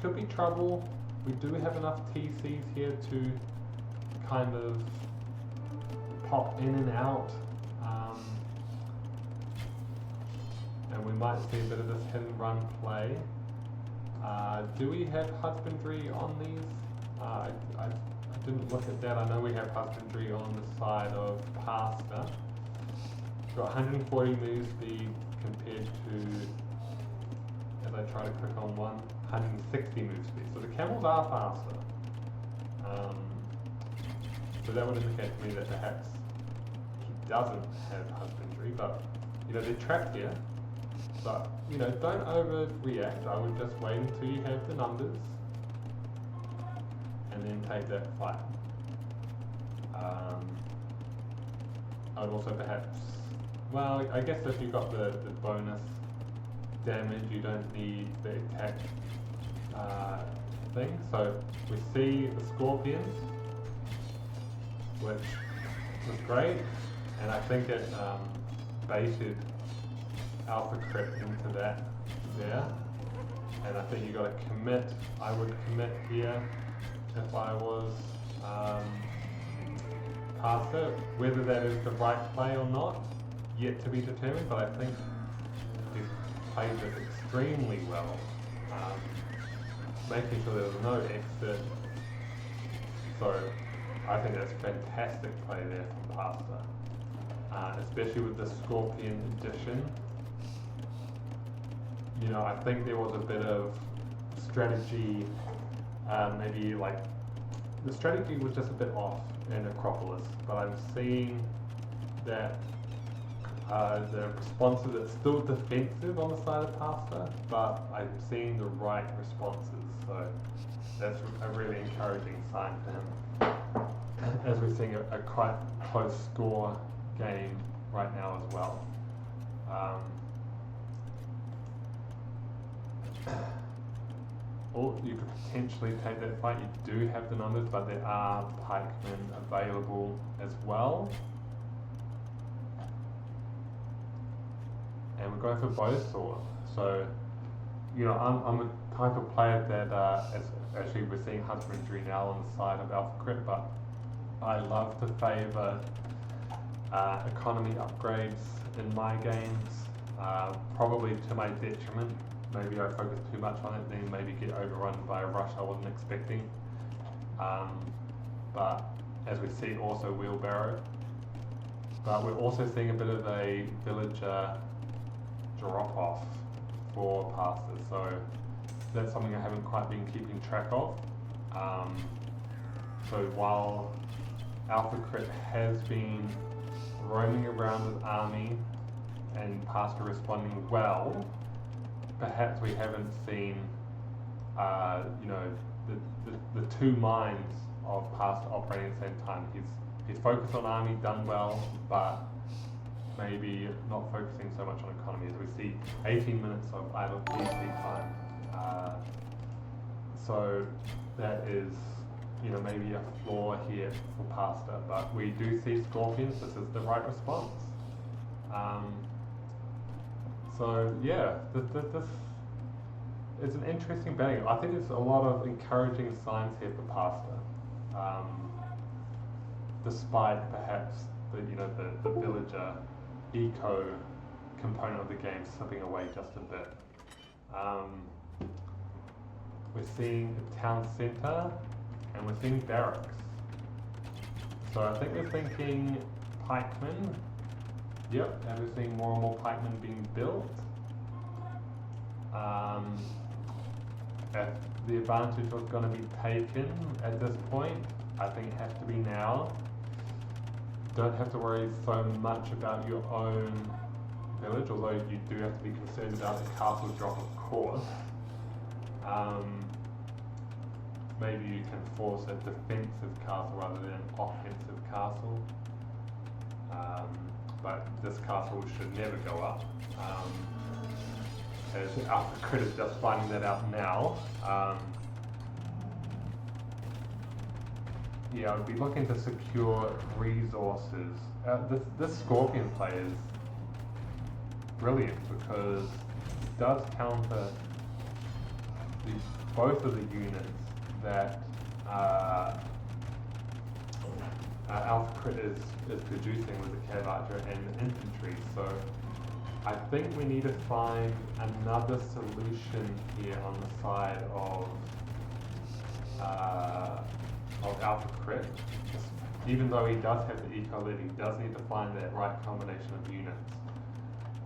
could be trouble. We do have enough TCs here to kind of pop in and out, and we might see a bit of this hit and run play. Do we have husbandry on these? I didn't look at that. I know we have husbandry on the side of pasta. Got 140 move speed compared to, as I try to click on one, 160 move speed. So the camels are faster. So that would indicate to me that perhaps he doesn't have husbandry, but, you know, they're trapped here. But, you know, don't overreact. I would just wait until you have the numbers and then take that fight. I would also perhaps, well, I guess if you've got the bonus damage, you don't need the attack thing. So we see the Scorpions, which was great, and I think it baited Alphakrit into that there, and I think you got to commit. I would commit here if I was Pasta. Whether that is the right play or not, yet to be determined, but I think he played this extremely well, making sure there was no exit. So I think that's fantastic play there from Pasta, especially with the Scorpion addition. You know, I think there was a bit of strategy, maybe like the strategy was just a bit off in Acropolis, but I'm seeing that the responses are still defensive on the side of Pasta, but I'm seeing the right responses, so that's a really encouraging sign for him. As we're seeing a quite close score game right now as well. Or you could potentially take that fight. You do have the numbers, but there are pikemen available as well. And we're going for bowsword. So, you know, I'm a type of player that, actually we're seeing Hunter Injury now on the side of Alphakrit, but I love to favour economy upgrades in my games, probably to my detriment. Maybe I focus too much on it, then maybe get overrun by a rush I wasn't expecting. But as we see, also wheelbarrow. But we're also seeing a bit of a villager drop-off for passes, so that's something I haven't quite been keeping track of. So while Alphakrit has been roaming around with army and Pasta responding well, perhaps we haven't seen, you know, the two minds of Pasta operating at the same time. He's focused on army, done well, but maybe not focusing so much on economy, as we see 18 minutes of idle PC time. So that is, you know, maybe a flaw here for Pasta, but we do see Scorpions. This is the right response. So yeah, this is an interesting batting. I think there's a lot of encouraging signs here for Pasta, despite perhaps the villager eco component of the game slipping away just a bit. We're seeing a town centre and we're seeing barracks. So I think we're thinking pikemen. Yep, and we're seeing more and more pikemen being built. If the advantage was going to be taken at this point, I think it has to be now. Don't have to worry so much about your own village, although you do have to be concerned about the castle drop, of course. Maybe you can force a defensive castle rather than an offensive castle. But this castle should never go up. As Alphakrit is just finding that out now. Yeah, I would be looking to secure resources. This Scorpion play is brilliant because it does counter both of the units that Alphakrit is producing with the Cav Archer and the infantry. So I think we need to find another solution here on the side of Alphakrit. Even though he does have the eco lead, he does need to find that right combination of units,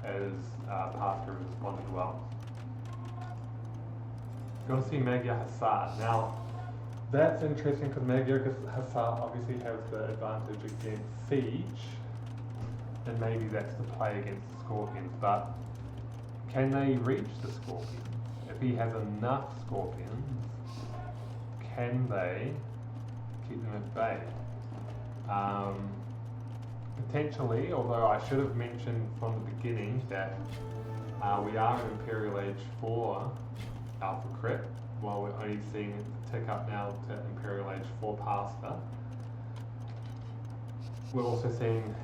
as Pastor responded well. Going to see Magyar Hussar. Now, that's interesting because Magyar Hussar obviously has the advantage against siege, and maybe that's the play against the Scorpions, but can they reach the Scorpions? If he has enough Scorpions, can they keep them at bay? Potentially, although I should have mentioned from the beginning that we are in Imperial Age 4 Alphakrit, while we're only seeing it tick up now to Imperial Age 4 Pasta. We're also seeing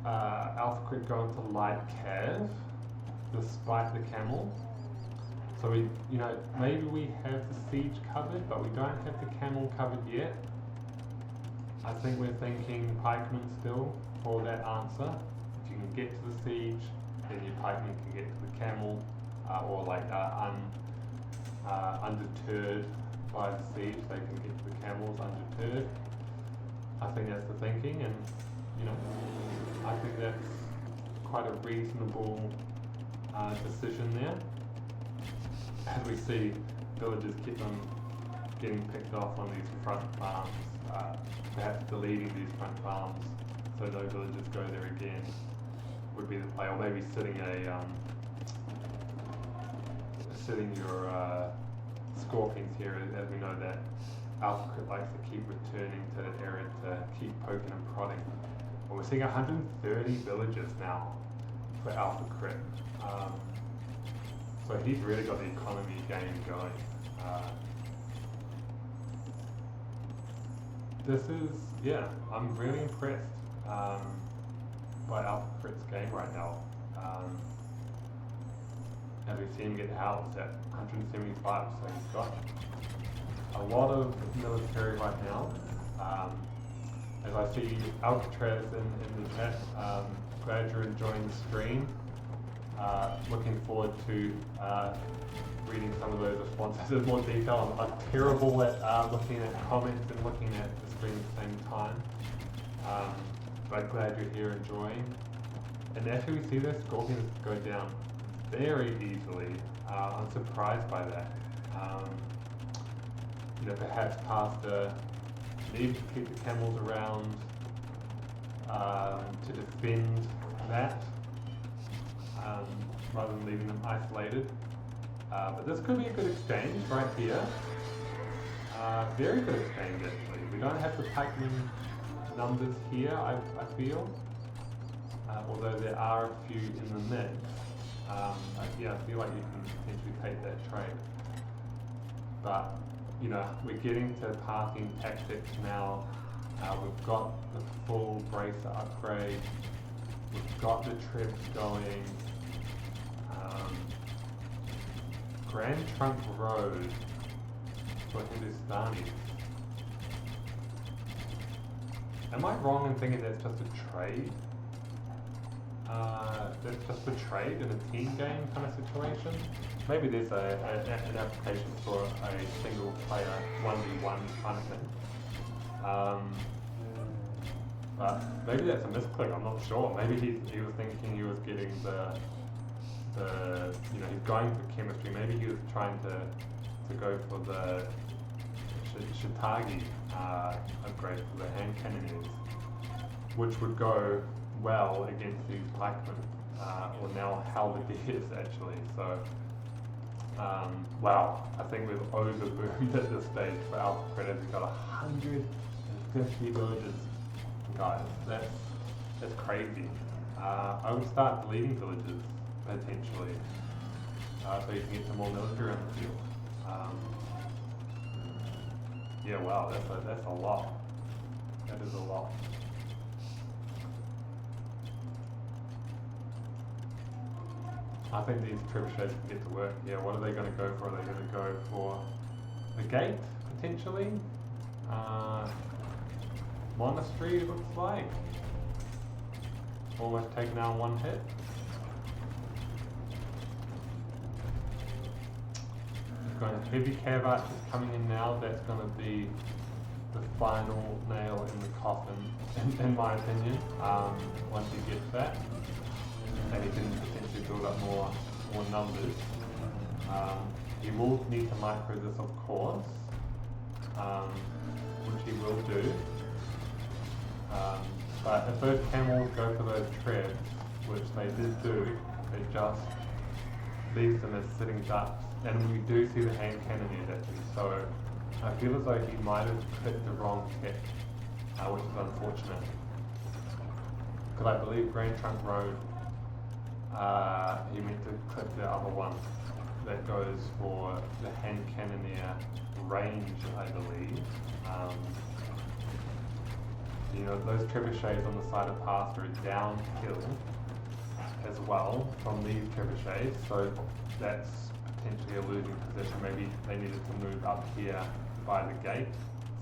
Alphakrit going to light cav despite the camels. So we, maybe we have the siege covered, but we don't have the camel covered yet. I think we're thinking pikemen still for that answer. If you can get to the siege, then your pikemen can get to the camel, or undeterred by the siege, they can get to the camels undeterred. I think that's the thinking, and I think that's quite a reasonable decision there. As we see, villagers keep them getting picked off on these front farms, perhaps deleting these front farms so no villagers go there again would be the play, or maybe sitting your scorpions here, as we know that Alphakrit likes to keep returning to that area to keep poking and prodding. Well, we're seeing 130 villagers now for Alphakrit. So he's really got the economy game going. This is, yeah, I'm really impressed by Alphakrit's game right now. As we see him get housed at 175, so he's got a lot of military right now. As I see Alcatraz in the chat, glad you're enjoying the stream. Looking forward to reading some of those responses in more detail. I'm terrible at looking at comments and looking at the screen at the same time. But glad you're here enjoying. And actually we see those scorpions go down very easily. I'm surprised by that. Perhaps Pastor needs to keep the camels around to defend that, rather than leaving them isolated. But this could be a good exchange right here. Very good exchange actually. We don't have the pikeman numbers here, I feel. Although there are a few in the mix. I feel like you can potentially take that trade. But we're getting to passing tactics now. We've got the full bracer upgrade. We've got the trips going. Grand Trunk Road for Hindustanis. Am I wrong in thinking that's just a trade? That's just a trade in a team game kind of situation? Maybe there's an application for a single player 1v1 kind of thing. But maybe that's a misclick, I'm not sure. Maybe he was thinking he was getting he's going for chemistry. Maybe he was trying to go for the Shitagi upgrade for the hand cannoneers, which would go well against these pikemen, or now halberdiers actually. So, wow, I think we've overboomed at this stage for Alphakrit. We've got 150 villagers, guys. That's crazy. I would start deleting villages potentially, so you can get some more military on the field. Yeah, wow, that's a lot. That is a lot. I think these trebuchets can get to work. Yeah, what are they going to go for? Are they going to go for the gate, potentially? Monastery, it looks like. Almost taken out one hit. Going to heavy cav archers coming in now. That's going to be the final nail in the coffin, in my opinion, once he gets that. And he can potentially build up more numbers. He will need to micro this, of course, which he will do. But if those camels go for those trebs, which they did do, it just leaves them as sitting ducks. And we do see the hand cannoneers actually, so I feel as though he might have clicked the wrong tick, which is unfortunate. Because I believe Grand Trunk Road, he meant to click the other one that goes for the hand cannoneer range, I believe. Those trebuchets on the side of Pastor are downhill as well from these trebuchets, so that's potentially a losing position. Maybe they needed to move up here by the gate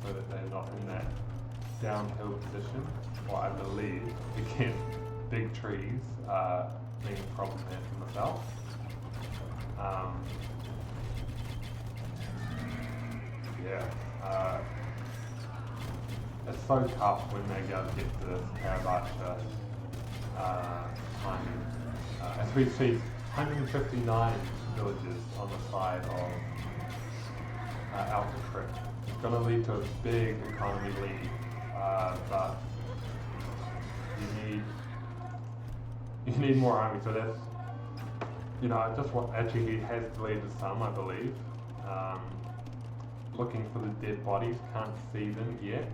so that they're not in that downhill position. Well, I believe, again, big trees being a problem there for myself. It's so tough when they go to get to this Cav Archer timing. As we see, 159 villages on the side Alphakrit. It's going to lead to a big economy lead, but you need more army. So that's, you know, actually he has deleted some, I believe. Looking for the dead bodies, can't see them yet,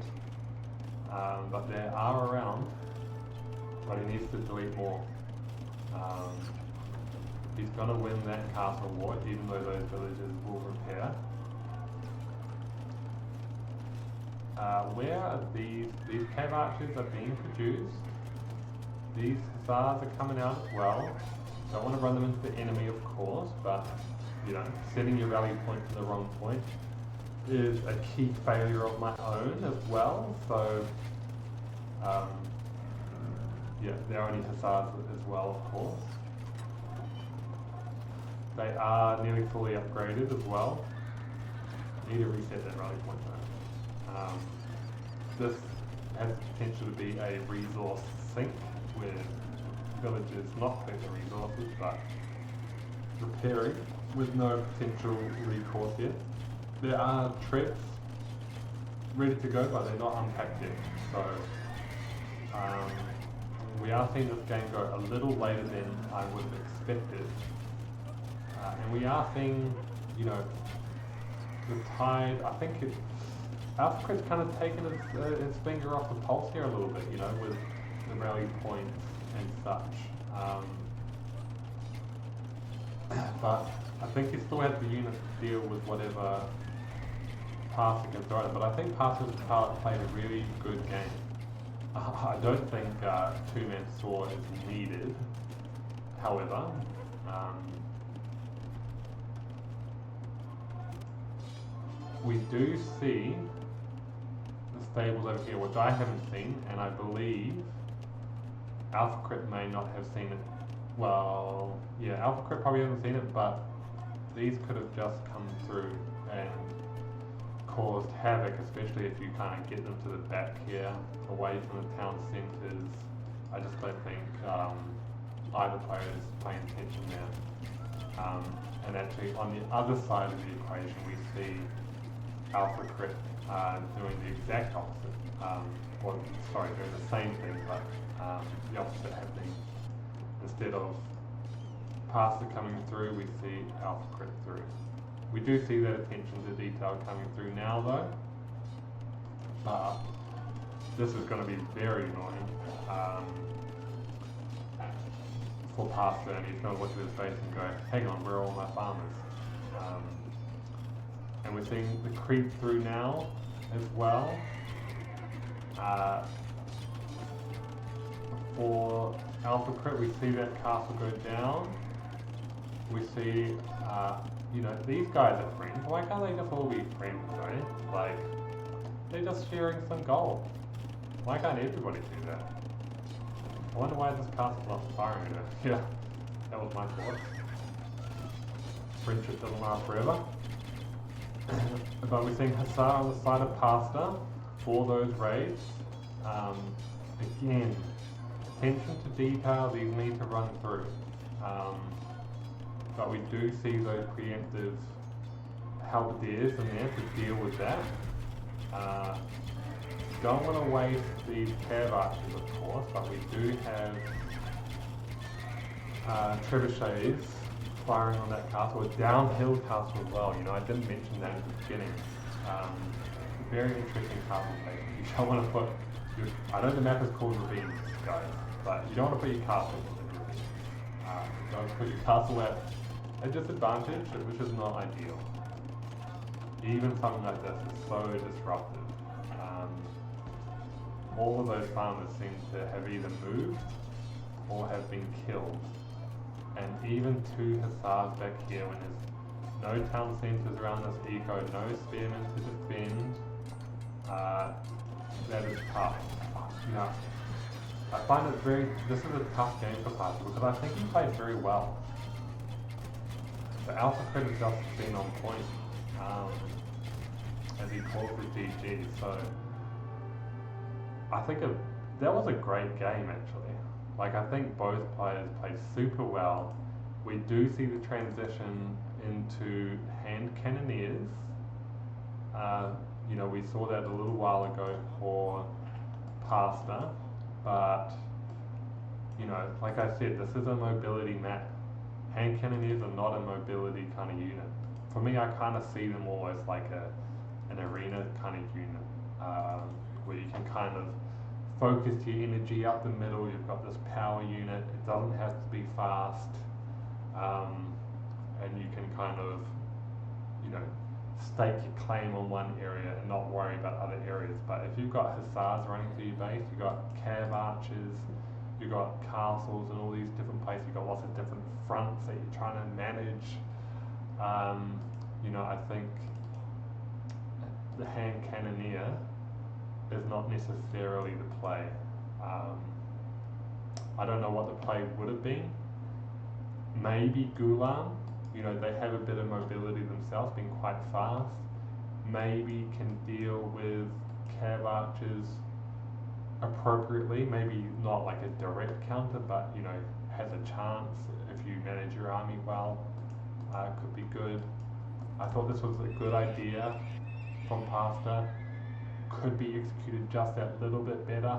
but they are around. But he needs to delete more. He's going to win that castle war, even though those villages will repair. Where are these cave archers are being produced? These hussars are coming out as well. Don't want to run them into the enemy, of course, but you know, setting your rally point to the wrong point is a key failure of my own as well. So, yeah, they're only hussars as well, of course. They are nearly fully upgraded as well. Need to reset that rally point though. This has the potential to be a resource sink with villages not putting the resources but repairing with no potential recourse yet. There are treks ready to go, but they're not unpacked yet. So we are seeing this game go a little later than I would have expected. And we are seeing, you know, the tide, I think Alphakrit's kind of taken its finger off the pulse here a little bit, you know, with the rally points and such. But I think he still has the units to deal with whatever Passer can throw at. But I think Passer's played a really good game. I don't think two-man saw is needed. However, we do see the stables over here, which I haven't seen, and I believe Alphakrit may not have seen it. Well, yeah, Alphakrit probably hasn't seen it, but these could have just come through and caused havoc, especially if you kind of get them to the back here, away from the town centres. I just don't think either player is paying attention there. And actually, on the other side of the equation, we see Alphakrit doing the exact opposite. Doing the same thing, but the opposite happening. Instead of Passer coming through, we see Alphakrit through. We do see that attention to detail coming through now though, but this is going to be very annoying for Passer, and he's going to look at his face and go, hang on, where are all my farmers? And we're seeing the creep through now as well. For Alphakrit, we see that castle go down. We see, you know, these guys are friends. Why can't they just all be friends, right? Like, they're just sharing some gold. Why can't everybody do that? I wonder why this castle's not firing it. Yeah, that was my thought. Friendship doesn't last forever. But we're seeing Hussar on the side of Pastor for those raids. Again, attention to detail, these need to run through. But we do see those preemptive halberdiers in there to deal with that. Don't want to waste these cav archers, of course, but we do have trebuchets firing on that castle, a downhill castle as well. You know, I didn't mention that at the beginning. Very interesting castle placement. You don't want to put your, I know the map is called ravines, guys, but you don't want to put your castle in ravines. You don't want to put your castle at a disadvantage, which is not ideal. Even something like this is so disruptive. All of those farmers seem to have either moved or have been killed. And even two hussars back here when there's no town centres around this eco, no spearmen to defend, that is tough. You know, I find this is a tough game for Pastor because I think he played very well. The Alphakrit has just been on point, as he calls the DG, so I think that was a great game actually. Like, I think both players played super well. We do see the transition into hand cannoneers, You know, we saw that a little while ago for pasta, but you know, like I said, this is a mobility map. Hand cannoneers are not a mobility kind of unit. For me, I kind of see them almost like an arena kind of unit, where you can kind of focus your energy up the middle. You've got this power unit. It doesn't have to be fast, and you can kind of, you know, stake your claim on one area and not worry about other areas. But if you've got hussars running through your base, you've got cav archers, you've got castles and all these different places, you've got lots of different fronts that you're trying to manage. You know, I think the hand cannoneer is not necessarily the play. I don't know what the play would have been. Maybe Gulam, you know, they have a bit of mobility themselves, being quite fast. Maybe can deal with cav archers appropriately, maybe not like a direct counter, but you know, has a chance if you manage your army well. Could be good. I thought this was a good idea from Pasta. Could be executed just that little bit better,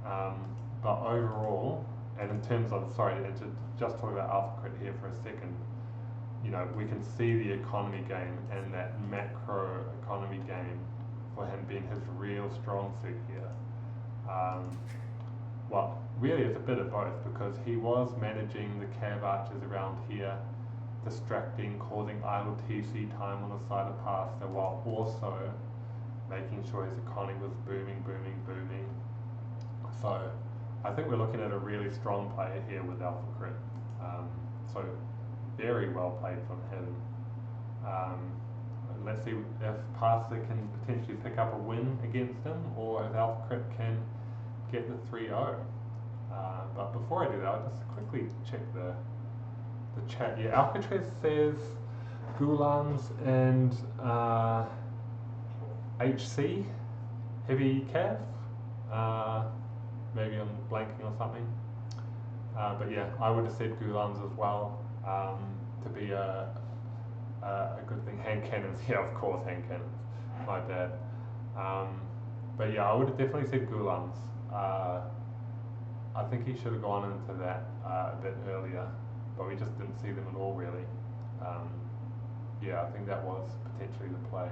but overall, and in terms of, sorry, to just talk about Alphakrit here for a second, you know, we can see the economy game and that macro economy game for him being his real strong suit here. Well, really it's a bit of both, because he was managing the cav archers around here, distracting, causing idle TC time on the side of Pasta, while also making sure his economy was booming. So I think we're looking at a really strong player here with Alphakrit. So very well played from him. Let's see if Pasta can potentially pick up a win against him, or if Alphakrit can get the 3-0. But before I do that, I'll just quickly check the chat. Yeah, Alcatraz says Gulams and HC, heavy cav. Maybe I'm blanking on something. But yeah, I would have said Gulams as well, to be a good thing. Hand cannons, yeah, of course, hand cannons. My bad. But yeah, I would have definitely said Gulams. I think he should have gone into that a bit earlier, but we just didn't see them at all, really. Yeah, I think that was potentially the play.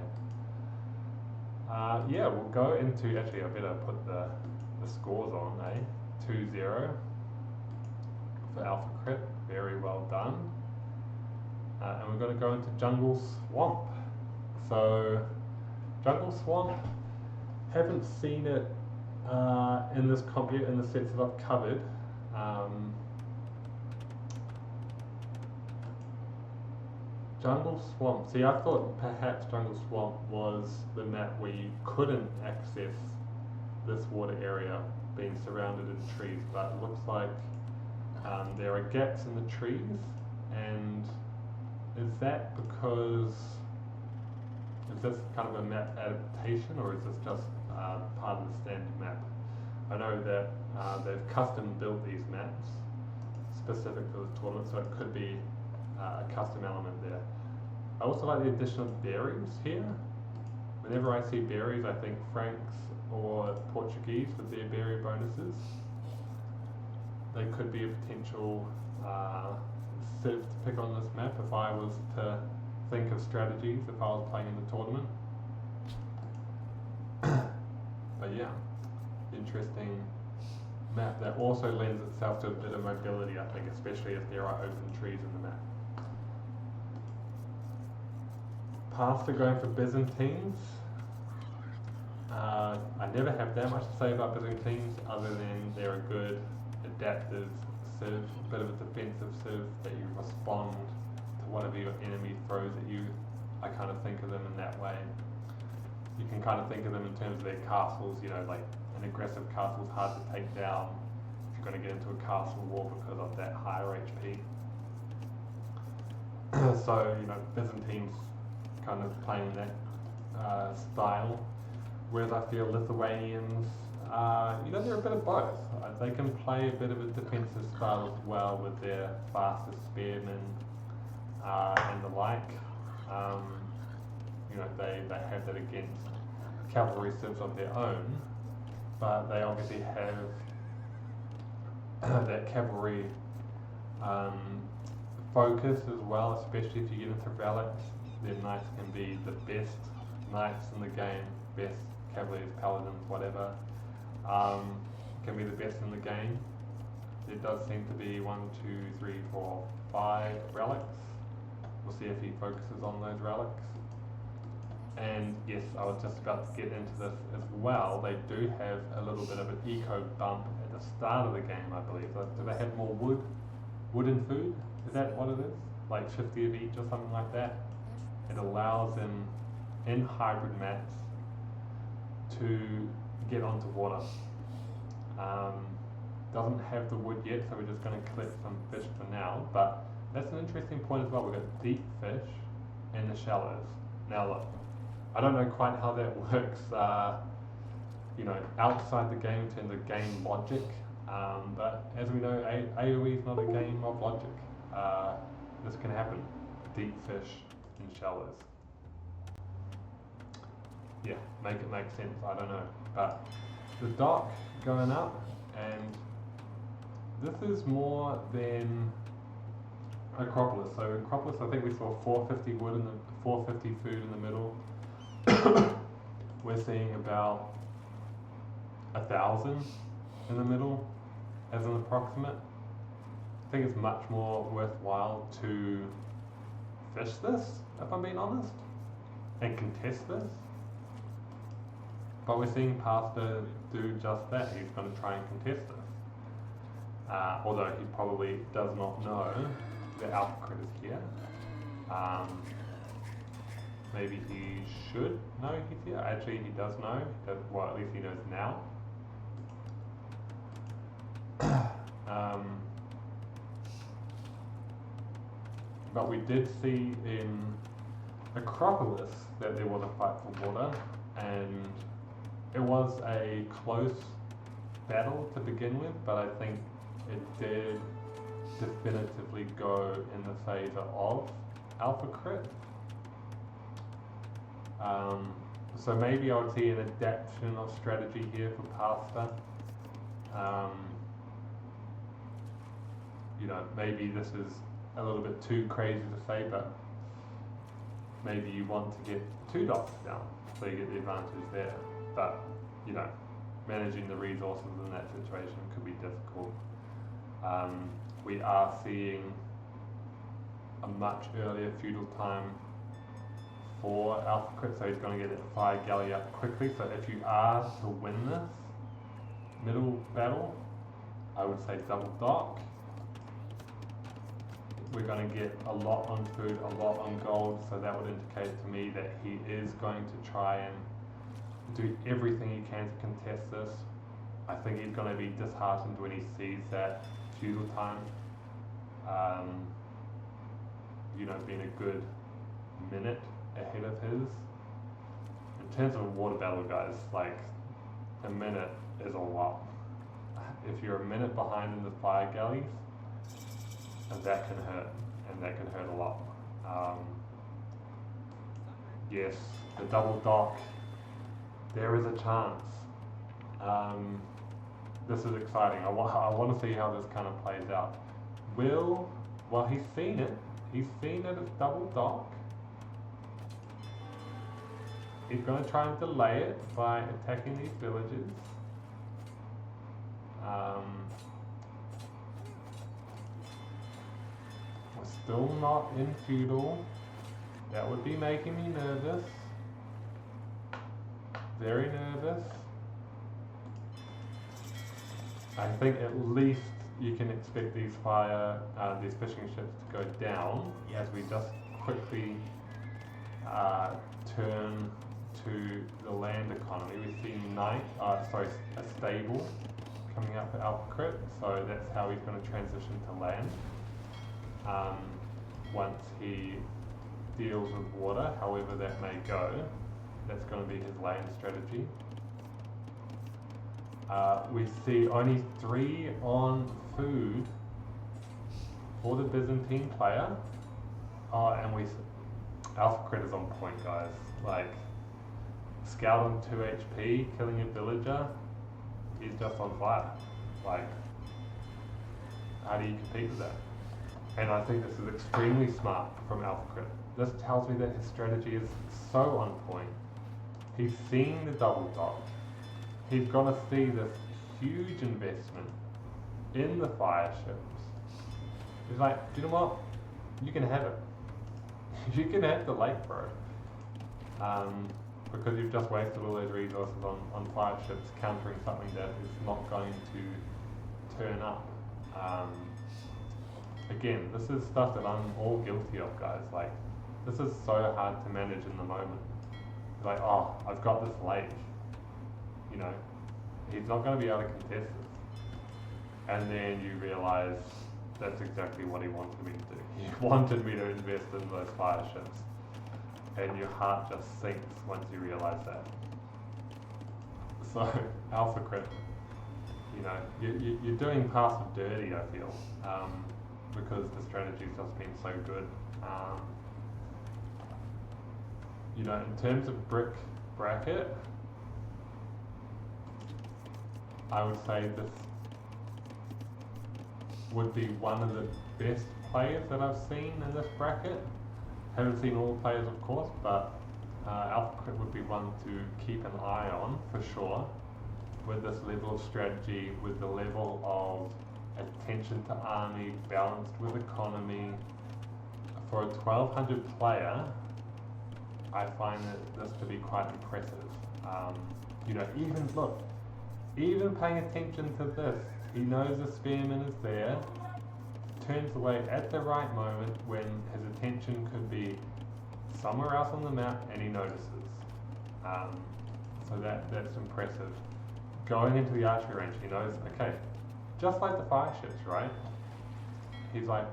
Yeah, we'll go into, actually I better put the scores on, 2-0 for Alphakrit, very well done. And we're going to go into Jungle Swamp. So, Jungle Swamp, haven't seen it in this comp yet, in the sets that I've covered. Jungle Swamp, see, I thought perhaps Jungle Swamp was the map where you couldn't access this water area being surrounded in trees, but it looks like there are gaps in the trees. And is that because, is this kind of a map adaptation, or is this just part of the standard map? I know that they've custom built these maps specific for this tournament, so it could be a custom element there. I also like the addition of berries here. Whenever I see berries, I think Franks or Portuguese with their berry bonuses. They could be a potential civ to pick on this map if I was to think of strategies if I was playing in the tournament. But yeah, interesting map that also lends itself to a bit of mobility, I think, especially if there are open trees in the map. Pasta going for Byzantines. I never have that much to say about Byzantines other than they're a good adaptive civ, a bit of a defensive civ that you respond to whatever your enemy throws at you. I kind of think of them in that way. You can kind of think of them in terms of their castles, you know, like an aggressive castle is hard to take down if you're going to get into a castle war because of that higher HP. So, you know, Byzantines kind of playing that style, whereas I feel Lithuanians, you know, they're a bit of both. They can play a bit of a defensive style as well with their faster spearmen and the like. they have that against cavalry civs of their own, but they obviously have that cavalry focus as well, especially if you get into relics. Their knights can be the best knights in the game, best cavaliers, paladins, whatever, can be the best in the game. There does seem to be 1, 2, 3, 4, 5 relics. We'll see if he focuses on those relics. And yes, I was just about to get into this as well. They do have a little bit of an eco bump at the start of the game, I believe. Do they have more wooden food? Is that what it is? Like 50 of each or something like that? It allows them in hybrid mats to get onto water. Doesn't have the wood yet, so we're just going to collect some fish for now. But that's an interesting point as well. We've got deep fish in the shallows. Now look, I don't know quite how that works, outside the game in terms of game logic. But as we know, AoE is not a game of logic. This can happen. Deep fish in shallows. Yeah, make it make sense. I don't know. But the dock going up, and this is more than Acropolis. So Acropolis, I think we saw 450 wood and 450 food in the middle. We're seeing about 1,000 in the middle as an approximate. I think it's much more worthwhile to fish this, if I'm being honest, and contest this. But we're seeing Pastor do just that. He's going to try and contest this. Although he probably does not know that Alphakrit is here. Maybe he should know he's here. Actually, he does know. Well, at least he knows now. But we did see in Acropolis that there was a fight for water, and it was a close battle to begin with, but I think it did definitively go in the favour of Alphakrit. So maybe I would see an adaptation of strategy here for Pasta. Maybe this is a little bit too crazy to say, but maybe you want to get 2 dots down, so you get the advantage there. But, managing the resources in that situation could be difficult. We are seeing a much earlier feudal time for Alphakrit, so he's going to get that fire galley up quickly. So if you are to win this middle battle, I would say double dock. We're going to get a lot on food, a lot on gold, so that would indicate to me that he is going to try and do everything he can to contest this. I think he's going to be disheartened when he sees that feudal time, being a good minute ahead of his. In terms of a water battle, guys, like, a minute is a lot. If you're a minute behind in the fire galleys, that can hurt, and that can hurt a lot. Yes, the double dock, there is a chance. This is exciting. I want to see how this kind of plays out. Well, he's seen it. He's seen that it's double dock. He's going to try and delay it by attacking these villages. We're still not in feudal. That would be making me nervous. Very nervous. I think at least you can expect these fishing ships to go down as we just quickly turn to the land economy. We see a stable coming up for Alphakrit, so that's how he's going to transition to land. Once he deals with water, however that may go, that's going to be his land strategy. We see only 3 on food for the Byzantine player. And Alphakrit is on point, guys. Like, scout on 2 HP, killing a villager, he's just on fire. Like, how do you compete with that? And I think this is extremely smart from Alphakrit. This tells me that his strategy is so on point. He's seeing the double dot. He's going to see this huge investment in the fire ships. He's like, you know what? You can have it. You can have the lake, bro. Because you've just wasted all those resources on fire ships countering something that is not going to turn up. Again, this is stuff that I'm all guilty of, guys. Like, this is so hard to manage in the moment. Like, oh, I've got this lake. You know, he's not going to be able to contest this. And then you realise that's exactly what he wanted me to do. He wanted me to invest in those fire ships. And your heart just sinks once you realise that. So, Alphakrit, you know, you're doing passive dirty, I feel, because the strategy's just been so good. You know, in terms of brick bracket, I would say this would be one of the best players that I've seen in this bracket. Haven't seen all the players, of course, but Alphakrit would be one to keep an eye on for sure. With this level of strategy, with the level of attention to army balanced with economy, for a 1200 player, I find that this to be quite impressive. You know, even paying attention to this, he knows the spearman is there, turns away at the right moment when his attention could be somewhere else on the map, and he notices. So that's impressive. Going into the archery range, he knows, okay, just like the fire ships, right? He's like,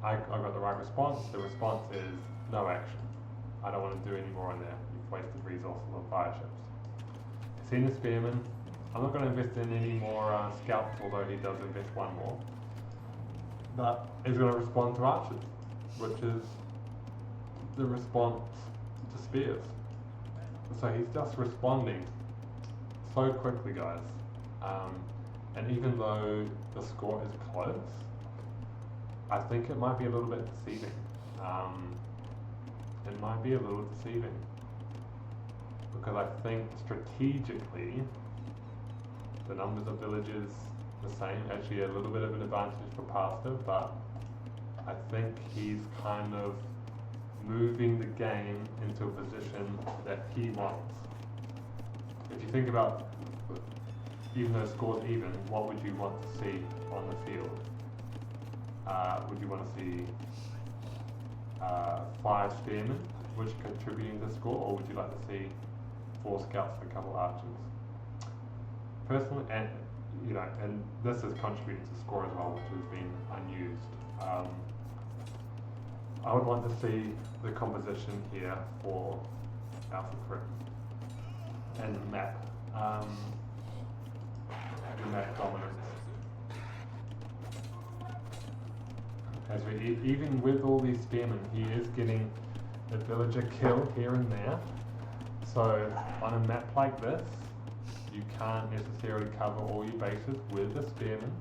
I got the right response. The response is no action. I don't want to do any more on there. You've wasted resources on fire ships. He's seen the spearman. I'm not going to invest in any more scouts, although he does invest one more. But he's going to respond to archers, which is the response to spears. So he's just responding so quickly, guys. And even though the score is close, I think it might be a little bit deceiving. It might be a little deceiving. Because I think strategically, the numbers of villages the same, actually a little bit of an advantage for Pastor, but I think he's kind of moving the game into a position that he wants. If you think about, even though score's even, what would you want to see on the field? Would you want to see 5 spearmen, which are contributing to the score, or would you like to see 4 scouts and a couple archers? Personally, and you know, and this is contributing to score as well, which has been unused. I would want to see the composition here for Alphakrit and the map dominance. As we, even with all these spearmen, he is getting a villager kill here and there. So on a map like this, you can't necessarily cover all your bases with the spearmen,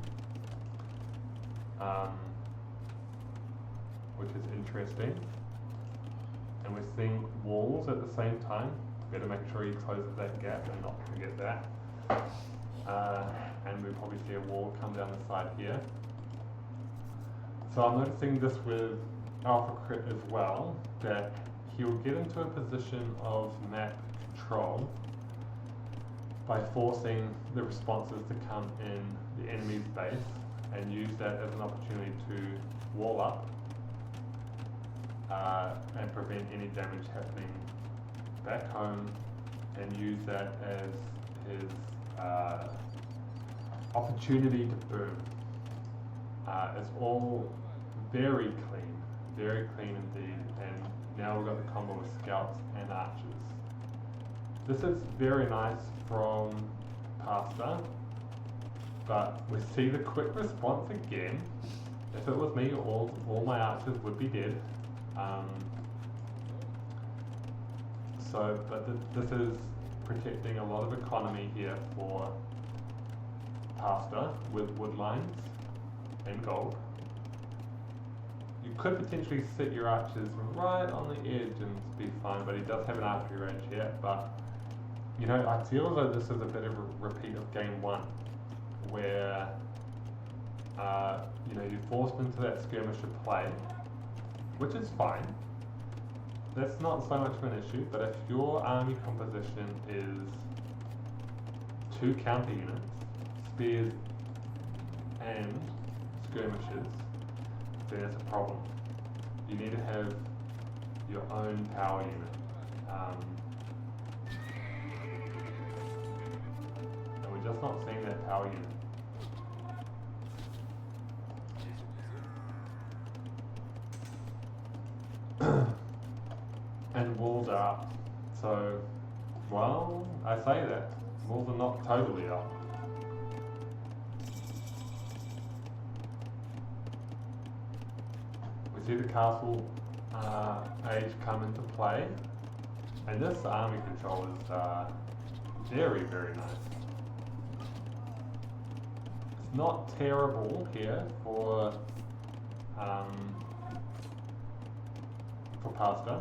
which is interesting. And we're seeing walls at the same time. Better make sure he closes that gap and not forget that. And we probably see a wall come down the side here. So I'm noticing this with Alphakrit as well, that he'll get into a position of map control by forcing the responses to come in the enemy's base and use that as an opportunity to wall up and prevent any damage happening back home, and use that as his opportunity to boom. It's all very clean indeed, and now we've got the combo with scouts and archers. This is very nice from Pastor, but we see the quick response again. If it was me, all my archers would be dead. So, but this is protecting a lot of economy here for pasta with wood lines and gold. You could potentially sit your archers right on the edge and be fine, but he does have an archery range here. But you know, I feel as though this is a bit of a repeat of game one, where you know, you're forced into that skirmisher play, which is fine. That's not so much of an issue, but if your army composition is 2 counter units, spears and skirmishers, then it's a problem. You need to have your own power unit. And we're just not seeing that power unit. And walls are up. So, well, I say that. Walls are not totally up. We see the castle age come into play. And this army control is very, very nice. It's not terrible here for pasta.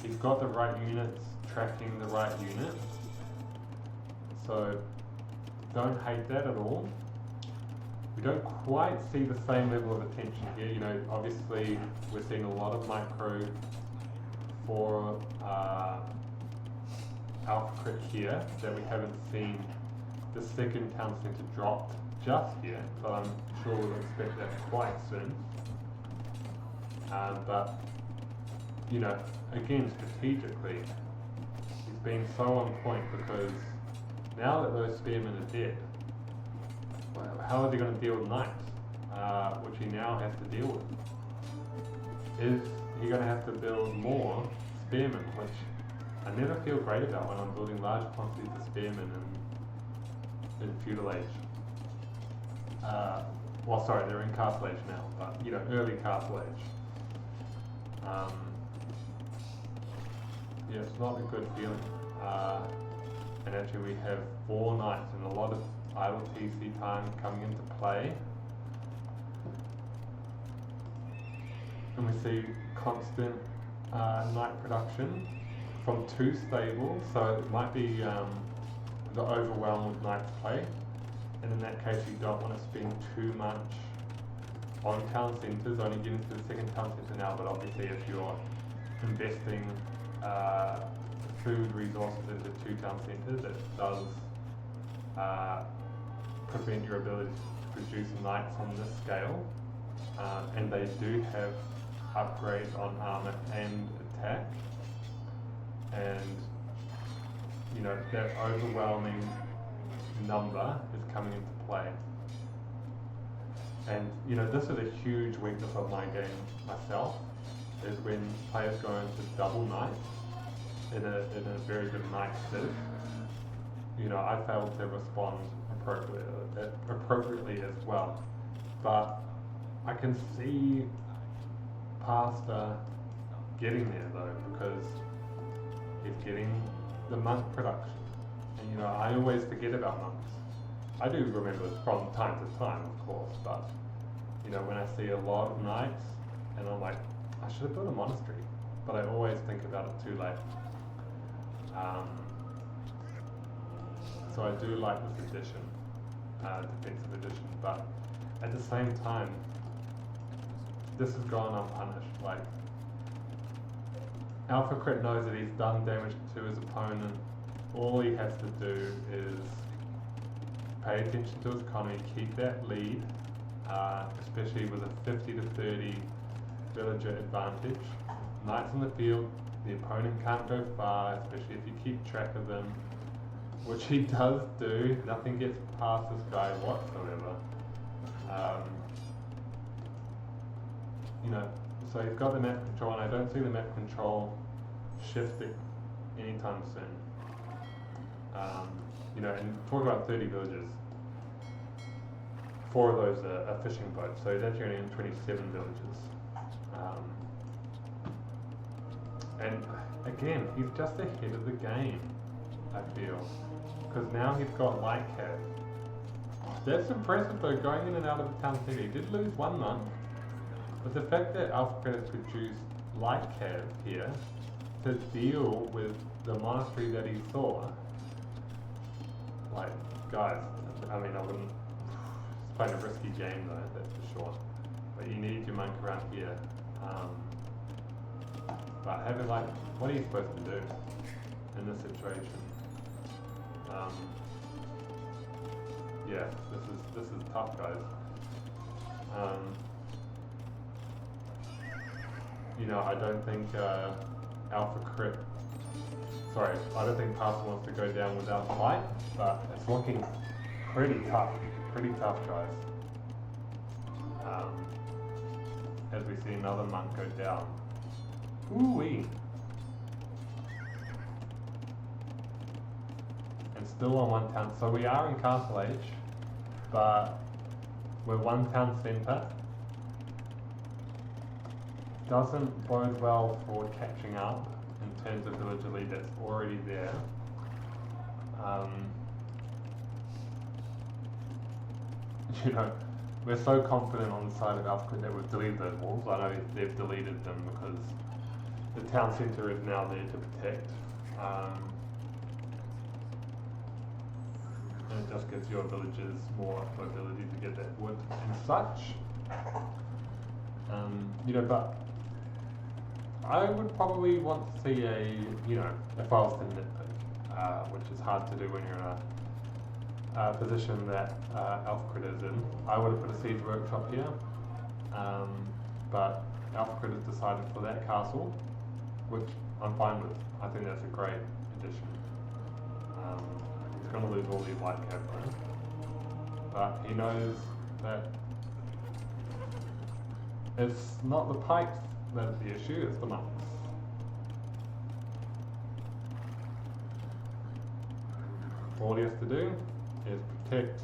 He's got the right units tracking the right units, so don't hate that at all. We don't quite see the same level of attention here. You know, obviously we're seeing a lot of micro for Alphakrit here that we haven't seen the second town centre dropped just yet, but I'm sure we'll expect that quite soon. But you know, again, strategically, he's been so on point, because now that those spearmen are dead, well, how is he going to deal with knights, which he now has to deal with? Is he going to have to build more spearmen, which I never feel great about when I'm building large quantities of spearmen in feudal age. Well, sorry, they're in castle age now, but you know, early castle age. Yeah, it's not a good feeling. And actually we have 4 knights and a lot of idle TC time coming into play. And we see constant knight production from 2 stables, so it might be the overwhelm of knights play. And in that case you don't want to spend too much on town centres, only getting to the second town centre now, but obviously if you're investing food resources into 2 town centres, it does prevent your ability to produce knights on this scale. And they do have upgrades on armour and attack, and you know, that overwhelming number is coming into play. And you know, this is a huge weakness of my game myself, is when players go into double knights in a very good knight civ. You know, I failed to respond appropriately as well. But I can see Pasta getting there though, because he's getting the monk production. And you know, I always forget about monks. I do remember from time to time, of course, but you know, when I see a lot of knights, and I'm like, I should have built a monastery, but I always think about it too late. So I do like this edition, defensive edition, but at the same time, this has gone unpunished. Like, Alphakrit knows that he's done damage to his opponent. All he has to do is pay attention to his economy, keep that lead, especially with a 50 to 30 villager advantage. Knights in the field, the opponent can't go far, especially if you keep track of them, which he does do. Nothing gets past this guy whatsoever. You know, so he's got the map control, and I don't see the map control shifting anytime soon. You know, and talk about 30 villages. 4 of those are fishing boats, so he's actually only in 27 villages. And Again, he's just ahead of the game, I feel. Because now he's got light cav. That's impressive though, going in and out of the town center. He did lose 1 month, but the fact that Alphakrit has produced light cav here to deal with the monastery that he saw, like, guys, I mean, I wouldn't, it's quite a risky game though, that's for sure. But you need your monk around here. But having like, what are you supposed to do in this situation? Yeah, this is tough, guys. You know, I don't think Alphakrit. Sorry, I don't think Pastor wants to go down without fight, but it's looking pretty tough, guys. As we see another monk go down. Ooh-wee. And still on 1 town. So we are in Castle Age, but we're 1 town centre. Doesn't bode well for catching up in terms of village elite that's already there. You know, we're so confident on the side of Alphakrit that we've deleted those walls. I know they've deleted them because the town centre is now there to protect. And it just gives your villagers more mobility to get that wood and such. You know, but I would probably want to see a, you know, if I was to nitpick, which is hard to do when you're in a position that Alphakrit is in. I would have put a siege workshop here, but Alphakrit has decided for that castle, which I'm fine with. I think that's a great addition. He's going to lose all these light cav though, but he knows that it's not the pikes that is the issue, it's the monks. All he has to do is protect,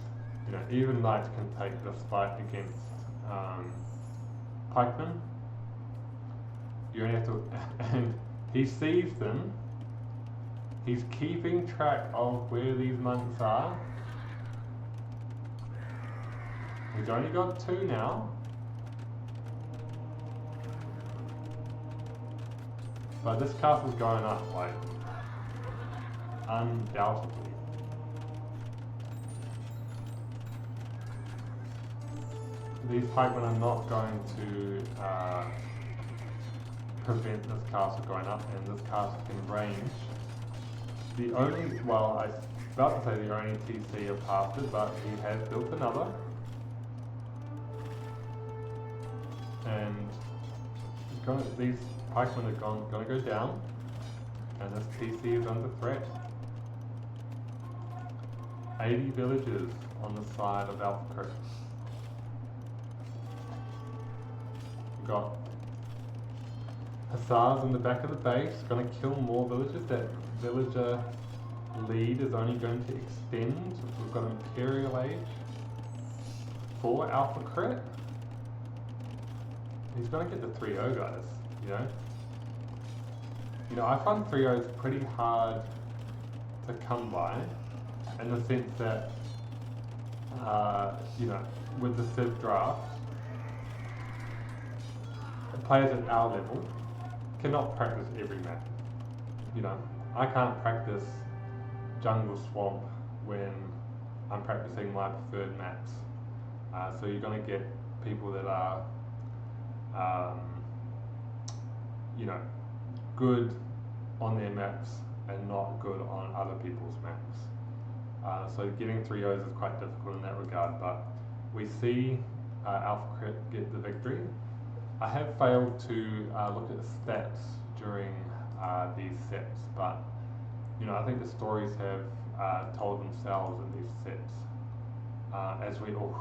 you know, even knights can take this fight against pikemen. You only have to, and he sees them, he's keeping track of where these monks are. He's only got 2 now. But this castle's going up, like, undoubtedly. These pikemen are not going to prevent this castle going up, and this castle can range. The only, well, I was about to say the only TC of past it, but he has built another. And these pikemen are going to go down, and this TC is under threat. 80 villages on the side of Alphakrit. We've got hussars in the back of the base, going to kill more villagers. That villager lead is only going to extend. We've got Imperial Age for Alphakrit. He's going to get the 3-0, guys, you know. You know, I find 3-0s pretty hard to come by, in the sense that, you know, with the Civ draft, players at our level cannot practice every map. You know, I can't practice Jungle Swamp when I'm practicing my preferred maps. So you're going to get people that are, you know, good on their maps and not good on other people's maps. So getting 3-0s is quite difficult in that regard, but we see Alphakrit get the victory. I have failed to look at the stats during these sets, but you know, I think the stories have told themselves in these sets. As we all,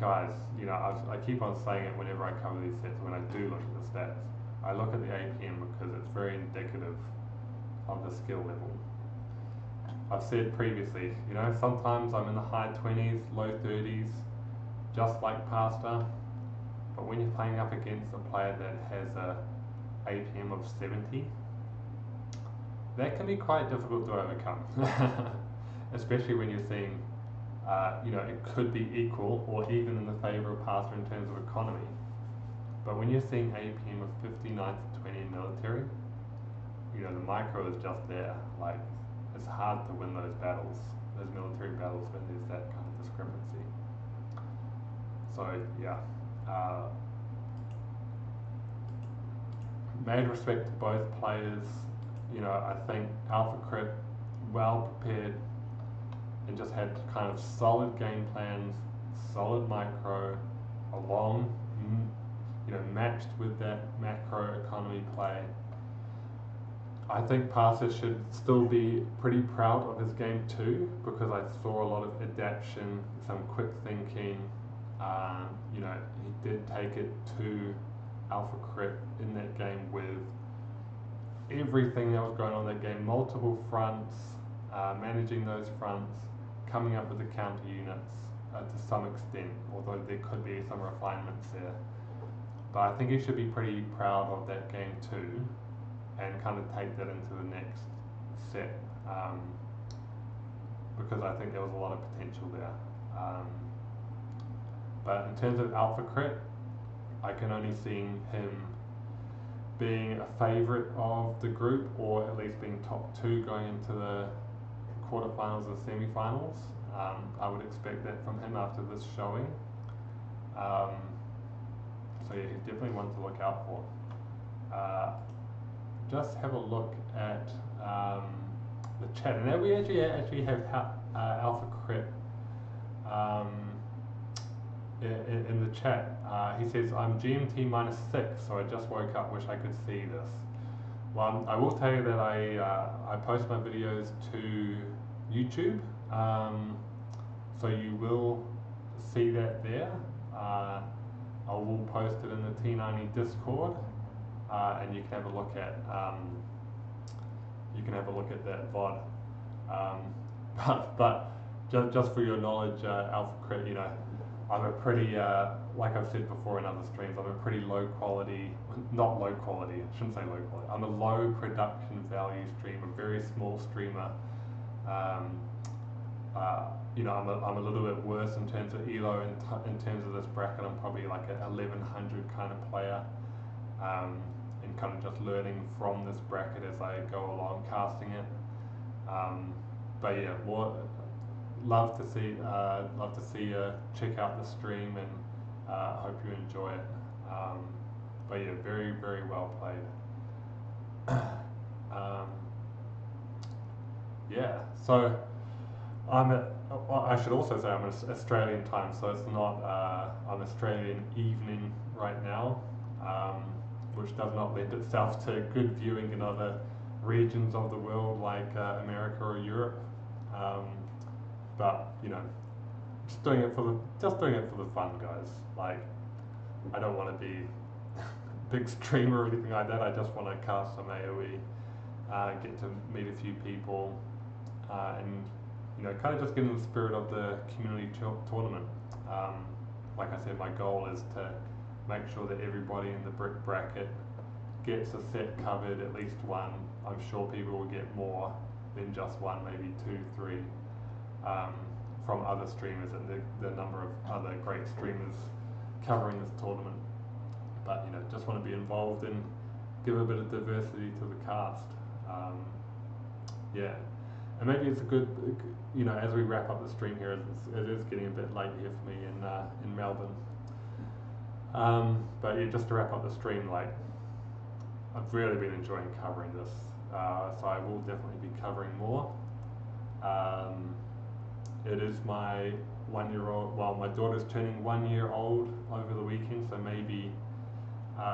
guys, you know, I keep on saying it whenever I cover these sets. When I do look at the stats, I look at the APM because it's very indicative of the skill level. I've said previously, you know, sometimes I'm in the high 20s, low 30s, just like Pastor. But when you're playing up against a player that has a APM of 70, that can be quite difficult to overcome, especially when you're seeing, it could be equal or even in the favour of Passer in terms of economy. But when you're seeing APM of 59 to 20 in military, the micro is just there. Like, it's hard to win those battles, those military battles, when there's that kind of discrepancy. So yeah, made respect to both players. I think Alphakrit well prepared and just had kind of solid game plans, solid micro, along, matched with that macro economy play. I think Passer should still be pretty proud of his game too, because I saw a lot of adaptation, some quick thinking. He did take it to Alphakrit in that game with everything that was going on in that game, multiple fronts, managing those fronts, coming up with the counter units to some extent, although there could be some refinements there. But I think he should be pretty proud of that game too, and kind of take that into the next set, because I think there was a lot of potential there. But in terms of Alphakrit, I can only see him being a favourite of the group, or at least being top 2 going into the quarterfinals and semi-finals. I would expect that from him after this showing. So yeah, he's definitely one to look out for. Just have a look at the chat, and now we actually have Alphakrit in the chat. He says, I'm GMT -6, so I just woke up, wish I could see this. Well, I will tell you that I post my videos to YouTube, so you will see that there. I will post it in the T90 Discord, and you can have a look at that VOD. But just for your knowledge, Alphakrit, I'm a pretty, like I've said before in other streams, I'm a pretty low quality, not low quality, I shouldn't say low quality, I'm a low production value streamer, very small streamer. I'm a little bit worse in terms of ELO, in terms of this bracket. I'm probably like a 1100 kind of player, and kind of just learning from this bracket as I go along casting it. But yeah, love to see you check out the stream, and hope you enjoy it. But yeah, very, very well played. Yeah, so I should also say I'm Australian time, so it's not, I'm Australian evening right now, which does not lend itself to good viewing in other regions of the world like America or Europe. But just doing it for the fun, guys. Like, I don't want to be a big streamer or anything like that. I just want to cast some AoE, get to meet a few people, and kind of just get in the spirit of the community tournament. Like I said, my goal is to make sure that everybody in the brick bracket gets a set covered, at least one. I'm sure people will get more than just one, maybe 2, 3, from other streamers and the number of other great streamers covering this tournament. But just want to be involved and give a bit of diversity to the cast. Yeah, and maybe it's a good, as we wrap up the stream here, it is getting a bit late here for me in Melbourne. But yeah, just to wrap up the stream, like, I've really been enjoying covering this, so I will definitely be covering more. It is my 1-year-old, well, my daughter's turning 1 year old over the weekend, so maybe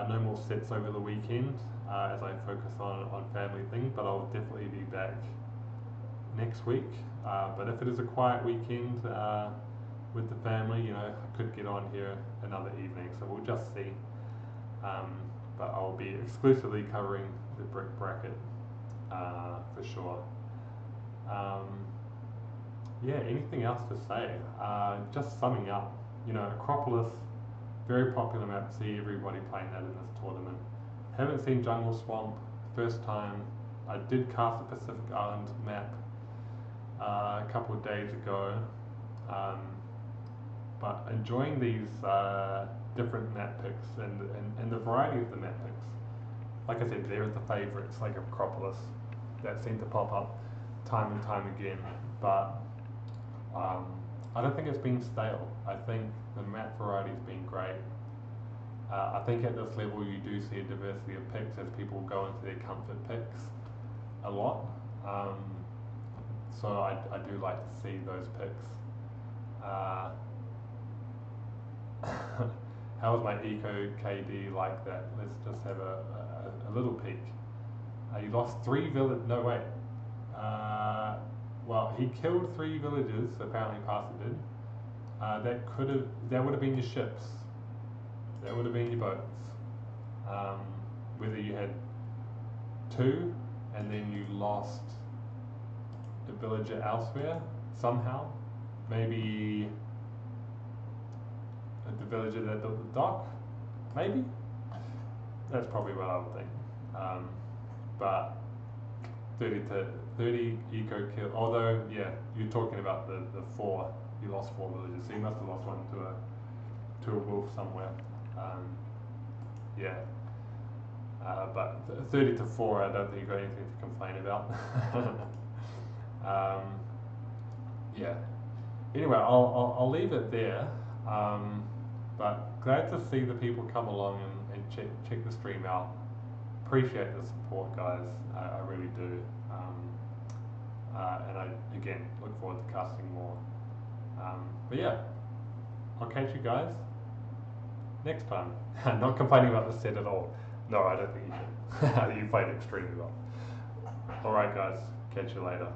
no more sets over the weekend as I focus on family things, but I'll definitely be back next week. But if it is a quiet weekend with the family, I could get on here another evening, so we'll just see. But I'll be exclusively covering the brick bracket for sure. Yeah, anything else to say? Just summing up, Acropolis, very popular map, see everybody playing that in this tournament. Haven't seen Jungle Swamp, first time. I did cast the Pacific Island map a couple of days ago, but enjoying these different map picks and the variety of the map picks. Like I said, there are the favourites like Acropolis that seem to pop up time and time again, but I don't think it's been stale. I think the map variety's been great. I think at this level you do see a diversity of picks as people go into their comfort picks a lot. So I do like to see those picks. How was my Eco KD like that? Let's just have a little peek. You lost 3 villages. No, wait. Well, he killed 3 villagers, apparently Pastor did. That would have been your ships. That would have been your boats. Whether you had 2 and then you lost a villager elsewhere somehow, maybe the villager that built the dock, maybe. That's probably what I would think. But 30 eco kill. Although, yeah, you're talking about the 4. You lost 4 villagers, so you must have lost one to a wolf somewhere. Yeah. But 30 to 4, I don't think you've got anything to complain about. Yeah. Anyway, I'll leave it there. But glad to see the people come along and check the stream out. Appreciate the support, guys. I really do. And I again look forward to casting more. But yeah, I'll catch you guys next time. Not complaining about the set at all. No, I don't think you should. You played extremely well. Alright guys, catch you later.